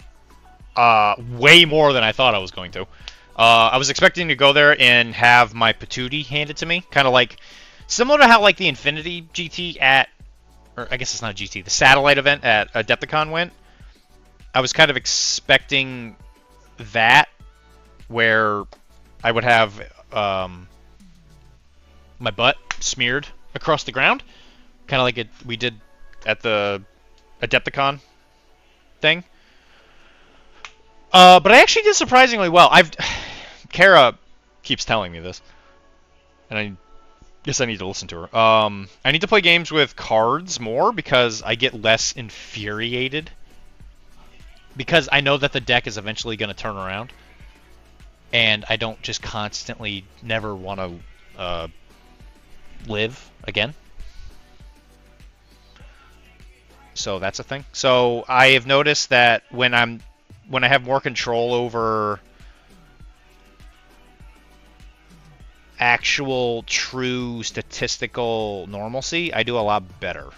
Speaker 8: way more than I thought I was going to. I was expecting to go there and have my patootie handed to me, kind of like similar to how like the Infinity GT or I guess it's not a GT, the satellite event at Adepticon went. I was kind of expecting that, where I would have my butt smeared across the ground, kind of like we did at the Adepticon thing. But I actually did surprisingly well. Kara keeps telling me this, and I guess I need to listen to her. I need to play games with cards more, because I get less infuriated, because I know that the deck is eventually going to turn around, and I don't just constantly never want to live again. So that's a thing. So I have noticed that when I have more control over actual true statistical normalcy, I do a lot better.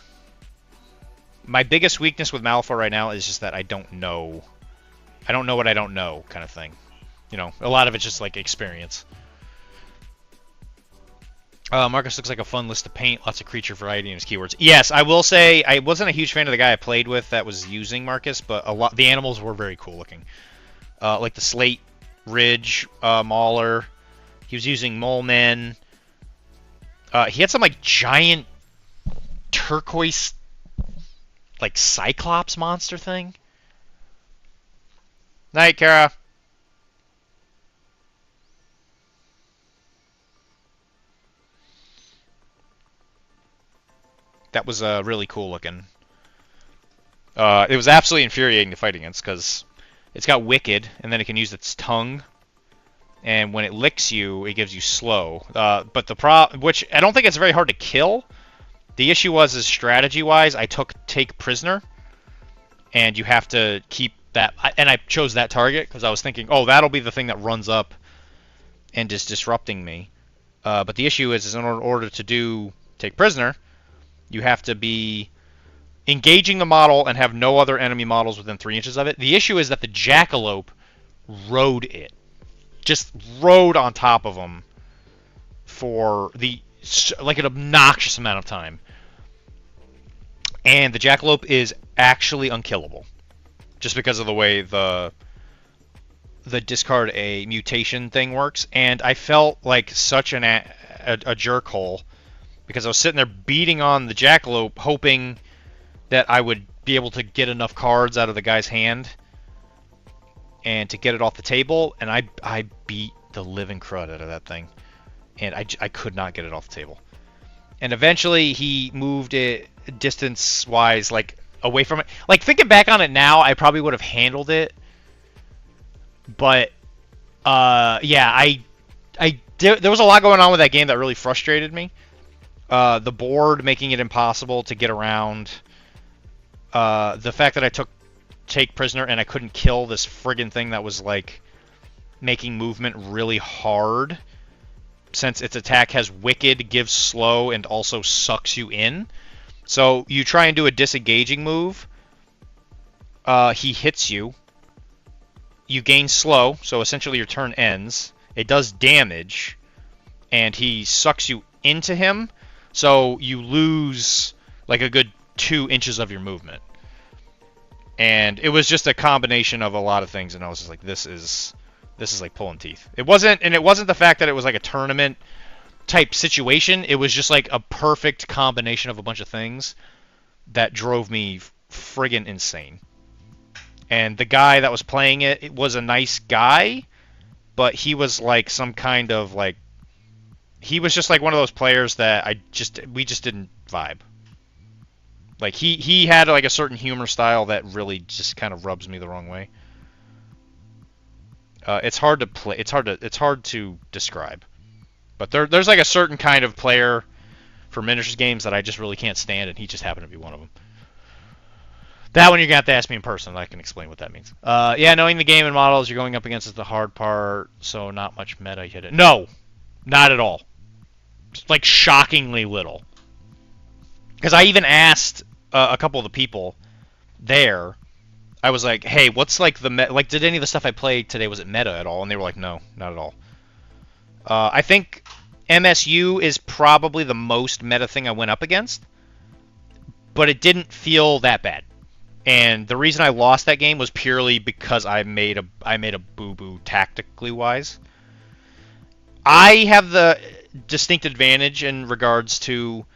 Speaker 8: My biggest weakness with Malifaux right now is just that I don't know. I don't know what I don't know, kind of thing. You know, a lot of it's just like experience. Marcus looks like a fun list to paint. Lots of creature variety in his keywords. Yes, I will say I wasn't a huge fan of the guy I played with that was using Marcus, but the animals were very cool looking. Like the Slate Ridge Mauler. He was using Mole Men. He had some like giant turquoise like Cyclops monster thing. Night, Kara. That was really cool looking. It was absolutely infuriating to fight against, because It's got Wicked, and then it can use its tongue. And when it licks you, it gives you slow. But which I don't think it's very hard to kill. The issue is strategy-wise, I took Take Prisoner, and you have to keep that. And I chose that target because I was thinking, oh, that'll be the thing that runs up and is disrupting me. But the issue is in order to do Take Prisoner, you have to be engaging the model and have no other enemy models within 3 inches of it. The issue is that the Jackalope rode it. Just rode on top of him for like an obnoxious amount of time. And the Jackalope is actually unkillable. Just because of the way the discard a mutation thing works. And I felt like such a jerkhole because I was sitting there beating on the Jackalope hoping that I would be able to get enough cards out of the guy's hand and to get it off the table, and I beat the living crud out of that thing, and I could not get it off the table. And eventually he moved it distance-wise, like, away from it. Like, thinking back on it now, I probably would have handled it, but, yeah, there was a lot going on with that game that really frustrated me. The board making it impossible to get around. The fact that I took Take Prisoner and I couldn't kill this friggin' thing that was like making movement really hard, since its attack has Wicked, gives slow, and also sucks you in. So you try and do a disengaging move, he hits you, you gain slow, so essentially your turn ends, it does damage, and he sucks you into him, so you lose like a good 2 inches of your movement. And it was just a combination of a lot of things, and I was just like, this is like pulling teeth. It wasn't the fact that it was like a tournament type situation. It was just like a perfect combination of a bunch of things that drove me friggin' insane. And the guy that was playing it was a nice guy, but he was like some kind of like, he was just like one of those players that we just didn't vibe. Like he had like a certain humor style that really just kind of rubs me the wrong way. It's hard to play. It's hard to describe. But there's like a certain kind of player for miniatures games that I just really can't stand, and he just happened to be one of them. That one you're gonna have to ask me in person. I can explain what that means. Yeah, knowing the game and models you're going up against is the hard part. So not much meta hit it. No, not at all. Just like shockingly little. Because I even asked a couple of the people there, I was like, hey, what's like the like, did any of the stuff I played today, was it meta at all? And they were like, no, not at all. I think MSU is probably the most meta thing I went up against, but it didn't feel that bad. And the reason I lost that game was purely because I made a boo-boo tactically wise. I have the distinct advantage in regards to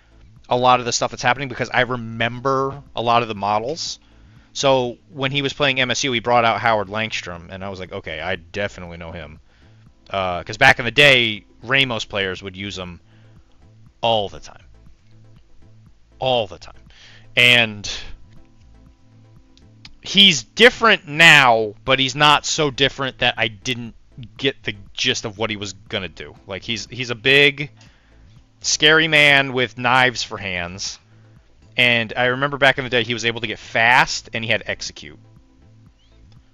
Speaker 8: a lot of the stuff that's happening because I remember a lot of the models. So when he was playing MSU, he brought out Howard Langstrom, and I was like, okay, I definitely know him. Because back in the day, Ramos players would use him all the time. All the time. And he's different now, but he's not so different that I didn't get the gist of what he was going to do. Like, he's a big, scary man with knives for hands. And I remember back in the day, he was able to get fast, and he had execute.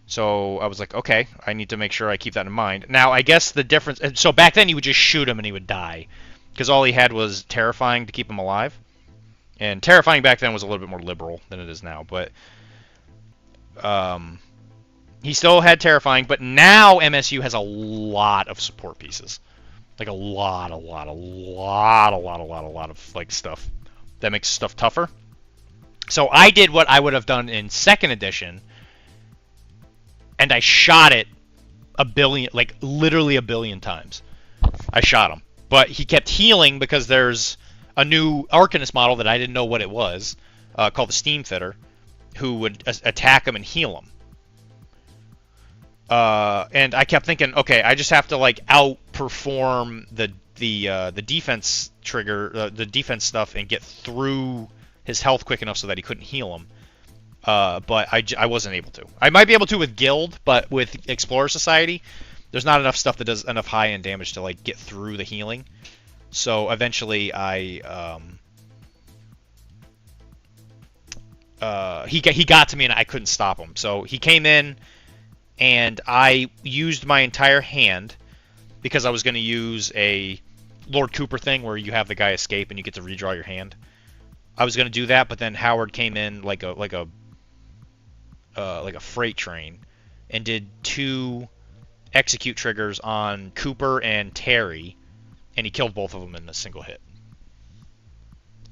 Speaker 8: So I was like, okay, I need to make sure I keep that in mind. Now, I guess the difference... So back then, you would just shoot him, and he would die. Because all he had was Terrifying to keep him alive. And Terrifying back then was a little bit more liberal than it is now. But he still had Terrifying. But now MSU has a lot of support pieces. Like a lot of like stuff that makes stuff tougher. So I did what I would have done in 2nd edition, and I shot it a billion, like literally a billion times. I shot him, but he kept healing because there's a new Arcanist model that I didn't know what it was, called the Steam Fitter, who would attack him and heal him. And I kept thinking, okay, I just have to like outperform the defense trigger, the defense stuff, and get through his health quick enough so that he couldn't heal him. but I wasn't able to. I might be able to with Guild, but with Explorer Society, there's not enough stuff that does enough high-end damage to like get through the healing. So eventually he got to me and I couldn't stop him. So he came in and I used my entire hand because I was going to use a Lord Cooper thing where you have the guy escape and you get to redraw your hand. I was going to do that, but then Howard came in like a freight train and did 2 execute triggers on Cooper and Terry, and he killed both of them in a single hit.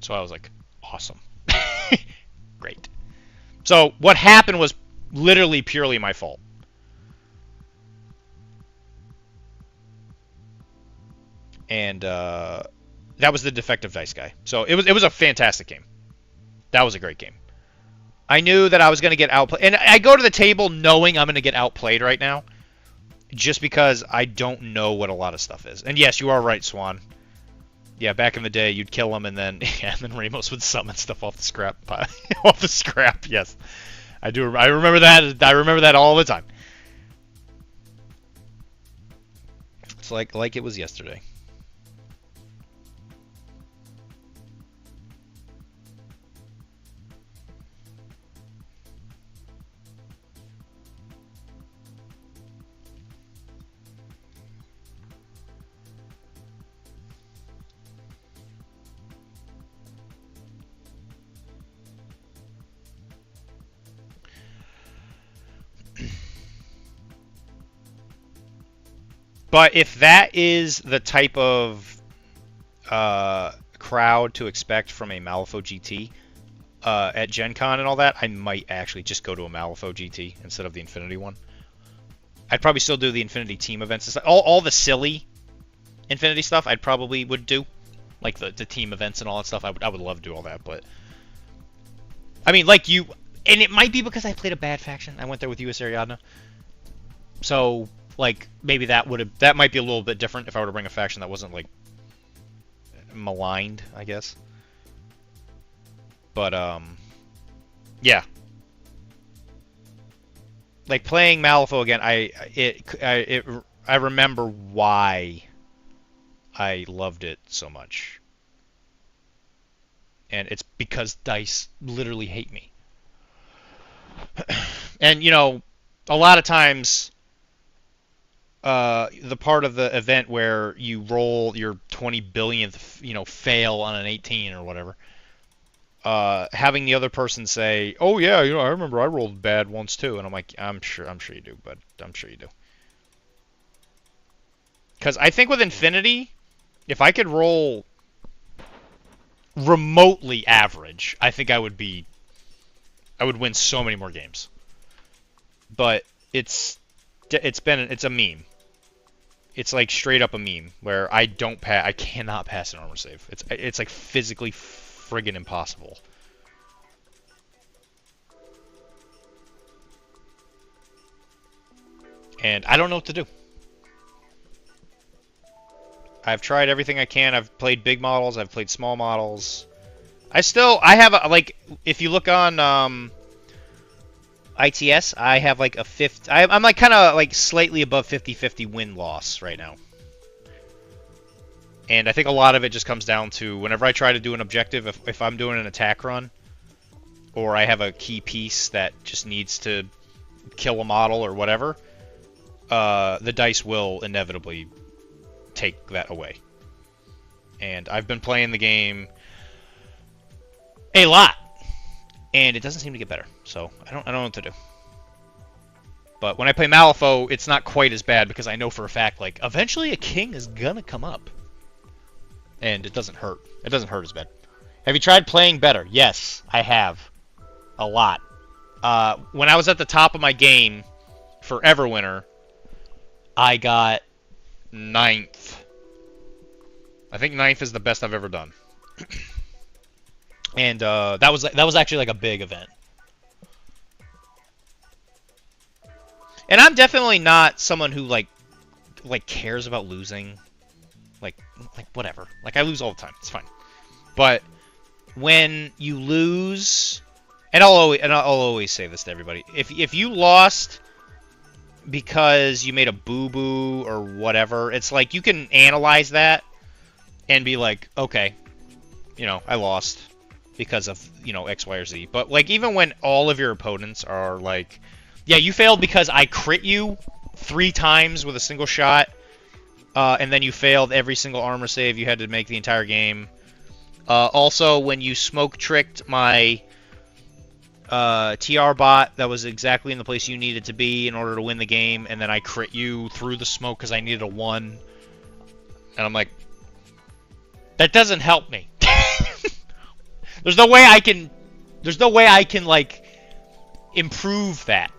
Speaker 8: So I was like, awesome. Great. So what happened was literally purely my fault. And that was the defective dice guy. So it was a fantastic game. That was a great game. I knew that I was going to get outplayed. And I go to the table knowing I'm going to get outplayed right now. Just because I don't know what a lot of stuff is. And yes, you are right, Swan. Yeah, back in the day, you'd kill them, and then Ramos would summon stuff off the scrap pile. Off the scrap, yes. I do. I remember that. I remember that all the time. It's like it was yesterday. But if that is the type of crowd to expect from a Malifaux GT at Gen Con and all that, I might actually just go to a Malifaux GT instead of the Infinity one. I'd probably still do the Infinity team events and stuff. All the silly Infinity stuff I probably would do. Like the team events and all that stuff. I would love to do all that, but I mean, like you, and it might be because I played a bad faction. I went there with US Ariadna. So like maybe that might be a little bit different if I were to bring a faction that wasn't like maligned, I guess. But yeah. Like playing Malifaux again, I remember why I loved it so much. And it's because dice literally hate me. And you know, a lot of times the part of the event where you roll your 20 billionth, you know, fail on an 18 or whatever, having the other person say, "Oh yeah, you know, I remember I rolled bad once too," and I'm like, I'm sure you do, but I'm sure you do. Because I think with Infinity, if I could roll remotely average, I think I would win so many more games. But it's a meme. It's like straight up a meme where I cannot pass an armor save. It's like physically friggin' impossible. And I don't know what to do. I've tried everything I can. I've played big models. I've played small models. I have like, if you look on ITS, I have like a I'm like kind of like slightly above 50-50 win-loss right now. And I think a lot of it just comes down to whenever I try to do an objective, if I'm doing an attack run, or I have a key piece that just needs to kill a model or whatever, the dice will inevitably take that away. And I've been playing the game a lot, and it doesn't seem to get better. So I don't know what to do. But when I play Malifaux, it's not quite as bad because I know for a fact, like, eventually a king is gonna come up. And it doesn't hurt. It doesn't hurt as bad. Have you tried playing better? Yes, I have. A lot. When I was at the top of my game for Everwinter, I got 9th. I think 9th is the best I've ever done. And that was actually like a big event. And I'm definitely not someone who like cares about losing. Like whatever. Like I lose all the time. It's fine. But when you lose And I'll always say this to everybody: if you lost because you made a boo-boo or whatever, it's like you can analyze that and be like, okay, you know, I lost because of, you know, X, Y, or Z. But like, even when all of your opponents are like, yeah, you failed because I crit you 3 times with a single shot, and then you failed every single armor save you had to make the entire game. Also, when you smoke tricked my TR bot that was exactly in the place you needed to be in order to win the game, and then I crit you through the smoke because I needed a 1. And I'm like, that doesn't help me. There's no way I can like improve that.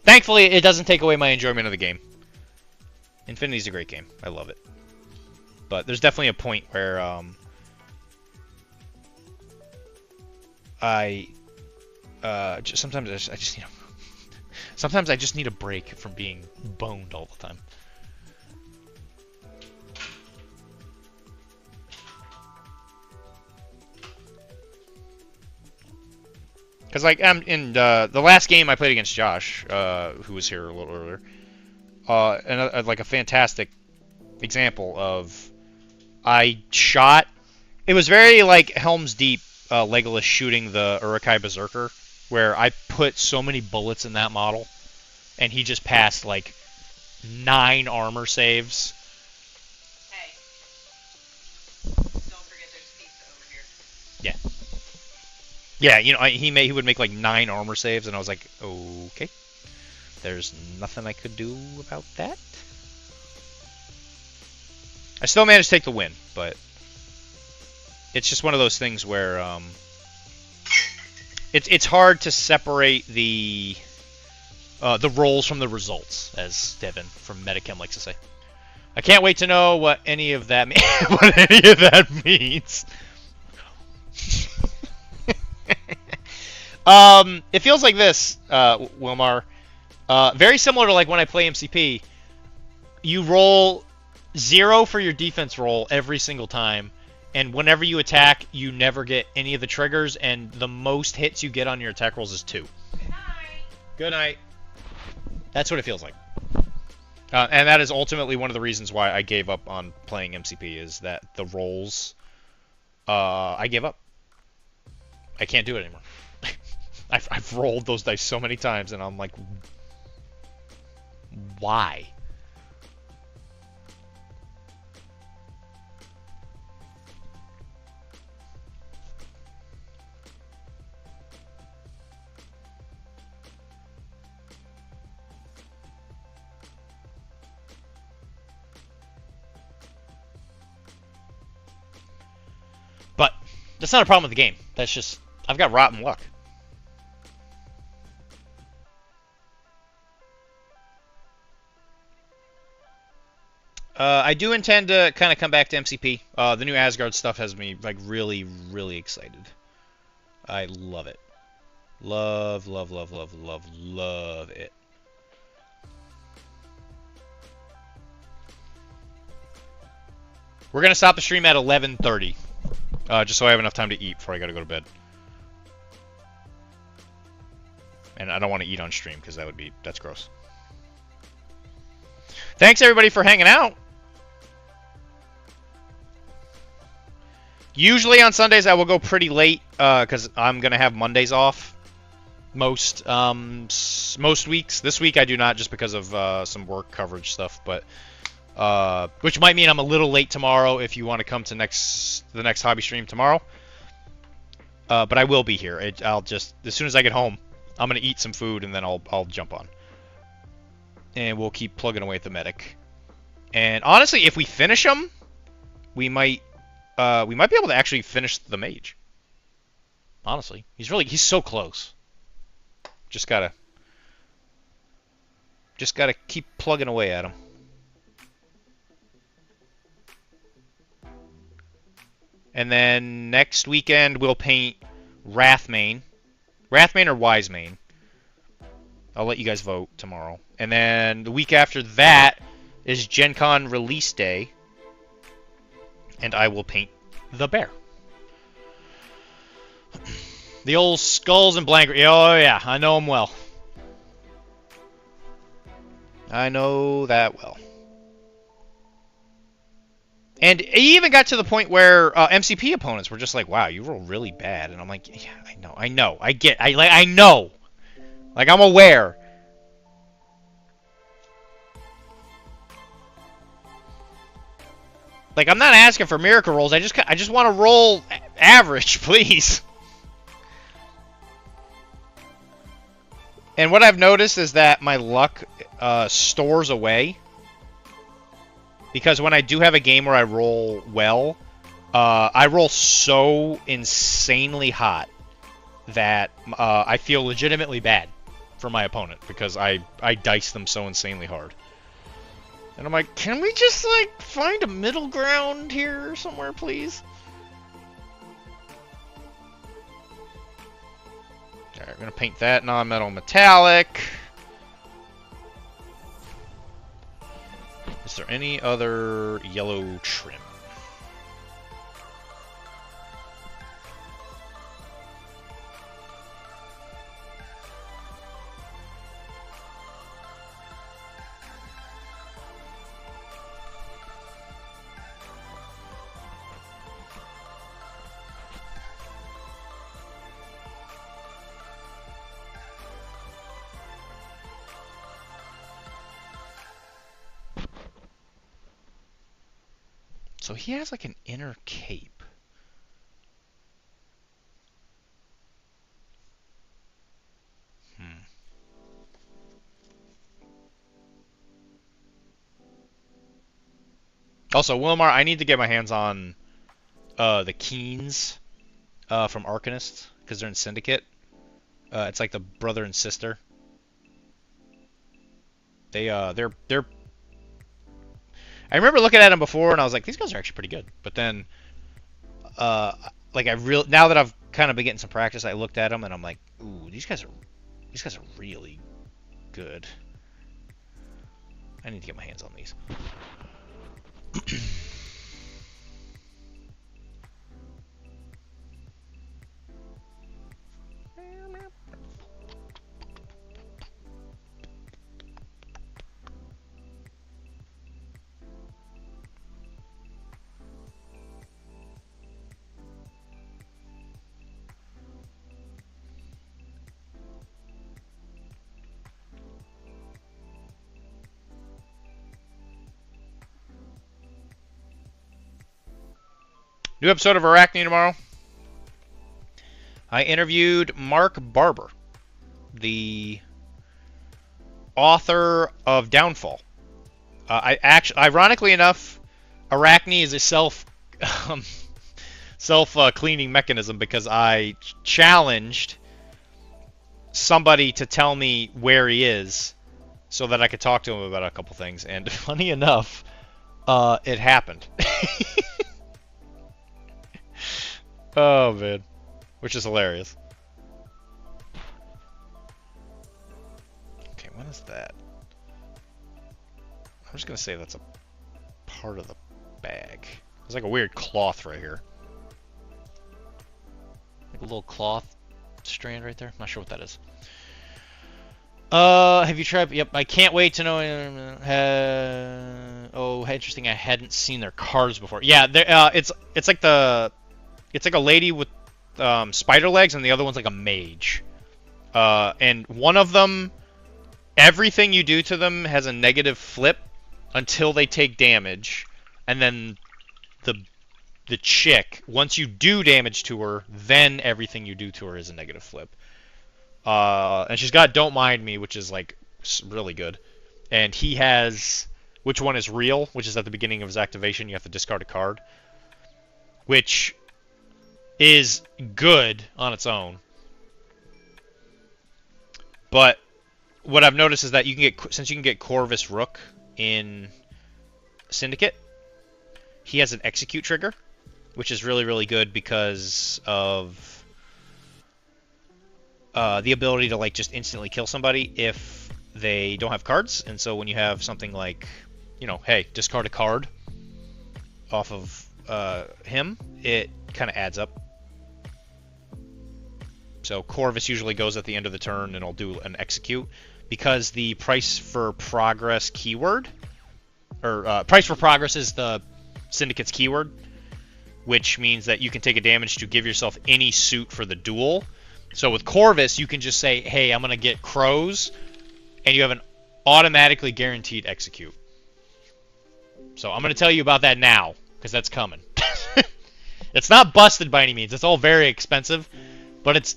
Speaker 8: Thankfully, it doesn't take away my enjoyment of the game. Infinity's a great game. I love it. But there's definitely a point where sometimes I just need sometimes I just need a break from being boned all the time. Because like in the last game I played against Josh, who was here a little earlier, and like a fantastic example of I shot. It was very like Helm's Deep, Legolas shooting the Uruk-hai Berserker, where I put so many bullets in that model, and he just passed like 9 armor saves.
Speaker 7: Hey, don't forget there's pizza over here.
Speaker 8: Yeah. Yeah, you know, he would make like 9 armor saves, and I was like, okay, there's nothing I could do about that. I still managed to take the win, but it's just one of those things where it's hard to separate the roles from the results, as Devin from Metachem likes to say. I can't wait to know what any of that means. It feels like this, Wilmar. Very similar to like when I play MCP. You roll 0 for your defense roll every single time, and whenever you attack, you never get any of the triggers, and the most hits you get on your attack rolls is 2.
Speaker 7: Good night.
Speaker 8: Good night. That's what it feels like. And that is ultimately one of the reasons why I gave up on playing MCP, is that the rolls, I gave up. I can't do it anymore. I've rolled those dice so many times, and I'm like, why? But that's not a problem with the game. That's just, I've got rotten luck. I do intend to kind of come back to MCP. The new Asgard stuff has me like really, really excited. I love it. Love, love, love, love, love, love it. We're gonna stop the stream at 11:30, just so I have enough time to eat before I gotta go to bed. And I don't want to eat on stream because that's gross. Thanks everybody for hanging out. Usually on Sundays I will go pretty late because I'm gonna have Mondays off most weeks. This week I do not, just because of some work coverage stuff, but which might mean I'm a little late tomorrow if you want to come to the next hobby stream tomorrow. But I will be here. I'll just, as soon as I get home, I'm gonna eat some food and then I'll jump on. And we'll keep plugging away at the medic. And honestly, if we finish him, we might be able to actually finish the mage. Honestly, he's so close. Just gotta keep plugging away at him. And then next weekend we'll paint Wrathmane or Wisemane. I'll let you guys vote tomorrow. And then the week after that is Gen Con release day. and I will paint the bear. The old skulls and blank. Oh yeah, I know them well. I know that well. And it even got to the point where MCP opponents were just like, "Wow, you roll really bad," and I'm like, "Yeah, I know, I know, like I'm aware." Like I'm not asking for miracle rolls. I just want to roll average, please. And what I've noticed is that my luck stores away. Because when I do have a game where I roll well, I roll so insanely hot that I feel legitimately bad for my opponent because I dice them so insanely hard. And I'm like, can we just like find a middle ground here somewhere, please? Alright, I'm gonna paint that non-metal metallic. Is there any other yellow trim? So he has like an inner cape. Also, Wilmar, I need to get my hands on the Keens from Arcanist because they're in Syndicate. It's like the brother and sister. They're. I remember looking at them before and I was like, these guys are actually pretty good. But then, like now that I've kind of been getting some practice, I looked at them and I'm like, ooh, these guys are really good. I need to get my hands on these. New episode of Arachne tomorrow. I interviewed Mark Barber, the author of Downfall. Ironically enough, Arachne is a self-cleaning mechanism because I challenged somebody to tell me where he is so that I could talk to him about a couple things. And funny enough, it happened. Oh, man. Which is hilarious. Okay, what is that? I'm just going to say that's a part of the bag. There's like a weird cloth right here. Like a little cloth strand right there. I'm not sure what that is. Have you tried? Yep, I can't wait to know. Oh, interesting. I hadn't seen their cards before. Yeah, it's like a lady with spider legs, and the other one's like a mage. And one of them, everything you do to them has a negative flip until they take damage, and then the chick, once you do damage to her, then everything you do to her is a negative flip. And she's got Don't Mind Me, which is like really good. And he has Which One Is Real, which is at the beginning of his activation. You have to discard a card, which is good on its own. But what I've noticed is that you can get Corvus Rook in Syndicate, he has an execute trigger, which is really, really good because of the ability to like just instantly kill somebody if they don't have cards. And so when you have something like, you know, hey, discard a card off of him, it kind of adds up. So Corvus usually goes at the end of the turn and I'll do an execute, because the price for progress keyword, or price for progress is the Syndicate's keyword, which means that you can take a damage to give yourself any suit for the duel. So with Corvus, you can just say, hey, I'm going to get crows, and you have an automatically guaranteed execute. So I'm going to tell you about that now, because that's coming. It's not busted by any means. It's all very expensive, but it's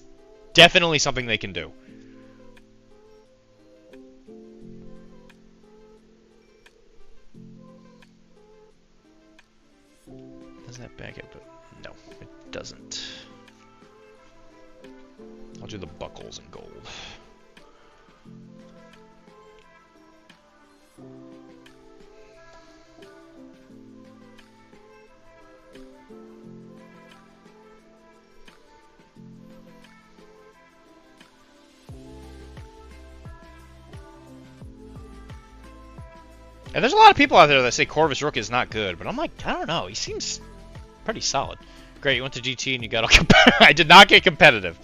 Speaker 8: definitely something they can do. Does that back up? No, it doesn't. I'll do the buckles in gold. And there's a lot of people out there that say Corvus Rook is not good, but I'm like, I don't know. He seems pretty solid. Great, you went to GT and you got all competitive. I did not get competitive.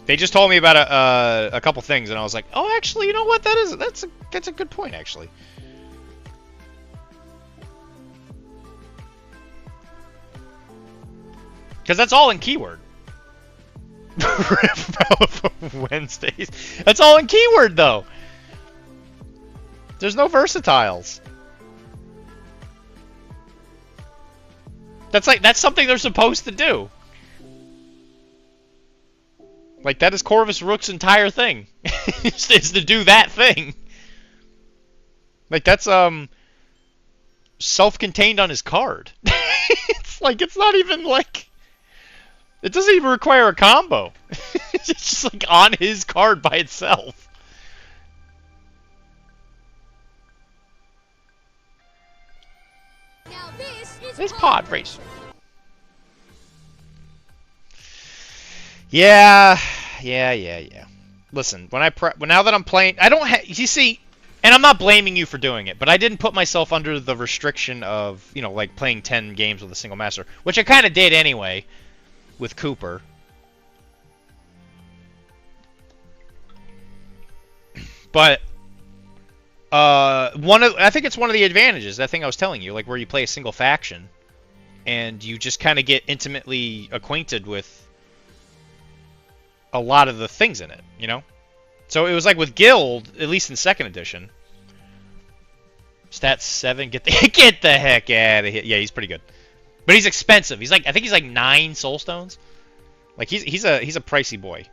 Speaker 8: They just told me about a couple things, and I was like, oh, actually, you know what? That's a good point, actually. Because that's all in keyword. Wednesdays. That's all in keyword, though. There's no versatiles. That's something they're supposed to do. Like, that is Corvus Rook's entire thing. is to do that thing. Like, that's self-contained on his card. It's not even like, it doesn't even require a combo. It's just like on his card by itself. This pod racer. Yeah. Listen, now that I'm playing, I don't you see, and I'm not blaming you for doing it, but I didn't put myself under the restriction of, like playing 10 games with a single master, which I kind of did anyway with Cooper. But I think it's one of the advantages, that thing I was telling you, like where you play a single faction and you just kind of get intimately acquainted with a lot of the things in it, So it was like with Guild, at least in 2nd edition. Stat 7, get the heck out of here. Yeah, he's pretty good. But he's expensive. I think he's like 9 soulstones. Like he's a pricey boy.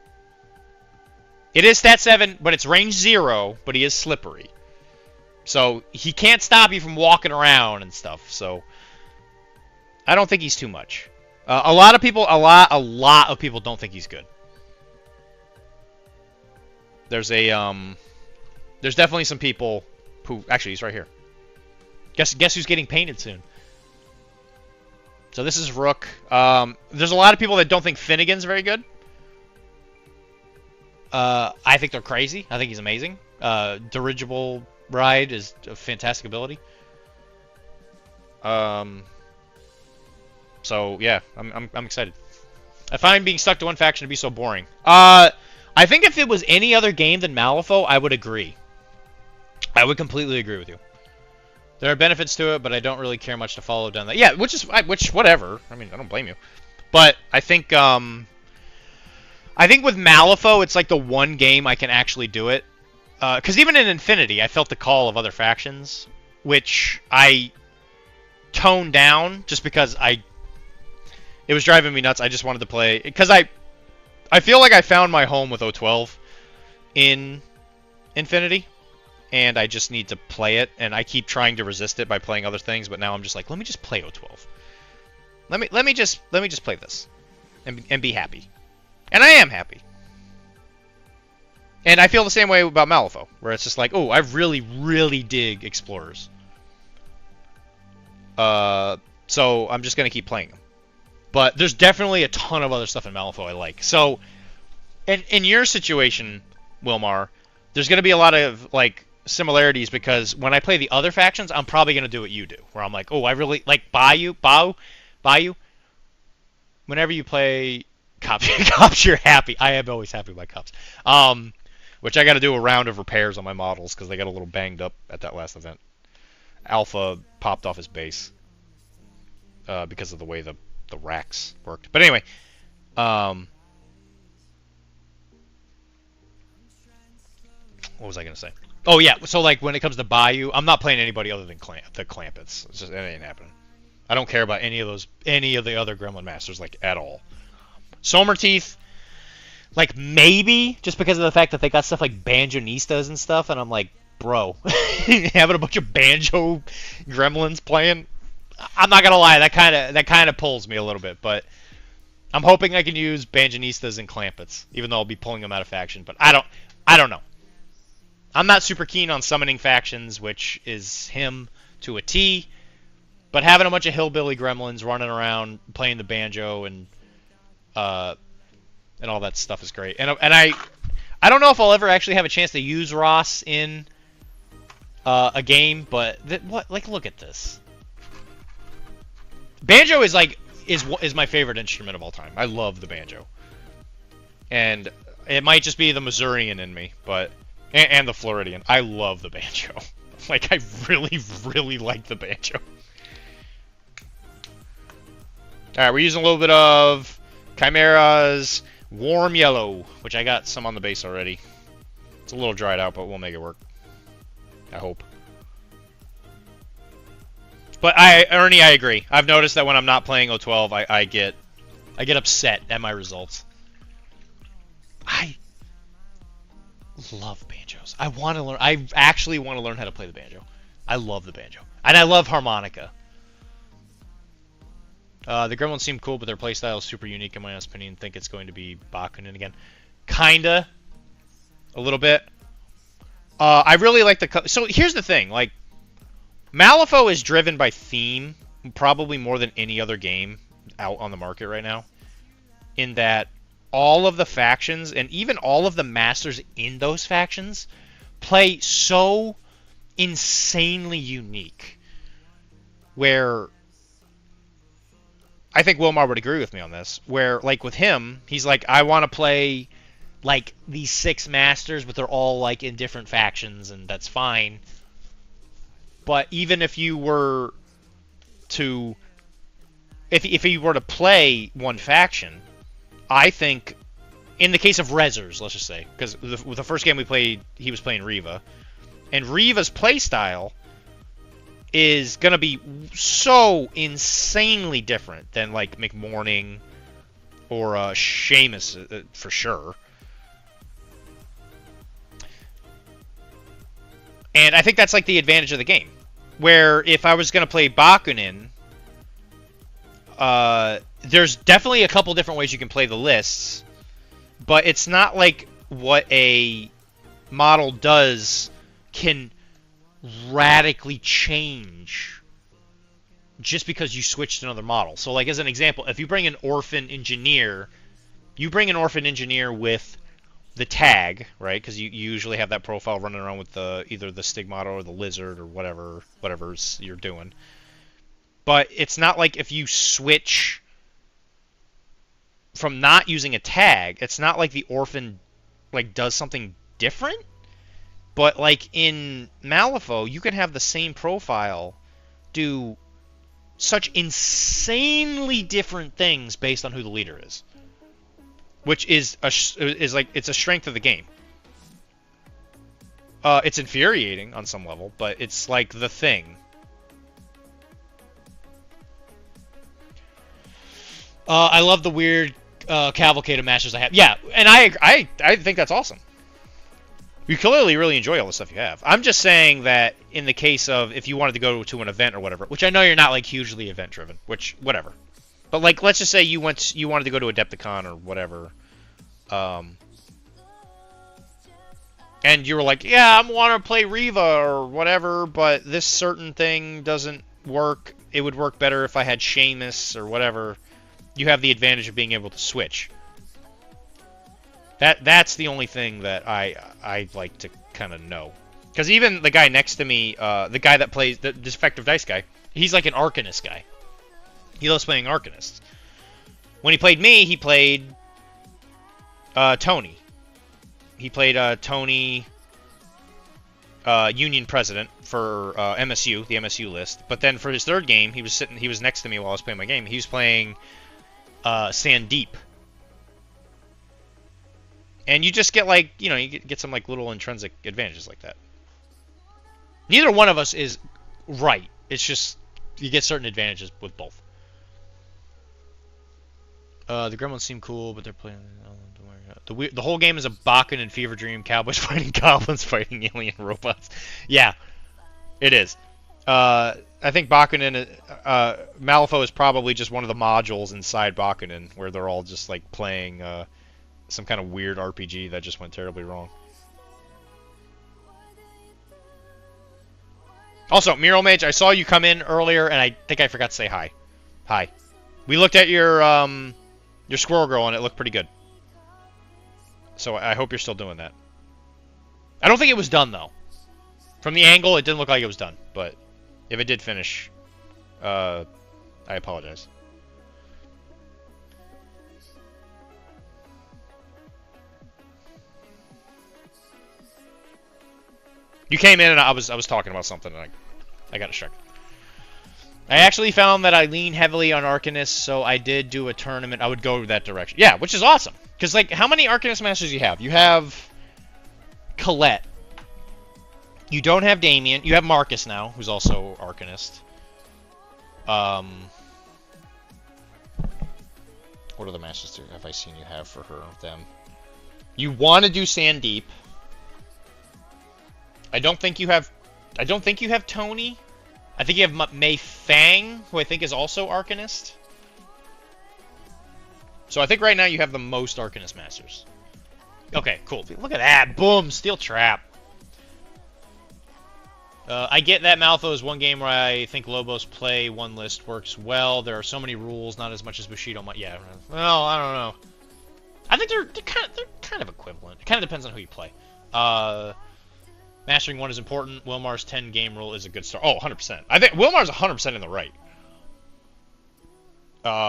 Speaker 8: It is stat 7, but it's range 0, but he is slippery. So he can't stop you from walking around and stuff. So I don't think he's too much. A lot of people don't think he's good. There's definitely some people who, actually, he's right here. Guess who's getting painted soon? So this is Rook. There's a lot of people that don't think Finnegan's very good. I think they're crazy. I think he's amazing. Dirigible Ride is a fantastic ability. So yeah, I'm excited. I find being stuck to one faction to be so boring. I think if it was any other game than Malifaux, I would agree. I would completely agree with you. There are benefits to it, but I don't really care much to follow down that. Yeah, which whatever. I mean, I don't blame you. But I think with Malifaux, it's like the one game I can actually do it. Because even in Infinity, I felt the call of other factions, which I toned down just because it was driving me nuts. I just wanted to play because I feel like I found my home with O12 in Infinity, and I just need to play it, and I keep trying to resist it by playing other things, but now I'm just like, let me just play O12. Let me just play this and be happy. And I am happy. And I feel the same way about Malifaux, where it's just like, oh, I really, really dig Explorers. So I'm just going to keep playing them. But there's definitely a ton of other stuff in Malifaux I like. So, in your situation, Wilmar, there's going to be a lot of, like, similarities because when I play the other factions, I'm probably gonna do what you do, where I'm like, oh, I really like Bayou. Whenever you play cops, cops, you're happy. I am always happy by cops. Which I got to do a round of repairs on my models because they got a little banged up at that last event. Alpha popped off his base because of the way the racks worked. But anyway, what was I gonna say? Oh yeah, so like when it comes to Bayou, I'm not playing anybody other than the Clampets. It's just, it ain't happening. I don't care about any of the other Gremlin Masters like at all. Somerteeth, like maybe just because of the fact that they got stuff like Banjonistas and stuff, and I'm like, bro, having a bunch of banjo gremlins playing, I'm not gonna lie, that kind of pulls me a little bit, but I'm hoping I can use Banjonistas and Clampets, even though I'll be pulling them out of faction. But I don't know. I'm not super keen on summoning factions, which is him to a T. But having a bunch of hillbilly gremlins running around playing the banjo and all that stuff is great. And I don't know if I'll ever actually have a chance to use Ross in a game, but look at this. Banjo is my favorite instrument of all time. I love the banjo. And it might just be the Missourian in me, but and the Floridian. I love the banjo. Like I really, really like the banjo. Alright, we're using a little bit of Chimera's Warm Yellow, which I got some on the base already. It's a little dried out, but we'll make it work. I hope. But Ernie, I agree. I've noticed that when I'm not playing 012, I get upset at my results. I love banjos. I want to learn. I actually want to learn how to play the banjo. I love the banjo, and I love harmonica. The Gremlins seem cool, but their playstyle is super unique in my honest opinion. Think it's going to be Bakunin again. Kinda. A little bit. I really like the... So here's the thing. Like, Malifaux is driven by theme probably more than any other game out on the market right now. In that all of the factions, and even all of the masters in those factions, play so insanely unique. Where... I think Wilmar would agree with me on this, where, like, with him, he's like, I want to play, like, these 6 masters, but they're all, like, in different factions, and that's fine. But even if you were to... If you were to play one faction, I think, in the case of Rezzers, let's just say, because the first game we played, he was playing Riva, and Riva's playstyle is going to be so insanely different than, like, McMorning or Seamus, for sure. And I think that's, like, the advantage of the game. Where, if I was going to play Bakunin, there's definitely a couple different ways you can play the lists, but it's not like what a model does can radically change just because you switched to another model. So, like, as an example, if you bring an Orphan Engineer, with the tag, right? Because you usually have that profile running around with either the Stigmata or the Lizard or whatever's you're doing. But it's not like if you switch from not using a tag, it's not like the Orphan, like, does something different. But, like, in Malifaux, you can have the same profile do such insanely different things based on who the leader is. Which is like, it's a strength of the game. It's infuriating on some level, but it's, like, the thing. I love the weird cavalcade of masters I have. Yeah, and I think that's awesome. You clearly really enjoy all the stuff you have. I'm just saying that in the case of if you wanted to go to an event or whatever, which I know you're not, like, hugely event driven, which whatever. But, like, let's just say you wanted to go to Adepticon or whatever, and you were like, yeah, I want to play Riva or whatever, but this certain thing doesn't work. It would work better if I had Seamus or whatever. You have the advantage of being able to switch. That's the only thing that I like to kind of know. Because even the guy next to me, the guy that plays, the Defective Dice guy, he's like an Arcanist guy. He loves playing Arcanists. When he played me, he played Tony. He played Tony, Union President for MSU, the MSU list. But then for his third game, he was next to me while I was playing my game. He was playing Sandeep. And you just get like, you get some like little intrinsic advantages like that. Neither one of us is right. It's just you get certain advantages with both. The Gremlins seem cool, but they're playing. The whole game is a Bakken and Fever Dream. Cowboys fighting goblins, fighting alien robots. Yeah, it is. I think Bakken Malifaux is probably just one of the modules inside Bakken, where they're all just like playing some kind of weird RPG that just went terribly wrong. Also, Mural Mage, I saw you come in earlier, and I think I forgot to say hi. Hi. We looked at your Squirrel Girl, and it looked pretty good. So I hope you're still doing that. I don't think it was done, though. From the angle, it didn't look like it was done. But if it did finish, I apologize. You came in, and I was talking about something, and I got distracted. I actually found that I lean heavily on Arcanists, so I did do a tournament. I would go that direction. Yeah, which is awesome. Because, like, how many Arcanist Masters do you have? You have Colette. You don't have Damien. You have Marcus now, who's also Arcanist. What other masters have I seen you have for them? You want to do Sandeep. I don't think you have Tony. I think you have Mei Fang, who I think is also Arcanist. So I think right now you have the most Arcanist Masters. Okay, cool. Look at that. Boom. Steel Trap. I get that Malifaux is one game where I think Lobos play one list works well. There are so many rules, not as much as Bushido might. Yeah, well, I don't know. I think they're kind of equivalent. It kind of depends on who you play. Mastering one is important. Wilmar's 10-game rule is a good start. Oh, 100%. I think Wilmar's 100% in the right.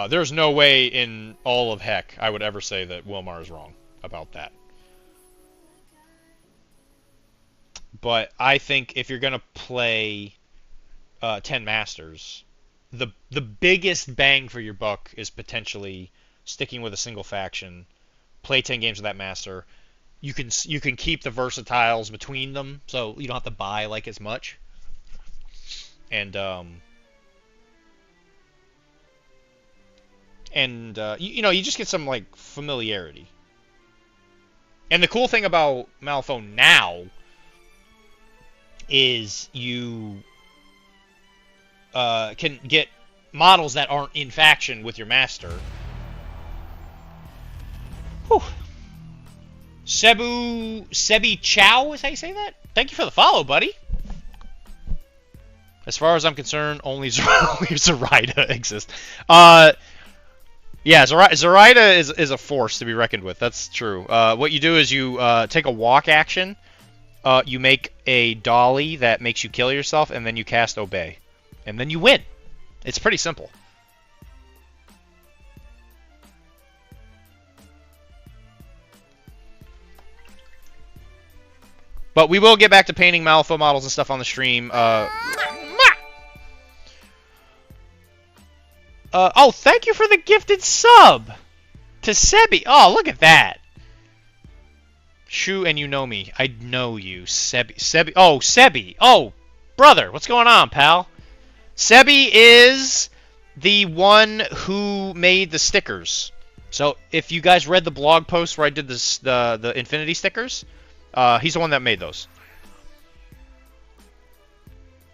Speaker 8: There's no way in all of heck I would ever say that Wilmar is wrong about that. But I think if you're going to play 10 Masters, the biggest bang for your buck is potentially sticking with a single faction, play 10 games with that Master. You can keep the versatiles between them, so you don't have to buy like as much. And you just get some like familiarity. And the cool thing about Malifaux now is you can get models that aren't in faction with your master. Whew. Sebi Chow is how you say that? Thank you for the follow, buddy. As far as I'm concerned, only Zoraida exists. Yeah, Zoraida is a force to be reckoned with. That's true. What you do is you take a walk action, you make a dolly that makes you kill yourself, and then you cast Obey. And then you win. It's pretty simple. But we will get back to painting Malifaux models and stuff on the stream. Oh, thank you for the gifted sub to Sebi. Oh, look at that. Shu and you know me. I know you. Sebi. Oh, Sebi. Oh, brother. What's going on, pal? Sebi is the one who made the stickers. So if you guys read the blog post where I did this, the Infinity stickers, he's the one that made those.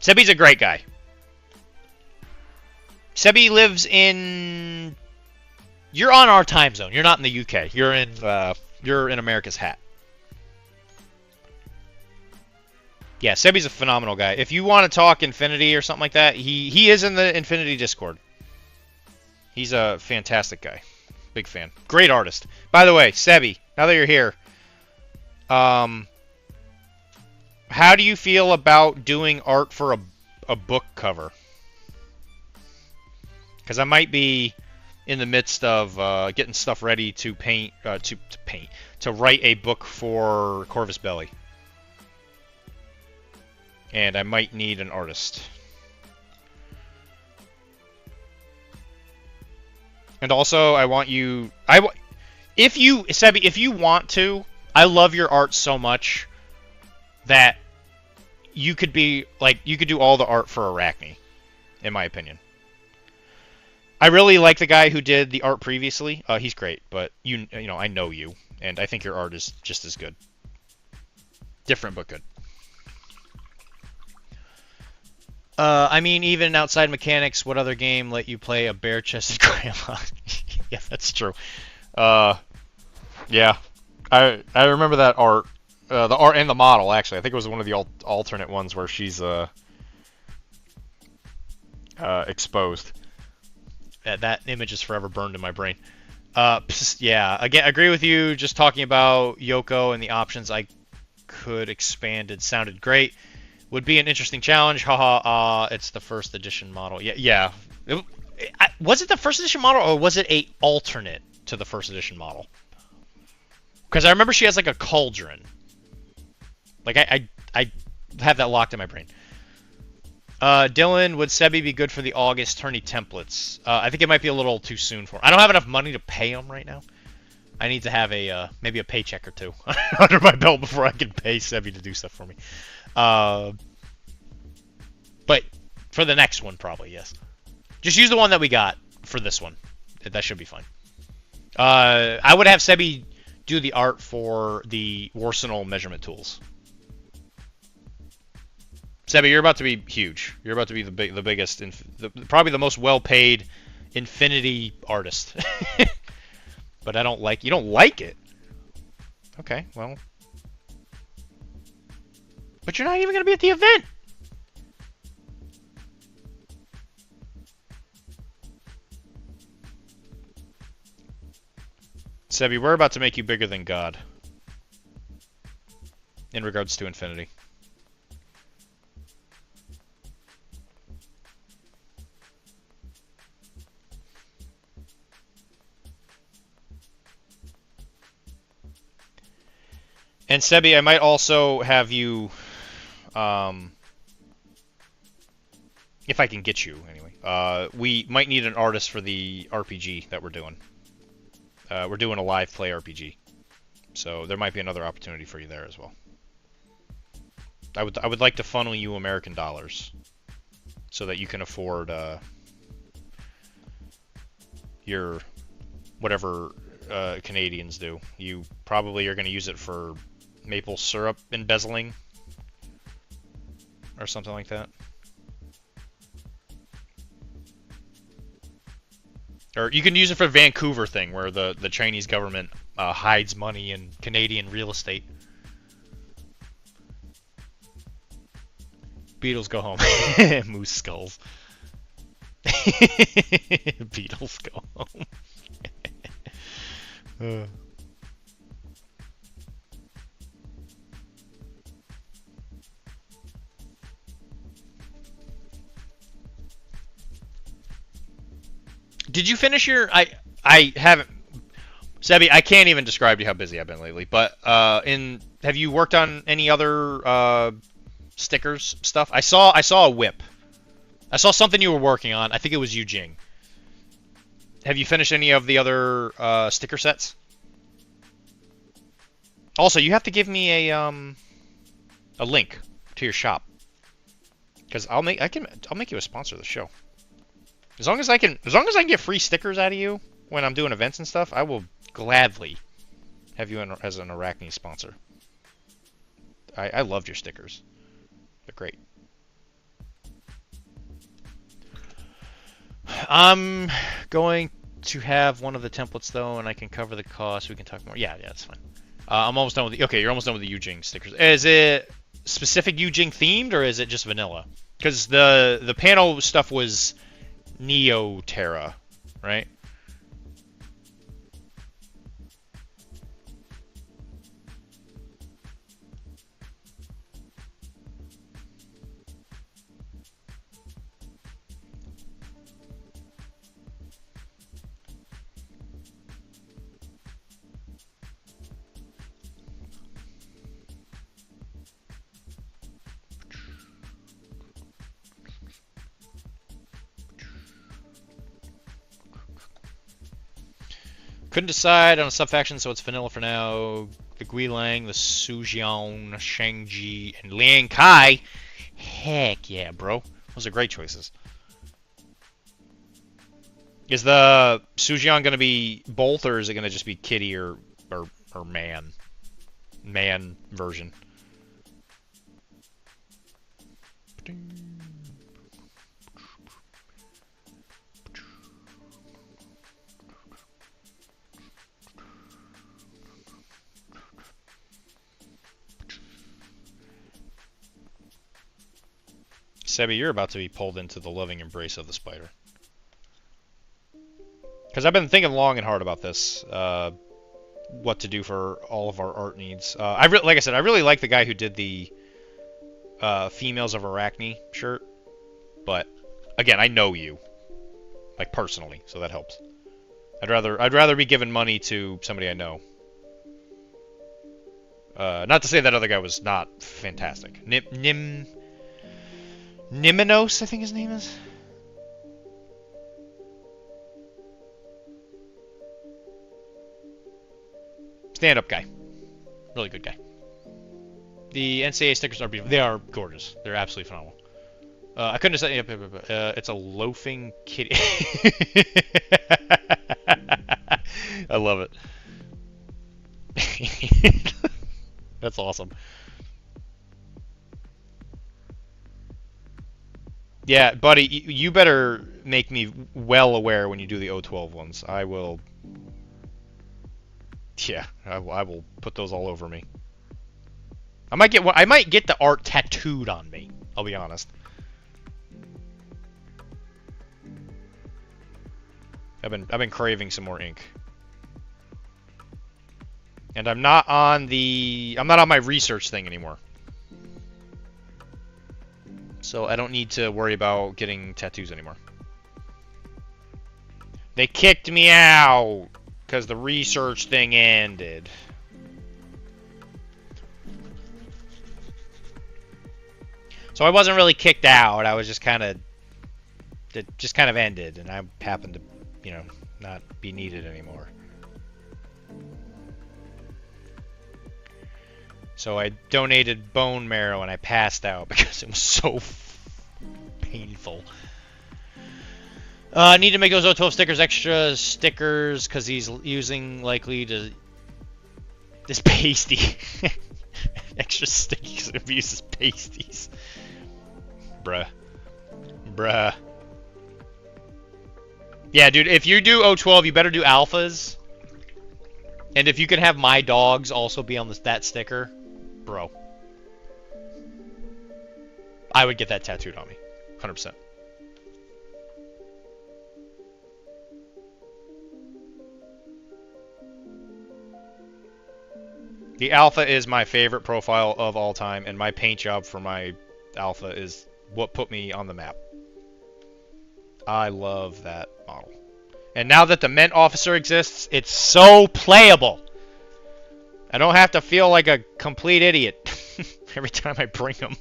Speaker 8: Sebi's a great guy. Sebi lives in... You're on our time zone. You're not in the UK. You're in America's hat. Yeah, Sebi's a phenomenal guy. If you want to talk Infinity or something like that, he is in the Infinity Discord. He's a fantastic guy. Big fan. Great artist. By the way, Sebi, now that you're here, How do you feel about doing art for a book cover? Because I might be in the midst of getting stuff ready to paint, to write a book for Corvus Belli. And I might need an artist. And also, I want you, Sebi, if you want to, I love your art so much that you could be, like, you could do all the art for Arachne, in my opinion. I really like the guy who did the art previously. He's great, but you know, I know you, and I think your art is just as good. Different, but good. I mean, even outside mechanics, what other game let you play a bare-chested grandma? Yeah, that's true. Yeah, I remember that art, the art and the model actually. I think it was one of the alternate ones where she's exposed. That image is forever burned in my brain. Yeah, again, agree with you. Just talking about Yoko and the options I could expand. It sounded great. Would be an interesting challenge. Haha, it's the first edition model. Yeah. Was it the first edition model, or was it a alternate to the first edition model? Because I remember she has like a cauldron. Like I have that locked in my brain. Dylan, would Sebi be good for the August tourney templates? I think it might be a little too soon for him. I don't have enough money to pay him right now. I need to have a maybe a paycheck or two under my belt before I can pay Sebi to do stuff for me. But for the next one, probably, yes. Just use the one that we got for this one. That should be fine. I would have Sebi do the art for the Warsenal measurement tools. Sebi, you're about to be huge. You're about to be the biggest, probably the most well-paid Infinity artist. But I don't like, you don't like it? Okay, well. But you're not even going to be at the event. Sebi, we're about to make you bigger than God. In regards to Infinity. And Sebi, I might also have you, if I can get you, anyway. We might need an artist for the RPG that we're doing. We're doing a live play RPG. So there might be another opportunity for you there as well. I would like to funnel you American dollars so that you can afford your whatever Canadians do. You probably are going to use it for maple syrup embezzling or something like that. Or you can use it for the Vancouver thing where the Chinese government hides money in Canadian real estate. Beatles go home. Moose skulls. Beatles go home. Did you finish your? I haven't. Sebi, I can't even describe to you how busy I've been lately. But have you worked on any other stickers stuff? I saw a whip. I saw something you were working on. I think it was Yujing. Have you finished any of the other sticker sets? Also, you have to give me a link to your shop, because I'll make you a sponsor of the show. As long as I can get free stickers out of you when I'm doing events and stuff, I will gladly have you as an Arachne sponsor. I loved your stickers. They're great. I'm going to have one of the templates though, and I can cover the cost. We can talk more. Yeah, that's fine. I'm almost done with the. Okay, you're almost done with the Yujing stickers. Is it specific Yujing themed, or is it just vanilla? Because the panel stuff was Neo Terra, right? Couldn't decide on a sub-faction, so it's vanilla for now. The Guilang, the Sujiang, Shangji, and Liang Kai. Heck yeah, bro. Those are great choices. Is the Sujiang going to be both, or is it going to just be kitty or man? Man version. Sebby, you're about to be pulled into the loving embrace of the spider. Because I've been thinking long and hard about this, what to do for all of our art needs. Like I said, I really like the guy who did the Females of Arachne shirt, but again, I know you, like personally, so that helps. I'd rather be giving money to somebody I know. Not to say that other guy was not fantastic. Niminos, I think his name is. Stand-up guy. Really good guy. The NCAA stickers are beautiful. They are gorgeous. They're absolutely phenomenal. I couldn't have said... it's a loafing kitty. I love it. That's awesome. Yeah, buddy, you better make me well aware when you do the O12 ones. I will... Yeah, I will put those all over me. I might get the art tattooed on me. I'll be honest. I've been craving some more ink. And I'm not on my research thing anymore. So I don't need to worry about getting tattoos anymore. They kicked me out because the research thing ended. So I wasn't really kicked out. I was just kind of... It just kind of ended, and I happened to, you know, not be needed anymore. So I donated bone marrow, and I passed out because it was so painful. I need to make those O12 stickers extra stickers because he's using likely to... This pasty. Extra stickers if he uses pasties. Bruh. Bruh. Yeah, dude, if you do O12, you better do alphas. And if you can have my dogs also be on that sticker, bro. I would get that tattooed on me. 100%. The alpha is my favorite profile of all time, and my paint job for my alpha is what put me on the map. I love that model. And now that the Ment Officer exists, it's so playable. I don't have to feel like a complete idiot every time I bring him.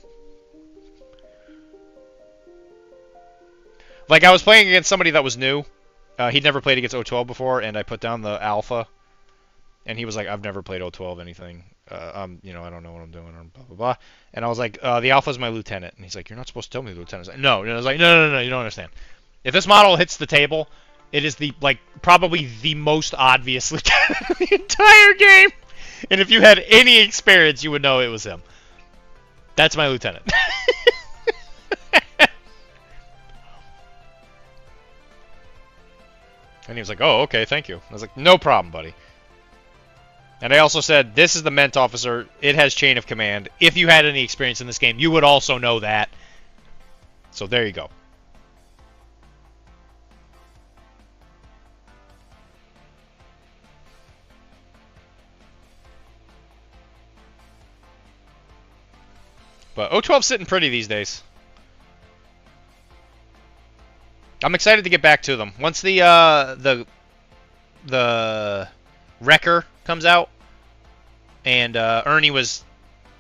Speaker 8: Like, I was playing against somebody that was new. He'd never played against O12 before, and I put down the alpha. And he was like, I've never played O12 anything. You know, I don't know what I'm doing, or blah, blah, blah. And I was like, the alpha's my lieutenant. And he's like, you're not supposed to tell me the lieutenant. I was like, no. And I was like, no, you don't understand. If this model hits the table, it is the, like, probably the most obvious lieutenant in the entire game. And if you had any experience, you would know it was him. That's my lieutenant. And he was like, oh, okay, thank you. I was like, no problem, buddy. And I also said, this is the Ment Officer. It has chain of command. If you had any experience in this game, you would also know that. So there you go. But O12's sitting pretty these days. I'm excited to get back to them. Once the Wrecker comes out, and Ernie was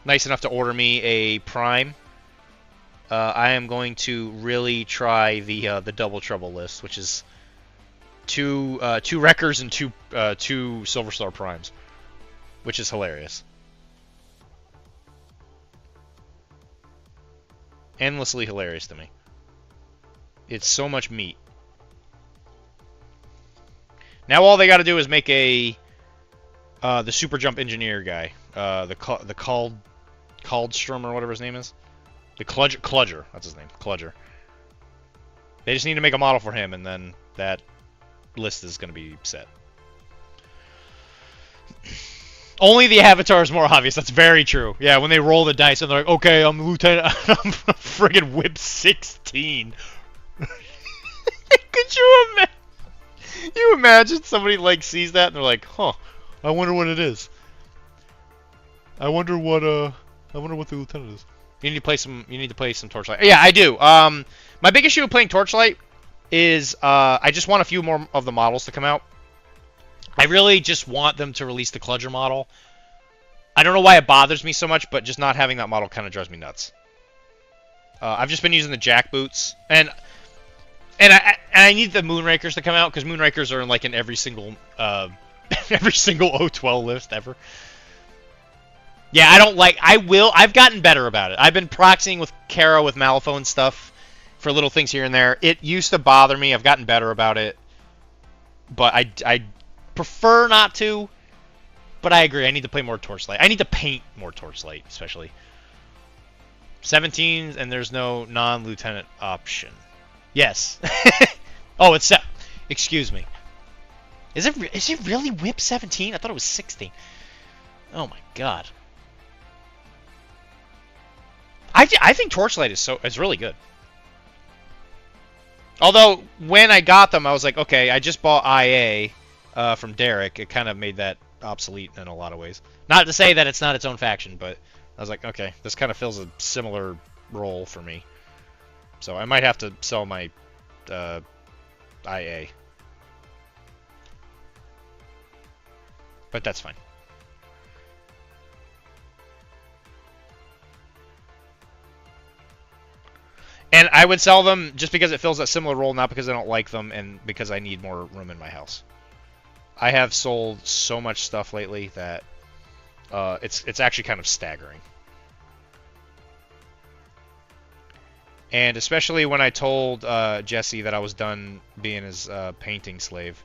Speaker 8: nice enough to order me a Prime, I am going to really try the Double Trouble list, which is two Wreckers and two Silver Star Primes, which is hilarious. Endlessly hilarious to me. It's so much meat. Now all they got to do is make the Super Jump Engineer guy, the Kaldstrom or whatever his name is, the Kludger. That's his name, Kludger. They just need to make a model for him, and then that list is going to be set. Only the avatar is more obvious. That's very true. Yeah, when they roll the dice and they're like, okay, I'm Lieutenant, I'm friggin' Whip 16. Could you imagine? You imagine somebody like sees that and they're like, huh, I wonder what it is. I wonder what the lieutenant is. You need to play some Torchlight. Yeah, I do. My big issue with playing Torchlight is I just want a few more of the models to come out. I really just want them to release the Kludger model. I don't know why it bothers me so much, but just not having that model kind of drives me nuts. I've just been using the jack boots, and I need the Moonrakers to come out, because Moonrakers are in every single every single O12 list ever. Yeah, I've gotten better about it. I've been proxying with Kara with Malifaux and stuff for little things here and there. It used to bother me. I've gotten better about it, but I prefer not to. But I agree. I need to play more Torchlight. I need to paint more Torchlight, especially 17, and there's no non-lieutenant option. Yes. Oh, it's excuse me. Is it really Whip 17? I thought it was 16. Oh my god. I think Torchlight is really good. Although when I got them, I was like, okay, I just bought IA from Derek. It kind of made that obsolete in a lot of ways. Not to say that it's not its own faction, but I was like, okay, this kind of fills a similar role for me. So I might have to sell my IA. But that's fine. And I would sell them just because it fills that similar role, not because I don't like them, and because I need more room in my house. I have sold so much stuff lately that it's actually kind of staggering. And especially when I told Jesse that I was done being his painting slave,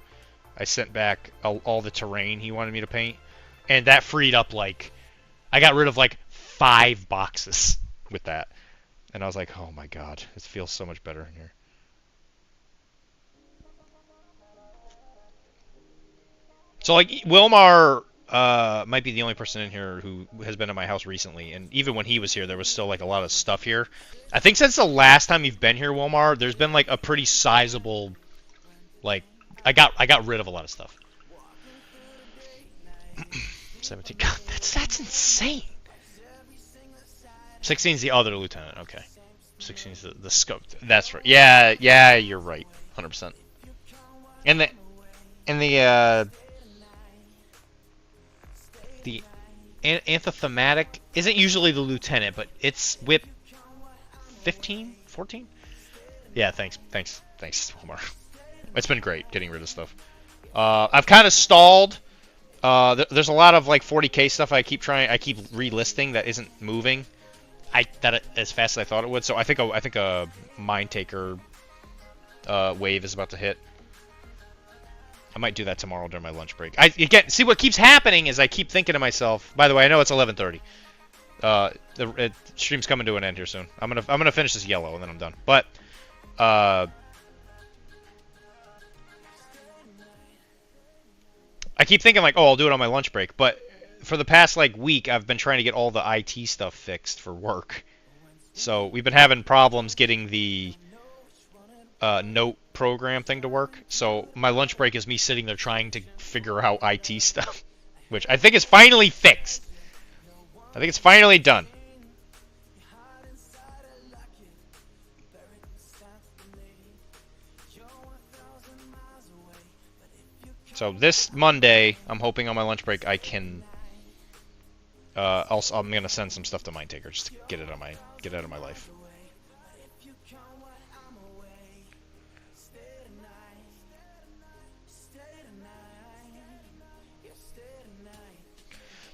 Speaker 8: I sent back all the terrain he wanted me to paint, and that freed up I got rid of 5 boxes with that. And I was like, oh my god, it feels so much better in here. So Wilmar might be the only person in here who has been in my house recently, and even when he was here, there was still a lot of stuff here. I think since the last time you've been here, Wilmar, there's been a pretty sizable, I got rid of a lot of stuff. 17. God, that's insane. 16's the other lieutenant. Okay. 16's the scope. That's right. Yeah, you're right. 100%. And the anthematic isn't usually the lieutenant, but it's Whip 15, 14. Yeah, thanks, Omar. It's been great getting rid of stuff. I've kind of stalled. There's a lot of 40k stuff I keep relisting that isn't moving. As fast as I thought it would. So I think a Mind Taker wave is about to hit. I might do that tomorrow during my lunch break. Again, see what keeps happening is I keep thinking to myself. By the way, I know it's 11:30. The stream's coming to an end here soon. I'm gonna finish this yellow and then I'm done. But I keep thinking oh, I'll do it on my lunch break. But for the past week, I've been trying to get all the IT stuff fixed for work. So we've been having problems getting the note program thing to work. So my lunch break is me sitting there trying to figure out IT stuff, which I think is finally fixed. I think it's finally done. So this Monday, I'm hoping on my lunch break I can. I'm gonna send some stuff to Mind Taker just to get it out of my life.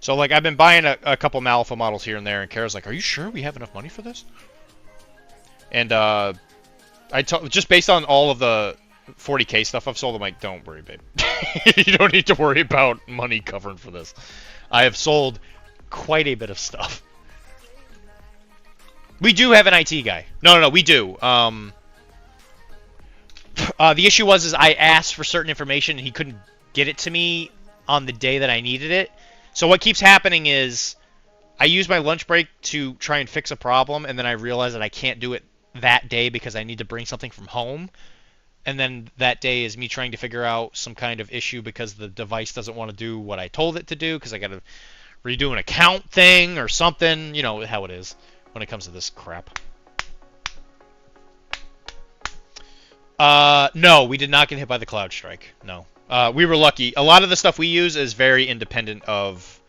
Speaker 8: So like I've been buying a couple Malifaux models here and there, and Kara's like, "Are you sure we have enough money for this?" And just based on all of the 40K stuff I've sold, I'm like, "Don't worry, babe. You don't need to worry about money covering for this. I have sold quite a bit of stuff." We do have an IT guy. No, we do. The issue was I asked for certain information and he couldn't get it to me on the day that I needed it. So what keeps happening is I use my lunch break to try and fix a problem, and then I realize that I can't do it that day because I need to bring something from home. And then that day is me trying to figure out some kind of issue because the device doesn't want to do what I told it to do because I got to redo an account thing or something. You know how it is when it comes to this crap. No, we did not get hit by the cloud strike. No. We were lucky. A lot of the stuff we use is very independent of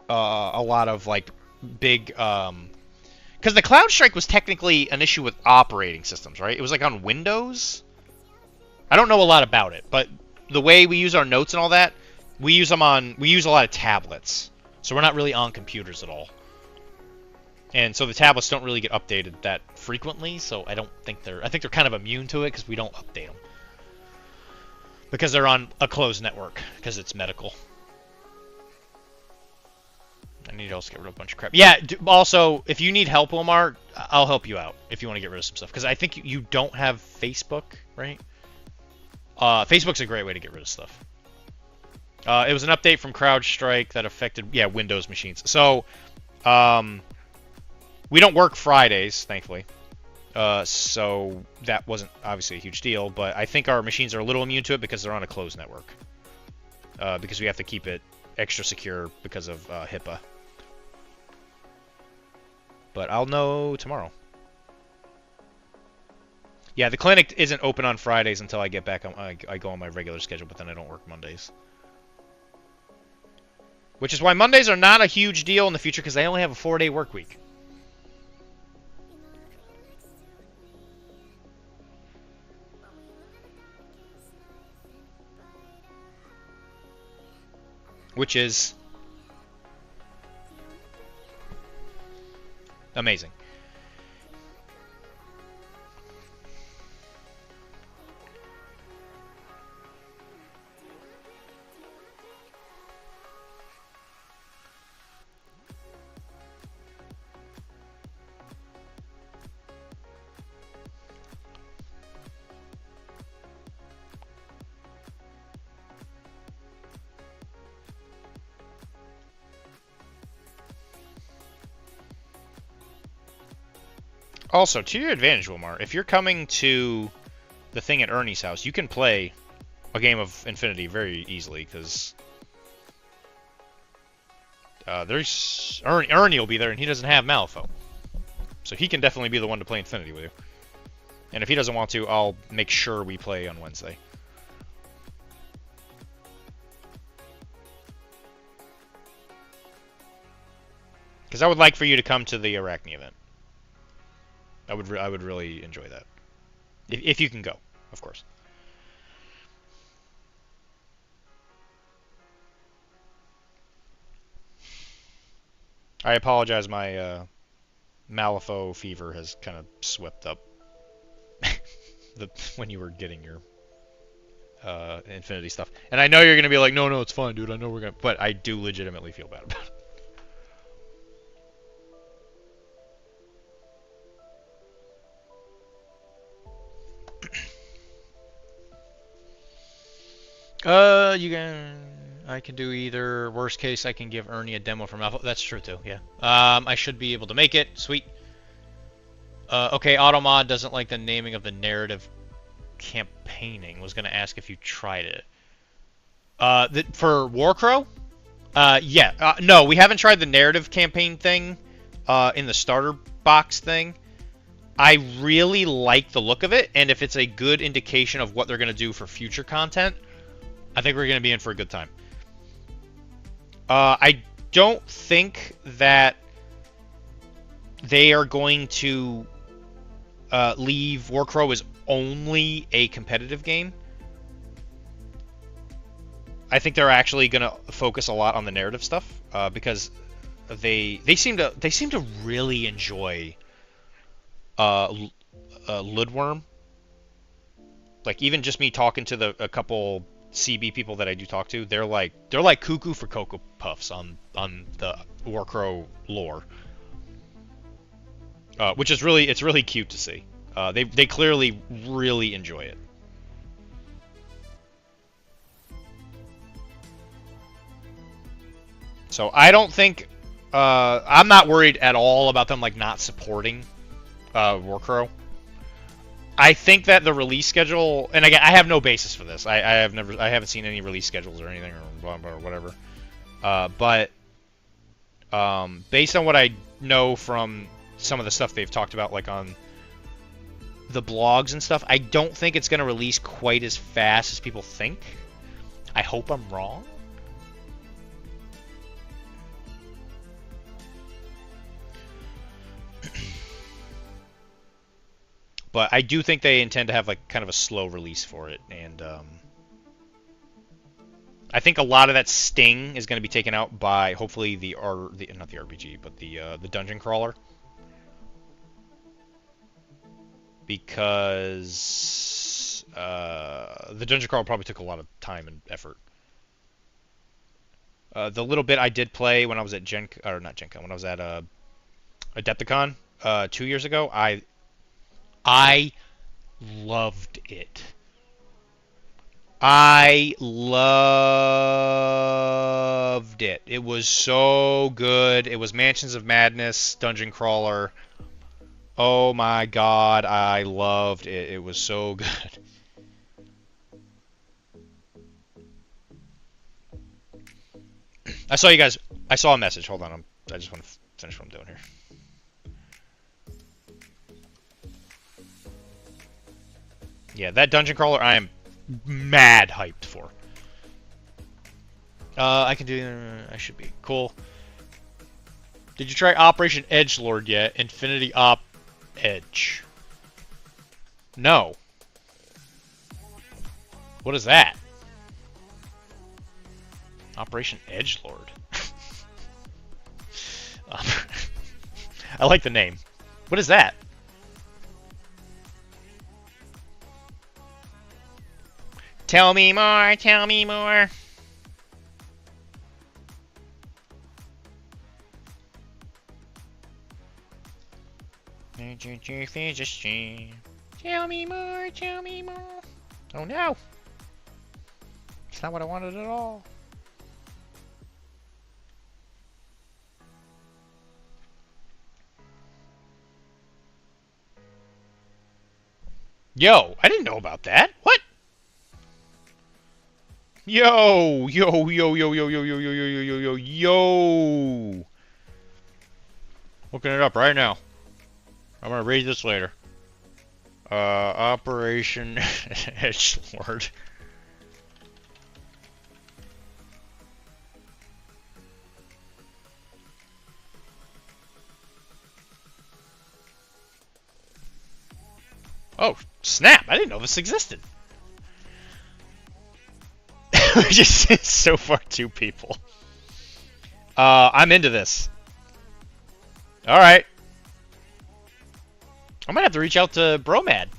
Speaker 8: a lot of like big because the cloud strike was technically an issue with operating systems, right? It was like on Windows. I don't know a lot about it, but the way we use our notes and all that, we use a lot of tablets. So we're not really on computers at all. And so the tablets don't really get updated that frequently, so I think they're kind of immune to it because we don't update them. Because they're on a closed network, because it's medical. I need to also get rid of a bunch of crap. Yeah, also, if you need help, Omar, I'll help you out if you want to get rid of some stuff. Because I think you don't have Facebook, right? Facebook's a great way to get rid of stuff. It was an update from CrowdStrike that affected, Windows machines. So, we don't work Fridays, thankfully. So that wasn't obviously a huge deal, but I think our machines are a little immune to it because they're on a closed network. Because we have to keep it extra secure because of HIPAA. But I'll know tomorrow. Yeah, the clinic isn't open on Fridays until I get back on. I go on my regular schedule, but then I don't work Mondays. Which is why Mondays are not a huge deal in the future because I only have a 4-day work week. Which is amazing. Also, to your advantage, Wilmar, if you're coming to the thing at Ernie's house, you can play a game of Infinity very easily, because there's Ernie will be there, and he doesn't have Malifaux. So he can definitely be the one to play Infinity with you. And if he doesn't want to, I'll make sure we play on Wednesday. Because I would like for you to come to the Arachne event. I would really enjoy that. If you can go, of course. I apologize, my Malifaux fever has kind of swept up when you were getting your Infinity stuff. And I know you're going to be like, no, it's fine, dude. I know we're going to... But I do legitimately feel bad about it. I can do either. Worst case, I can give Ernie a demo from Alpha. That's true too, yeah. I should be able to make it. Sweet. Okay, Automod doesn't like the naming of the narrative campaigning. Was gonna ask if you tried it. For Warcrow? Yeah. No, we haven't tried the narrative campaign thing in the starter box thing. I really like the look of it, and if it's a good indication of what they're gonna do for future content, I think we're going to be in for a good time. I don't think that they are going to leave Warcrow as only a competitive game. I think they're actually gonna focus a lot on the narrative stuff because they seem to really enjoy Ludworm. Like even just me talking to a couple CB people that I do talk to, they're like cuckoo for Cocoa Puffs on the Warcrow lore, which is really cute to see. They clearly really enjoy it. So I don't think I'm not worried at all about them like not supporting Warcrow. I think that the release schedule, and again, I have no basis for this. I haven't seen any release schedules or anything or blah blah or whatever. But based on what I know from some of the stuff they've talked about, like on the blogs and stuff, I don't think it's going to release quite as fast as people think. I hope I'm wrong. But I do think they intend to have like kind of a slow release for it, and I think a lot of that sting is going to be taken out by hopefully not the RPG, but the dungeon crawler, because the dungeon crawler probably took a lot of time and effort. The little bit I did play when I was at when I was at Adepticon 2 years ago, I loved it. I loved it. It was so good. It was Mansions of Madness, Dungeon Crawler. Oh my god, I loved it. It was so good. I saw you guys. I saw a message. Hold on. I just want to finish what I'm doing here. Yeah, that dungeon crawler I am mad hyped for. I can do... I should be. Cool. Did you try Operation Edgelord yet? Infinity Op Edge. No. What is that? Operation Edgelord. I like the name. What is that? Tell me more, tell me more. Tell me more, tell me more. Oh no. It's not what I wanted at all. Yo, I didn't know about that. What? Yo, yo, yo, yo, yo, yo, yo, yo, yo, yo, yo, yo, yo. Looking it up right now. I'm gonna read this later. Operation Edgelord. Oh, snap! I didn't know this existed. We just sent so far 2 people. I'm into this. Alright. I might have to reach out to Bromad.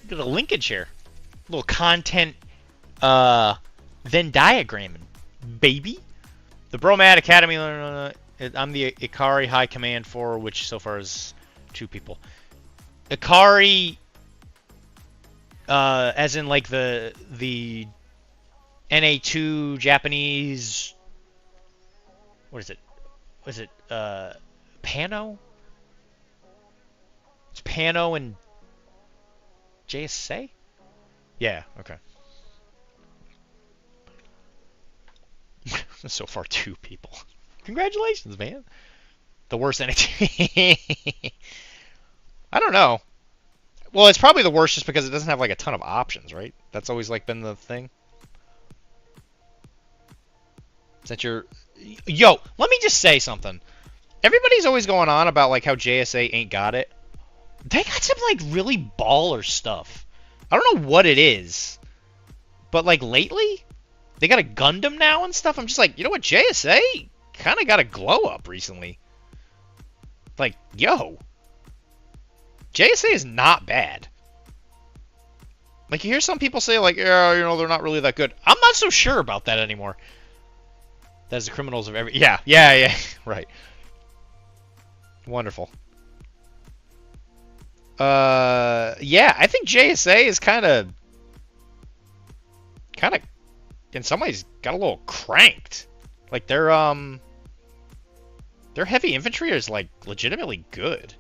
Speaker 8: Get a linkage here. A little content Venn diagramming, baby. The Bromad Academy, I'm the Ikari High Command for, which so far is 2 people. Ikari, as in like the NA2 Japanese, what is it? Was it Pano? It's Pano and JSA? Yeah, okay. So far 2 people. Congratulations, man. The worst NA2. I don't know. Well, it's probably the worst just because it doesn't have like a ton of options, right? That's always like been the thing. Since you're... Yo, let me just say something. Everybody's always going on about like how JSA ain't got it. They got some like really baller stuff. I don't know what it is. But like lately, they got a Gundam now and stuff. I'm just like, you know what, JSA kind of got a glow up recently. Like, yo, JSA is not bad. Like, you hear some people say, like, yeah, you know, they're not really that good. I'm not so sure about that anymore. That's the criminals of every... Yeah, right. Wonderful. Yeah, I think JSA is kind of, in some ways, got a little cranked. Like, their heavy infantry is, like, legitimately good.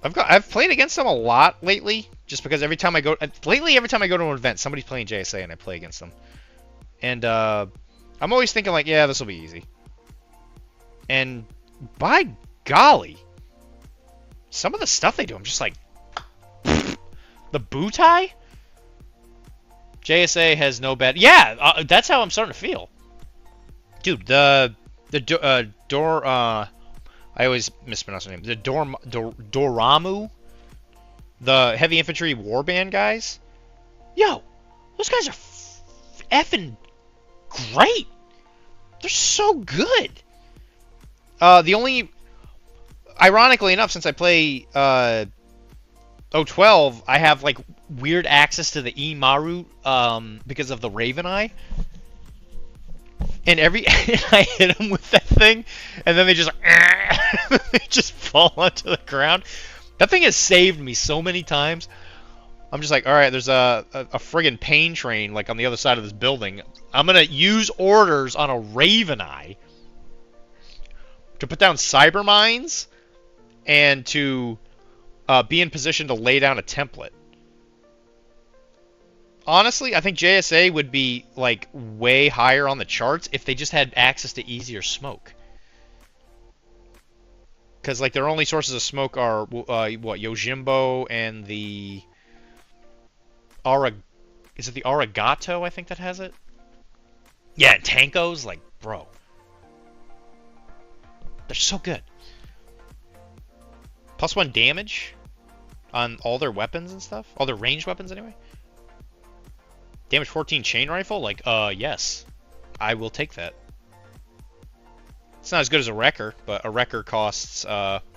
Speaker 8: I've played against them a lot lately, just because every time I go to an event, somebody's playing JSA and I play against them. And I'm always thinking like, yeah, this will be easy. And by golly, some of the stuff they do, I'm just like, the Butai? JSA has no bad. Yeah, that's how I'm starting to feel. Dude, I always mispronounce the name. The Doramu, the heavy infantry warband guys. Yo, those guys are effing great. They're so good. Ironically enough, since I play 012, I have like weird access to the Imaru because of the Raven Eye. And I hit them with that thing, and then they just they just fall onto the ground. That thing has saved me so many times. I'm just like, all right, there's a friggin' pain train like on the other side of this building. I'm gonna use orders on a Raven Eye to put down cyber mines and to be in position to lay down a template. Honestly, I think JSA would be like way higher on the charts if they just had access to easier smoke. Because like their only sources of smoke are Yojimbo and the is it the Arigato? I think that has it. Yeah, and Tankos, like, bro, they're so good. +1 damage on all their weapons and stuff, all their ranged weapons anyway. Damage 14 chain rifle? Like, yes. I will take that. It's not as good as a Wrecker, but a Wrecker costs,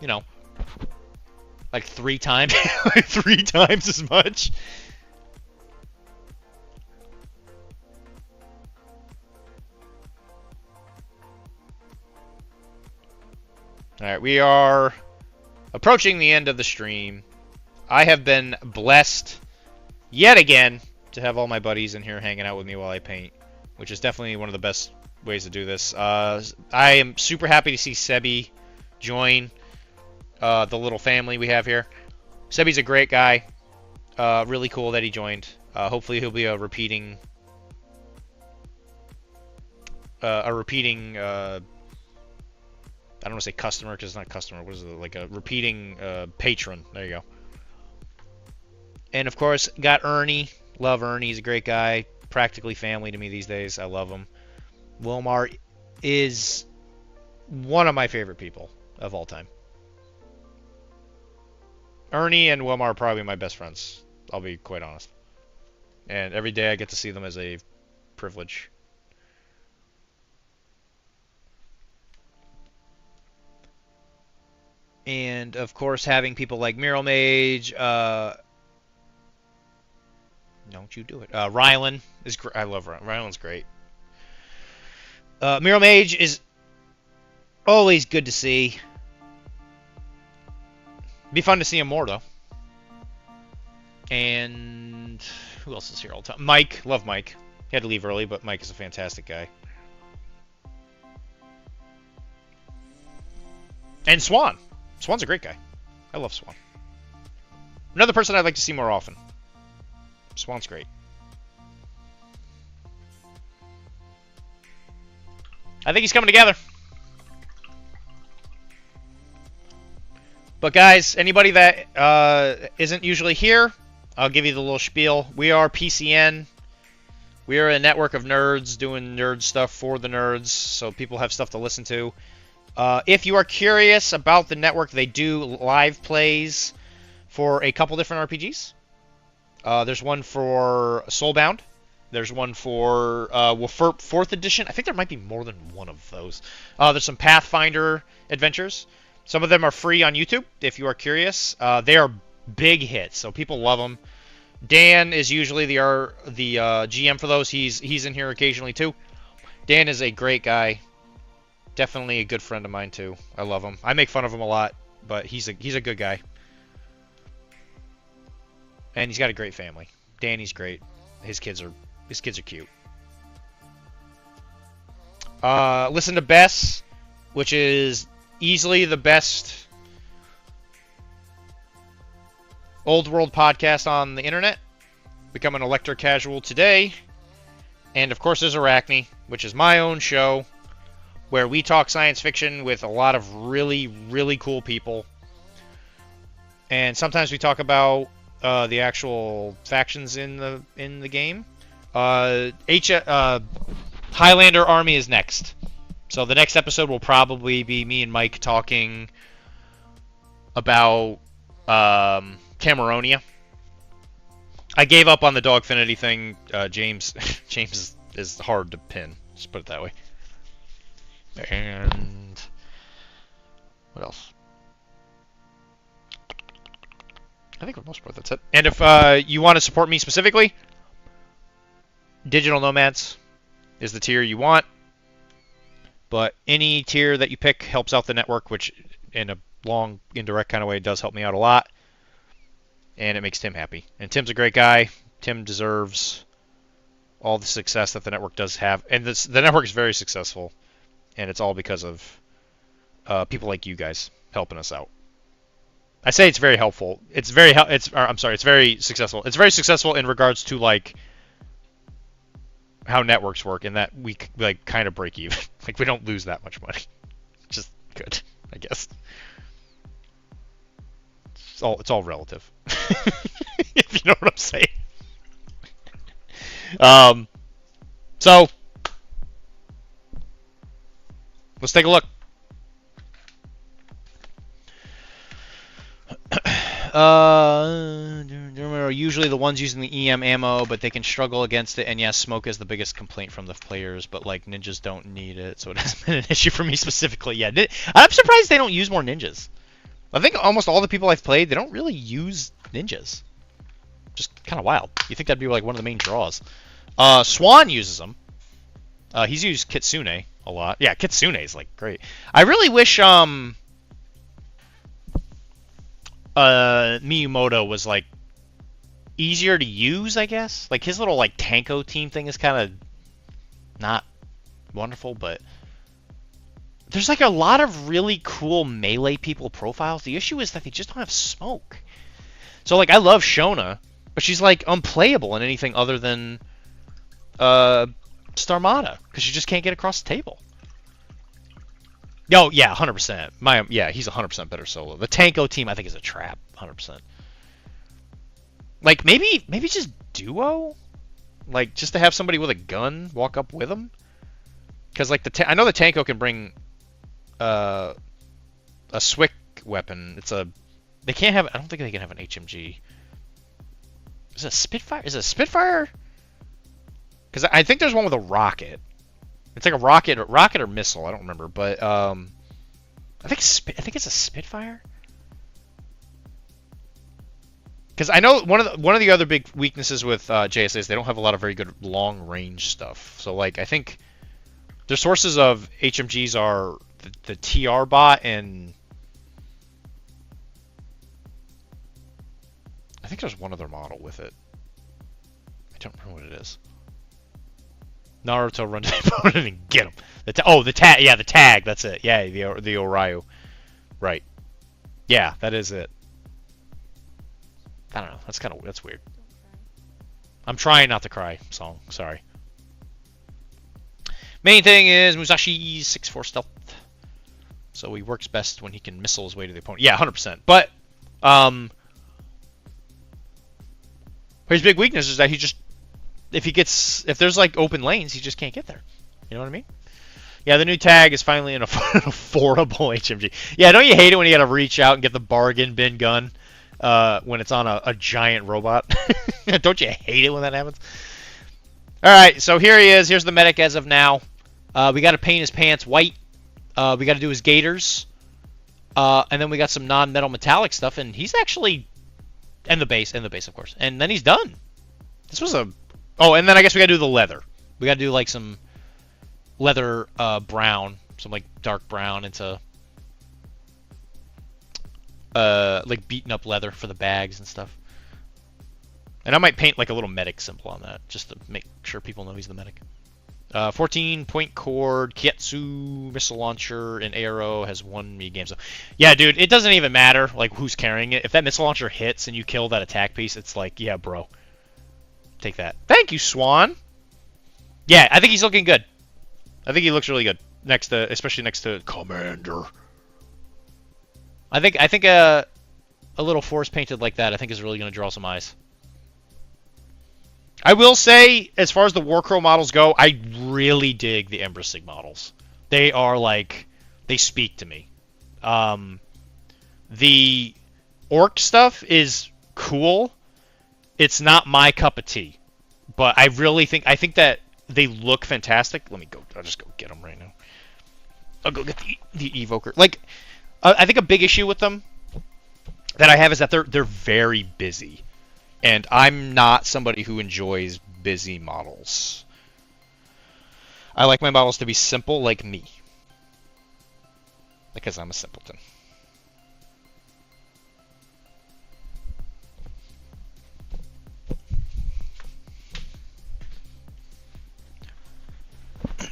Speaker 8: you know, like 3 times, like 3 times as much. Alright, we are approaching the end of the stream. I have been blessed yet again to have all my buddies in here hanging out with me while I paint, which is definitely one of the best ways to do this. I am super happy to see Sebi join the little family we have here. Sebi's a great guy. Really cool that he joined. Hopefully he'll be a repeating I don't want to say customer because it's not customer. What is it? Like a repeating patron. There you go. And of course, got Ernie. Love Ernie. He's a great guy. Practically family to me these days. I love him. Wilmar is one of my favorite people of all time. Ernie and Wilmar are probably my best friends. I'll be quite honest. And every day I get to see them as a privilege. And of course, having people like Mural Mage, don't you do it. Rylan is great. I love Rylan. Rylan's great. Mural Mage is always good to see. Be fun to see him more, though. And who else is here all the time? Mike. Love Mike. He had to leave early, but Mike is a fantastic guy. And Swan. Swan's a great guy. I love Swan. Another person I'd like to see more often. Swan's great. I think he's coming together. But guys, anybody that isn't usually here, I'll give you the little spiel. We are PCN. We are a network of nerds doing nerd stuff for the nerds, so people have stuff to listen to. If you are curious about the network, they do live plays for a couple different RPGs. There's one for Soulbound. There's one for fourth edition. I think there might be more than one of those. There's some Pathfinder adventures. Some of them are free on YouTube if you are curious. They are big hits, so people love them. Dan is usually the GM for those. He's in here occasionally too. Dan is a great guy. Definitely a good friend of mine too. I love him. I make fun of him a lot, but he's a good guy. And he's got a great family. Danny's great. His kids are cute. Listen to Bess, which is easily the best old world podcast on the internet. Become an Elector Casual today. And of course there's Arachne, which is my own show, where we talk science fiction with a lot of really, really cool people. And sometimes we talk about the actual factions in the game. Highlander Army is next. So the next episode will probably be me and Mike talking about Cameronia. I gave up on the Dogfinity thing. James is hard to pin. Just put it that way. And what else? I think for the most part that's it. And if you want to support me specifically, Digital Nomads is the tier you want. But any tier that you pick helps out the network, which in a long, indirect kind of way does help me out a lot. And it makes Tim happy. And Tim's a great guy. Tim deserves all the success that the network does have. And the network is very successful. And it's all because of people like you guys helping us out. I say it's very helpful. It's very successful. It's very successful in regards to like how networks work, and that we like kind of break even. Like we don't lose that much money. Just good, I guess. It's all relative. If you know what I'm saying. So let's take a look. Usually the ones using the EM ammo, but they can struggle against it. And yes, smoke is the biggest complaint from the players, but like ninjas don't need it, so it hasn't been an issue for me specifically. Yeah, I'm surprised they don't use more ninjas. I think almost all the people I've played, they don't really use ninjas. Just kind of wild. You think that'd be like one of the main draws. Swan uses them. He's used Kitsune a lot. Yeah, Kitsune is like great. I really wish Miyamoto was like easier to use, I guess. Like his little like Tanko team thing is kind of not wonderful, but there's like a lot of really cool melee people profiles. The issue is that they just don't have smoke. So like I love Shona, but she's like unplayable in anything other than Starmada because she just can't get across the table. Oh yeah, 100%. Yeah, he's 100% better solo. The Tanko team I think is a trap, 100%. Like maybe just duo, like just to have somebody with a gun walk up with him. Because like I know the Tanko can bring a Swick weapon. They can't have. I don't think they can have an HMG. Is it a Spitfire? Is it a Spitfire? Because I think there's one with a rocket. It's like a rocket or missile. I don't remember, but I think it's a Spitfire. Because I know one of the other big weaknesses with JSA is they don't have a lot of very good long range stuff. So like I think their sources of HMGs are the TR bot and I think there's one other model with it. I don't remember what it is. Naruto run to the opponent and get him. The tag. Yeah, the tag. That's it. Yeah, the Oryu. Right. Yeah, that is it. I don't know. That's weird. I'm trying not to cry. Song. Sorry. Main thing is Musashi's 6-4 stealth. So he works best when he can missile his way to the opponent. Yeah, 100%. But his big weakness is that he just if there's like open lanes, he just can't get there. You know what I mean? Yeah, the new tag is finally an affordable HMG. Yeah, don't you hate it when you gotta reach out and get the bargain bin gun? when it's on a giant robot. Don't you hate it when that happens? All right, so here he is. Here's the medic as of now. We got to paint his pants white. We got to do his gaiters. And then we got some non-metal metallic stuff, and he's actually... And the base, of course. And then he's done. This was a... Oh, and then I guess we got to do the leather. We got to do, like, some leather brown. Some, like, dark brown into... like, beaten up leather for the bags and stuff. And I might paint, like, a little medic symbol on that, just to make sure people know he's the medic. 14-point cord, Kietsu, missile launcher, and arrow has 1 game. So, yeah, dude, it doesn't even matter, like, who's carrying it. If that missile launcher hits and you kill that attack piece, it's like, yeah, bro. Take that. Thank you, Swan. Yeah, I think he's looking good. I think he looks really good. Next to, especially next to Commander. I think a little force painted like that, I think is really going to draw some eyes. I will say, as far as the Warcrow models go, I really dig the Embrasig models. They are like, they speak to me. The Orc stuff is cool. It's not my cup of tea, but I think that they look fantastic. Let me go. I'll just go get them right now. I'll go get the Evoker. Like, I think a big issue with them that I have is that they're very busy. And I'm not somebody who enjoys busy models. I like my models to be simple like me. Because I'm a simpleton. I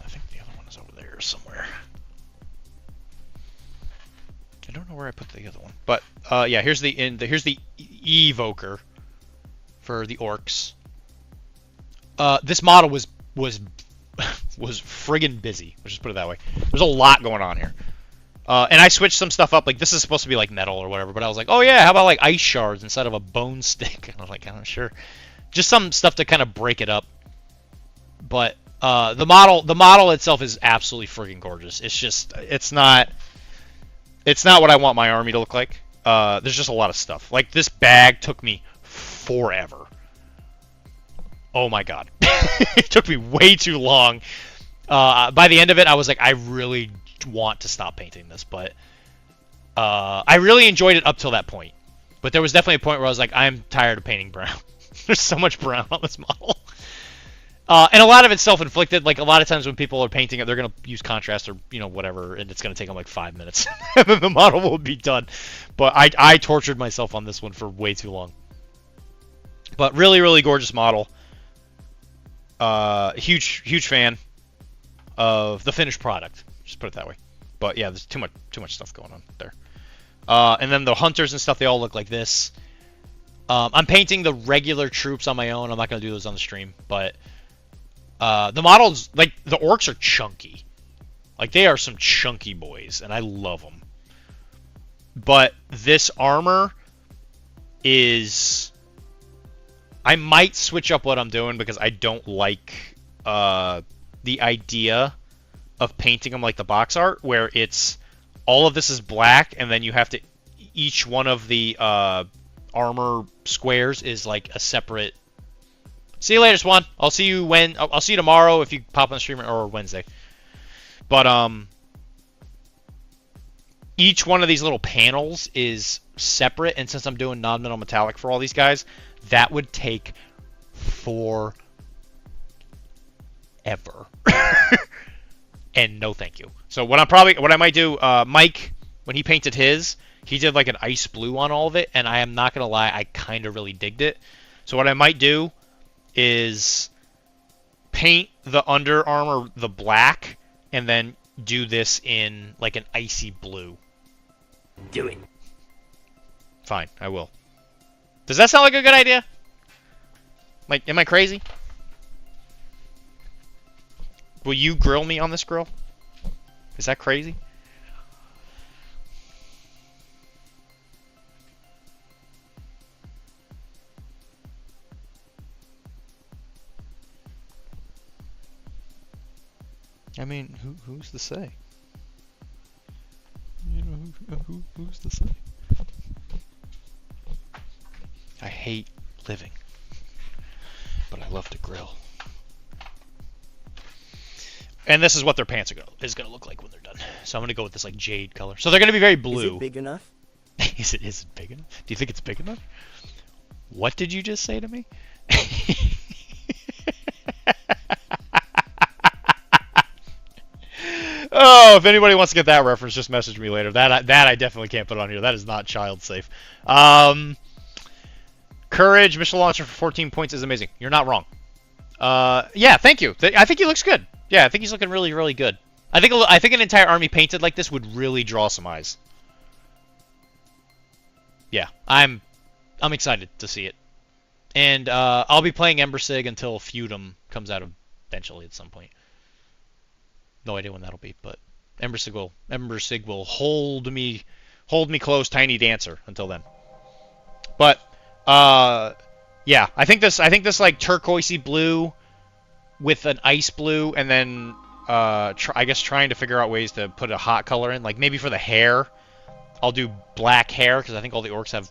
Speaker 8: think the other one is over there somewhere. I don't know where I put the other one. But, yeah, here's the Evoker. For the orcs. This model was friggin' busy. Let's just put it that way. There's a lot going on here. And I switched some stuff up. Like, this is supposed to be like metal or whatever, but I was like, oh yeah, how about like ice shards instead of a bone stick? And I was like, I'm sure. Just some stuff to kind of break it up. But the model itself is absolutely friggin' gorgeous. It's just it's not what I want my army to look like. There's just a lot of stuff. Like, this bag took me forever. Oh my god. It took me way too long. By the end of it, I was like, I really want to stop painting this, but I really enjoyed it up till that point. But there was definitely a point where I was like, I'm tired of painting brown. There's so much brown on this model. And a lot of it's self-inflicted. Like, a lot of times when people are painting it, they're going to use contrast or, you know, whatever, and it's going to take them like 5 minutes. And then the model will be done. But I tortured myself on this one for way too long. But really, really gorgeous model. Huge fan of the finished product. Just put it that way. But yeah, there's too much stuff going on there. And then the hunters and stuff, they all look like this. I'm painting the regular troops on my own. I'm not going to do those on the stream. But the models, like, the orcs are chunky. Like, they are some chunky boys, and I love them. But this armor is... I might switch up what I'm doing because I don't like the idea of painting them like the box art, where it's all of this is black, and then you have to... Each one of the armor squares is like a separate... See you later, Swan. I'll see you I'll see you tomorrow if you pop on the stream, or Wednesday. But each one of these little panels is separate, and since I'm doing non-metal metallic for all these guys, that would take forever. And no thank you. So what I might do, Mike, when he painted his, he did like an ice blue on all of it, and I am not gonna lie, I kind of really digged it. So what I might do is paint the under armor the black, and then do this in like an icy blue.
Speaker 6: Do it.
Speaker 8: Fine, I will. Does that sound like a good idea? Like, am I crazy? Will you grill me on this grill? Is that crazy? I mean, who's to say? You know, who's to say? love to grill. And this is what their pants is gonna look like when they're done. So I'm gonna go with this like jade color. So they're gonna be very blue.
Speaker 5: Is it big enough?
Speaker 8: Is it big enough? Do you think it's big enough? What did you just say to me? Oh, if anybody wants to get that reference, just message me later. That I definitely can't put on here. That is not child safe. Courage, missile launcher for 14 points is amazing. You're not wrong. Yeah, thank you. I think he looks good. Yeah, I think he's looking really, really good. I think an entire army painted like this would really draw some eyes. Yeah, I'm excited to see it. And I'll be playing Ember Sig until Feudum comes out eventually at some point. No idea when that'll be, but Ember Sig will hold me close, Tiny Dancer, until then. But yeah, I think this like turquoisey blue with an ice blue, and then I guess trying to figure out ways to put a hot color in, like maybe for the hair, I'll do black hair because I think all the orcs have.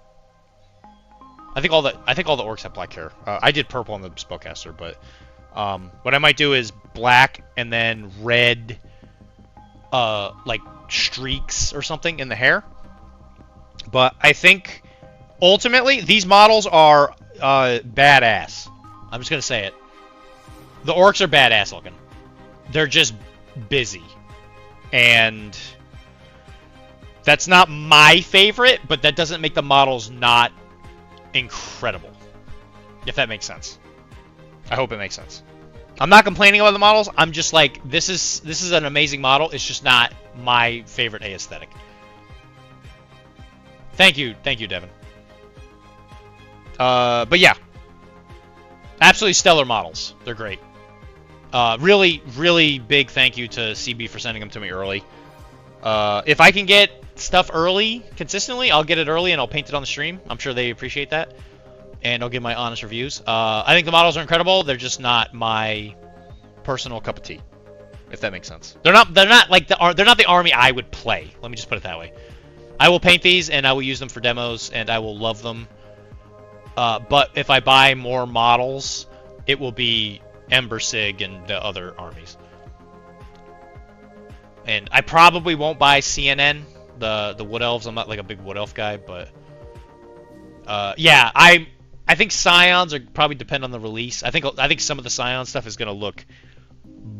Speaker 8: I think all the orcs have black hair. I did purple on the spellcaster, but what I might do is black and then red, like streaks or something in the hair. But I think ultimately these models are badass. I'm just gonna say it. The orcs are badass looking. They're just busy, and that's not my favorite, but that doesn't make the models not incredible, if that makes sense. I hope it makes sense. I'm not complaining about the models. I'm just like, this is an amazing model. It's just not my favorite aesthetic. Thank you, Devin. But yeah, absolutely stellar models. They're great. Really, really big thank you to CB for sending them to me early. If I can get stuff early consistently, I'll get it early and I'll paint it on the stream. I'm sure they appreciate that, and I'll give my honest reviews. I think the models are incredible. They're just not my personal cup of tea, if that makes sense. They're not like they're not the army I would play. Let me just put it that way. I will paint these and I will use them for demos and I will love them. But if I buy more models, it will be Ember Sig and the other armies. And I probably won't buy CNN, the Wood Elves. I'm not like a big Wood Elf guy, but yeah, I think Scions are probably depend on the release. I think some of the Scion stuff is gonna look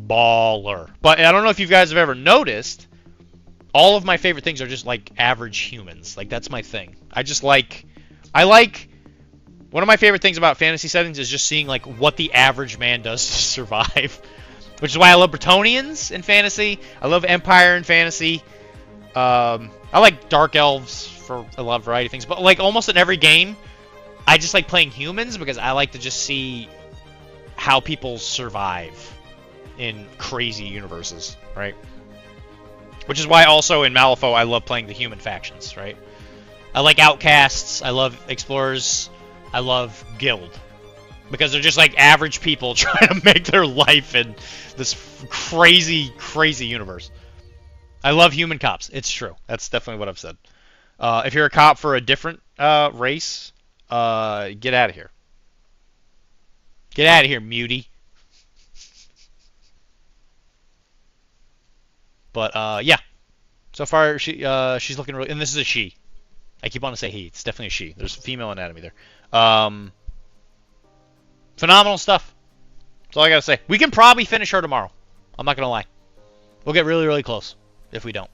Speaker 8: baller. But I don't know if you guys have ever noticed, all of my favorite things are just like average humans. Like that's my thing. I like one of my favorite things about fantasy settings is just seeing like what the average man does to survive. Which is why I love Bretonians in fantasy. I love Empire in fantasy. I like Dark Elves for a lot of variety of things. But like almost in every game, I just like playing humans because I like to just see how people survive in crazy universes, right? Which is why also in Malifaux I love playing the human factions, right? I like Outcasts. I love Explorers. I love Guild. Because they're just like average people trying to make their life in this crazy, crazy universe. I love human cops. It's true. That's definitely what I've said. If you're a cop for a different race, get out of here. Get out of here, mutie. But yeah, so far she's looking really, and this is a she. I keep wanting to say he. It's definitely a she. There's female anatomy there. Phenomenal stuff. That's all I gotta say. We can probably finish her tomorrow. I'm not gonna lie. We'll get really, really close if we don't.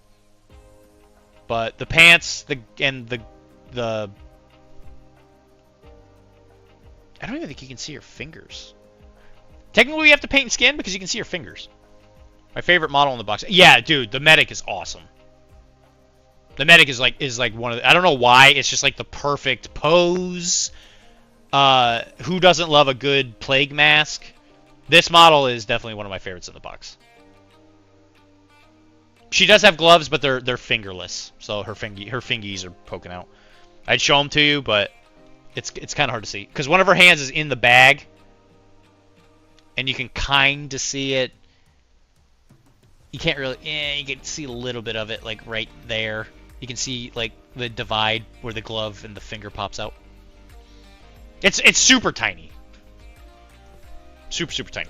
Speaker 8: But the pants, the I don't even think you can see her fingers. Technically, we have to paint and skin because you can see her fingers. My favorite model in the box. Yeah, dude, the medic is awesome. The medic is like one of the, I don't know why, it's just like the perfect pose. Who doesn't love a good plague mask? This model is definitely one of my favorites in the box. She does have gloves, but they're fingerless, so her fingies are poking out. I'd show them to you, but it's kind of hard to see because one of her hands is in the bag, and you can kind of see it. You can't really. You can see a little bit of it, like right there. You can see like the divide where the glove and the finger pops out. It's super tiny. Super, super tiny.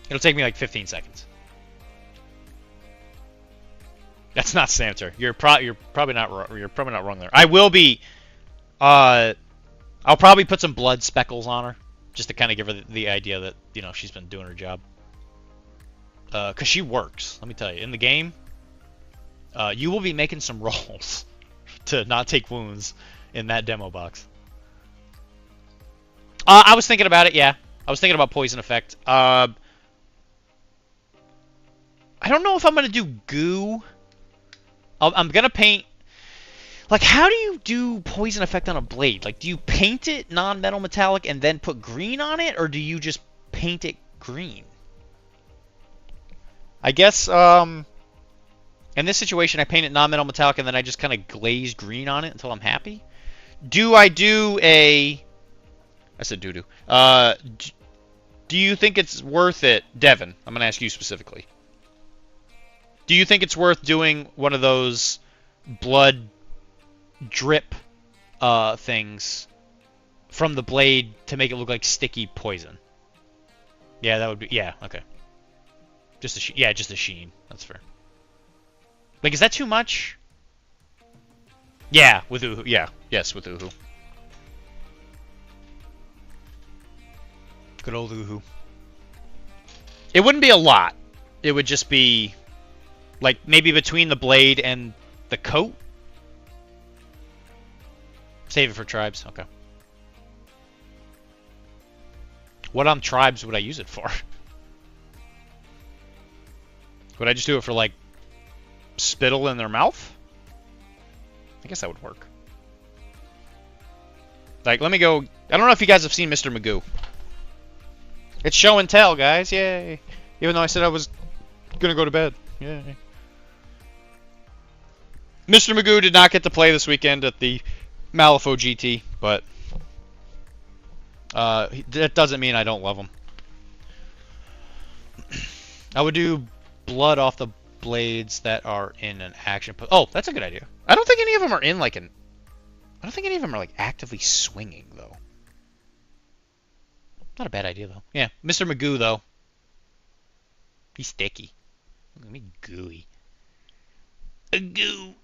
Speaker 8: It'll take me like 15 seconds. That's not Santer. You're probably not wrong there. I will be. I'll probably put some blood speckles on her, just to kind of give her the idea that she's been doing her job. Cause she works. Let me tell you, in the game, you will be making some rolls to not take wounds in that demo box. I was thinking about it. Yeah, I was thinking about poison effect. I don't know if I'm gonna do goo. I'm gonna paint. Like, how do you do poison effect on a blade? Like, do you paint it non-metal metallic and then put green on it, or do you just paint it green? I guess in this situation, I paint it non-metal metallic and then I just kind of glaze green on it until I'm happy. Do I do a? I said doo-doo. Do you think it's worth it, Devin? I'm gonna ask you specifically. Do you think it's worth doing one of those blood drip things from the blade to make it look like sticky poison? Yeah, that would be. Yeah, okay. Just a sheen. That's fair. Like, is that too much? Yeah, with Uhu. Yeah, yes, with Uhu. Good old Uhu. It wouldn't be a lot. It would just be like maybe between the blade and the coat. Save it for tribes. Okay. What on tribes would I use it for? Would I just do it for like spittle in their mouth? I guess that would work. Like, let me go. I don't know if you guys have seen Mr. Magoo. It's show and tell, guys. Yay. Even though I said I was gonna go to bed. Yay. Mr. Magoo did not get to play this weekend at the Malifaux GT, but that doesn't mean I don't love him. I would do blood off the blades that are in an action. Oh, that's a good idea. I don't think any of them are in like an. I don't think any of them are like actively swinging though. Not a bad idea though. Yeah, Mr. Magoo though. He's sticky. Let me gooey. A goo.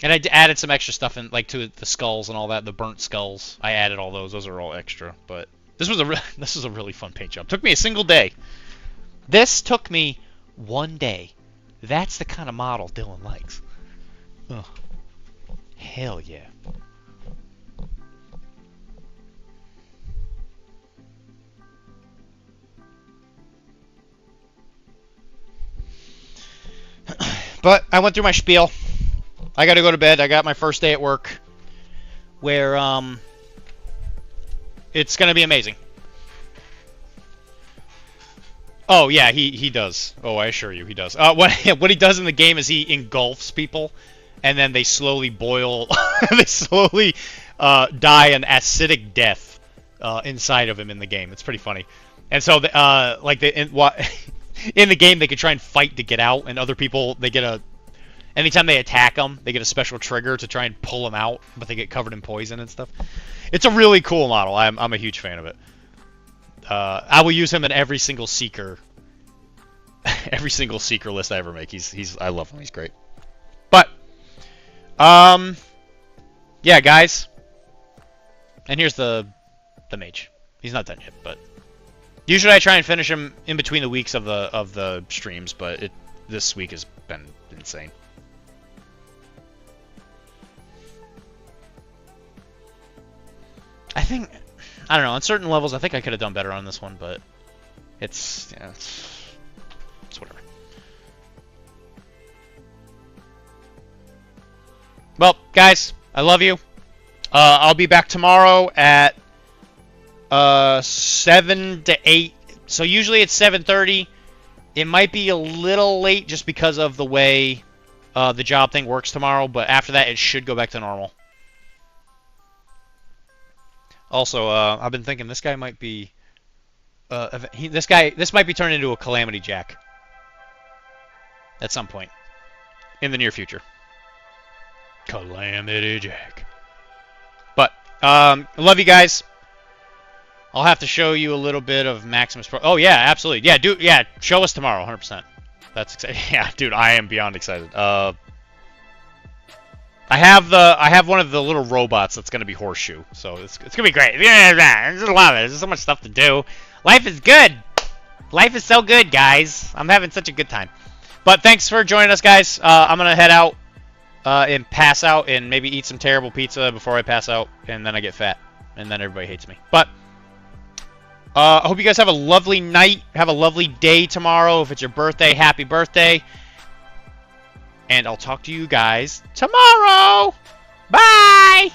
Speaker 8: And I added some extra stuff in, like to the skulls and all that, the burnt skulls. I added all those. Those are all extra. But this was a really fun paint job. Took me a single day. This took me one day. That's the kind of model Dylan likes. Oh, hell yeah. But I went through my spiel. I gotta go to bed. I got my first day at work, where it's gonna be amazing. Oh yeah, he does. Oh, I assure you, he does. What he does in the game is he engulfs people, and then they slowly boil. They slowly die an acidic death inside of him in the game. It's pretty funny. And so in the game they could try and fight to get out, and other people anytime they attack them, they get a special trigger to try and pull them out, but they get covered in poison and stuff. It's a really cool model. I'm a huge fan of it. I will use him in every single seeker list I ever make. I love him. He's great. But yeah, guys. And here's the mage. He's not done yet, but usually I try and finish him in between the weeks of the streams, but this week has been insane. I don't know, on certain levels I think I could have done better on this one, but it's whatever. Well, guys, I love you. I'll be back tomorrow at 7 to 8. So usually it's 7:30. It might be a little late just because of the way the job thing works tomorrow, but after that it should go back to normal. Also, I've been thinking this guy might be this might be turned into a Calamity Jack at some point in the near future.
Speaker 3: Calamity Jack. But, love you guys. I'll have to show you a little bit of Maximus Pro. Oh, yeah, absolutely. Yeah, show us tomorrow, 100%. That's exciting. Yeah, dude, I am beyond excited. I have one of the little robots that's gonna be Horseshoe, so it's gonna be great. There's a lot of it. There's so much stuff to do. Life is good. Life is so good, guys. I'm having such a good time. But thanks for joining us, guys. I'm gonna head out and pass out and maybe eat some terrible pizza before I pass out, and then I get fat, and then everybody hates me. But I hope you guys have a lovely night. Have a lovely day tomorrow. If it's your birthday, happy birthday. And I'll talk to you guys tomorrow. Bye!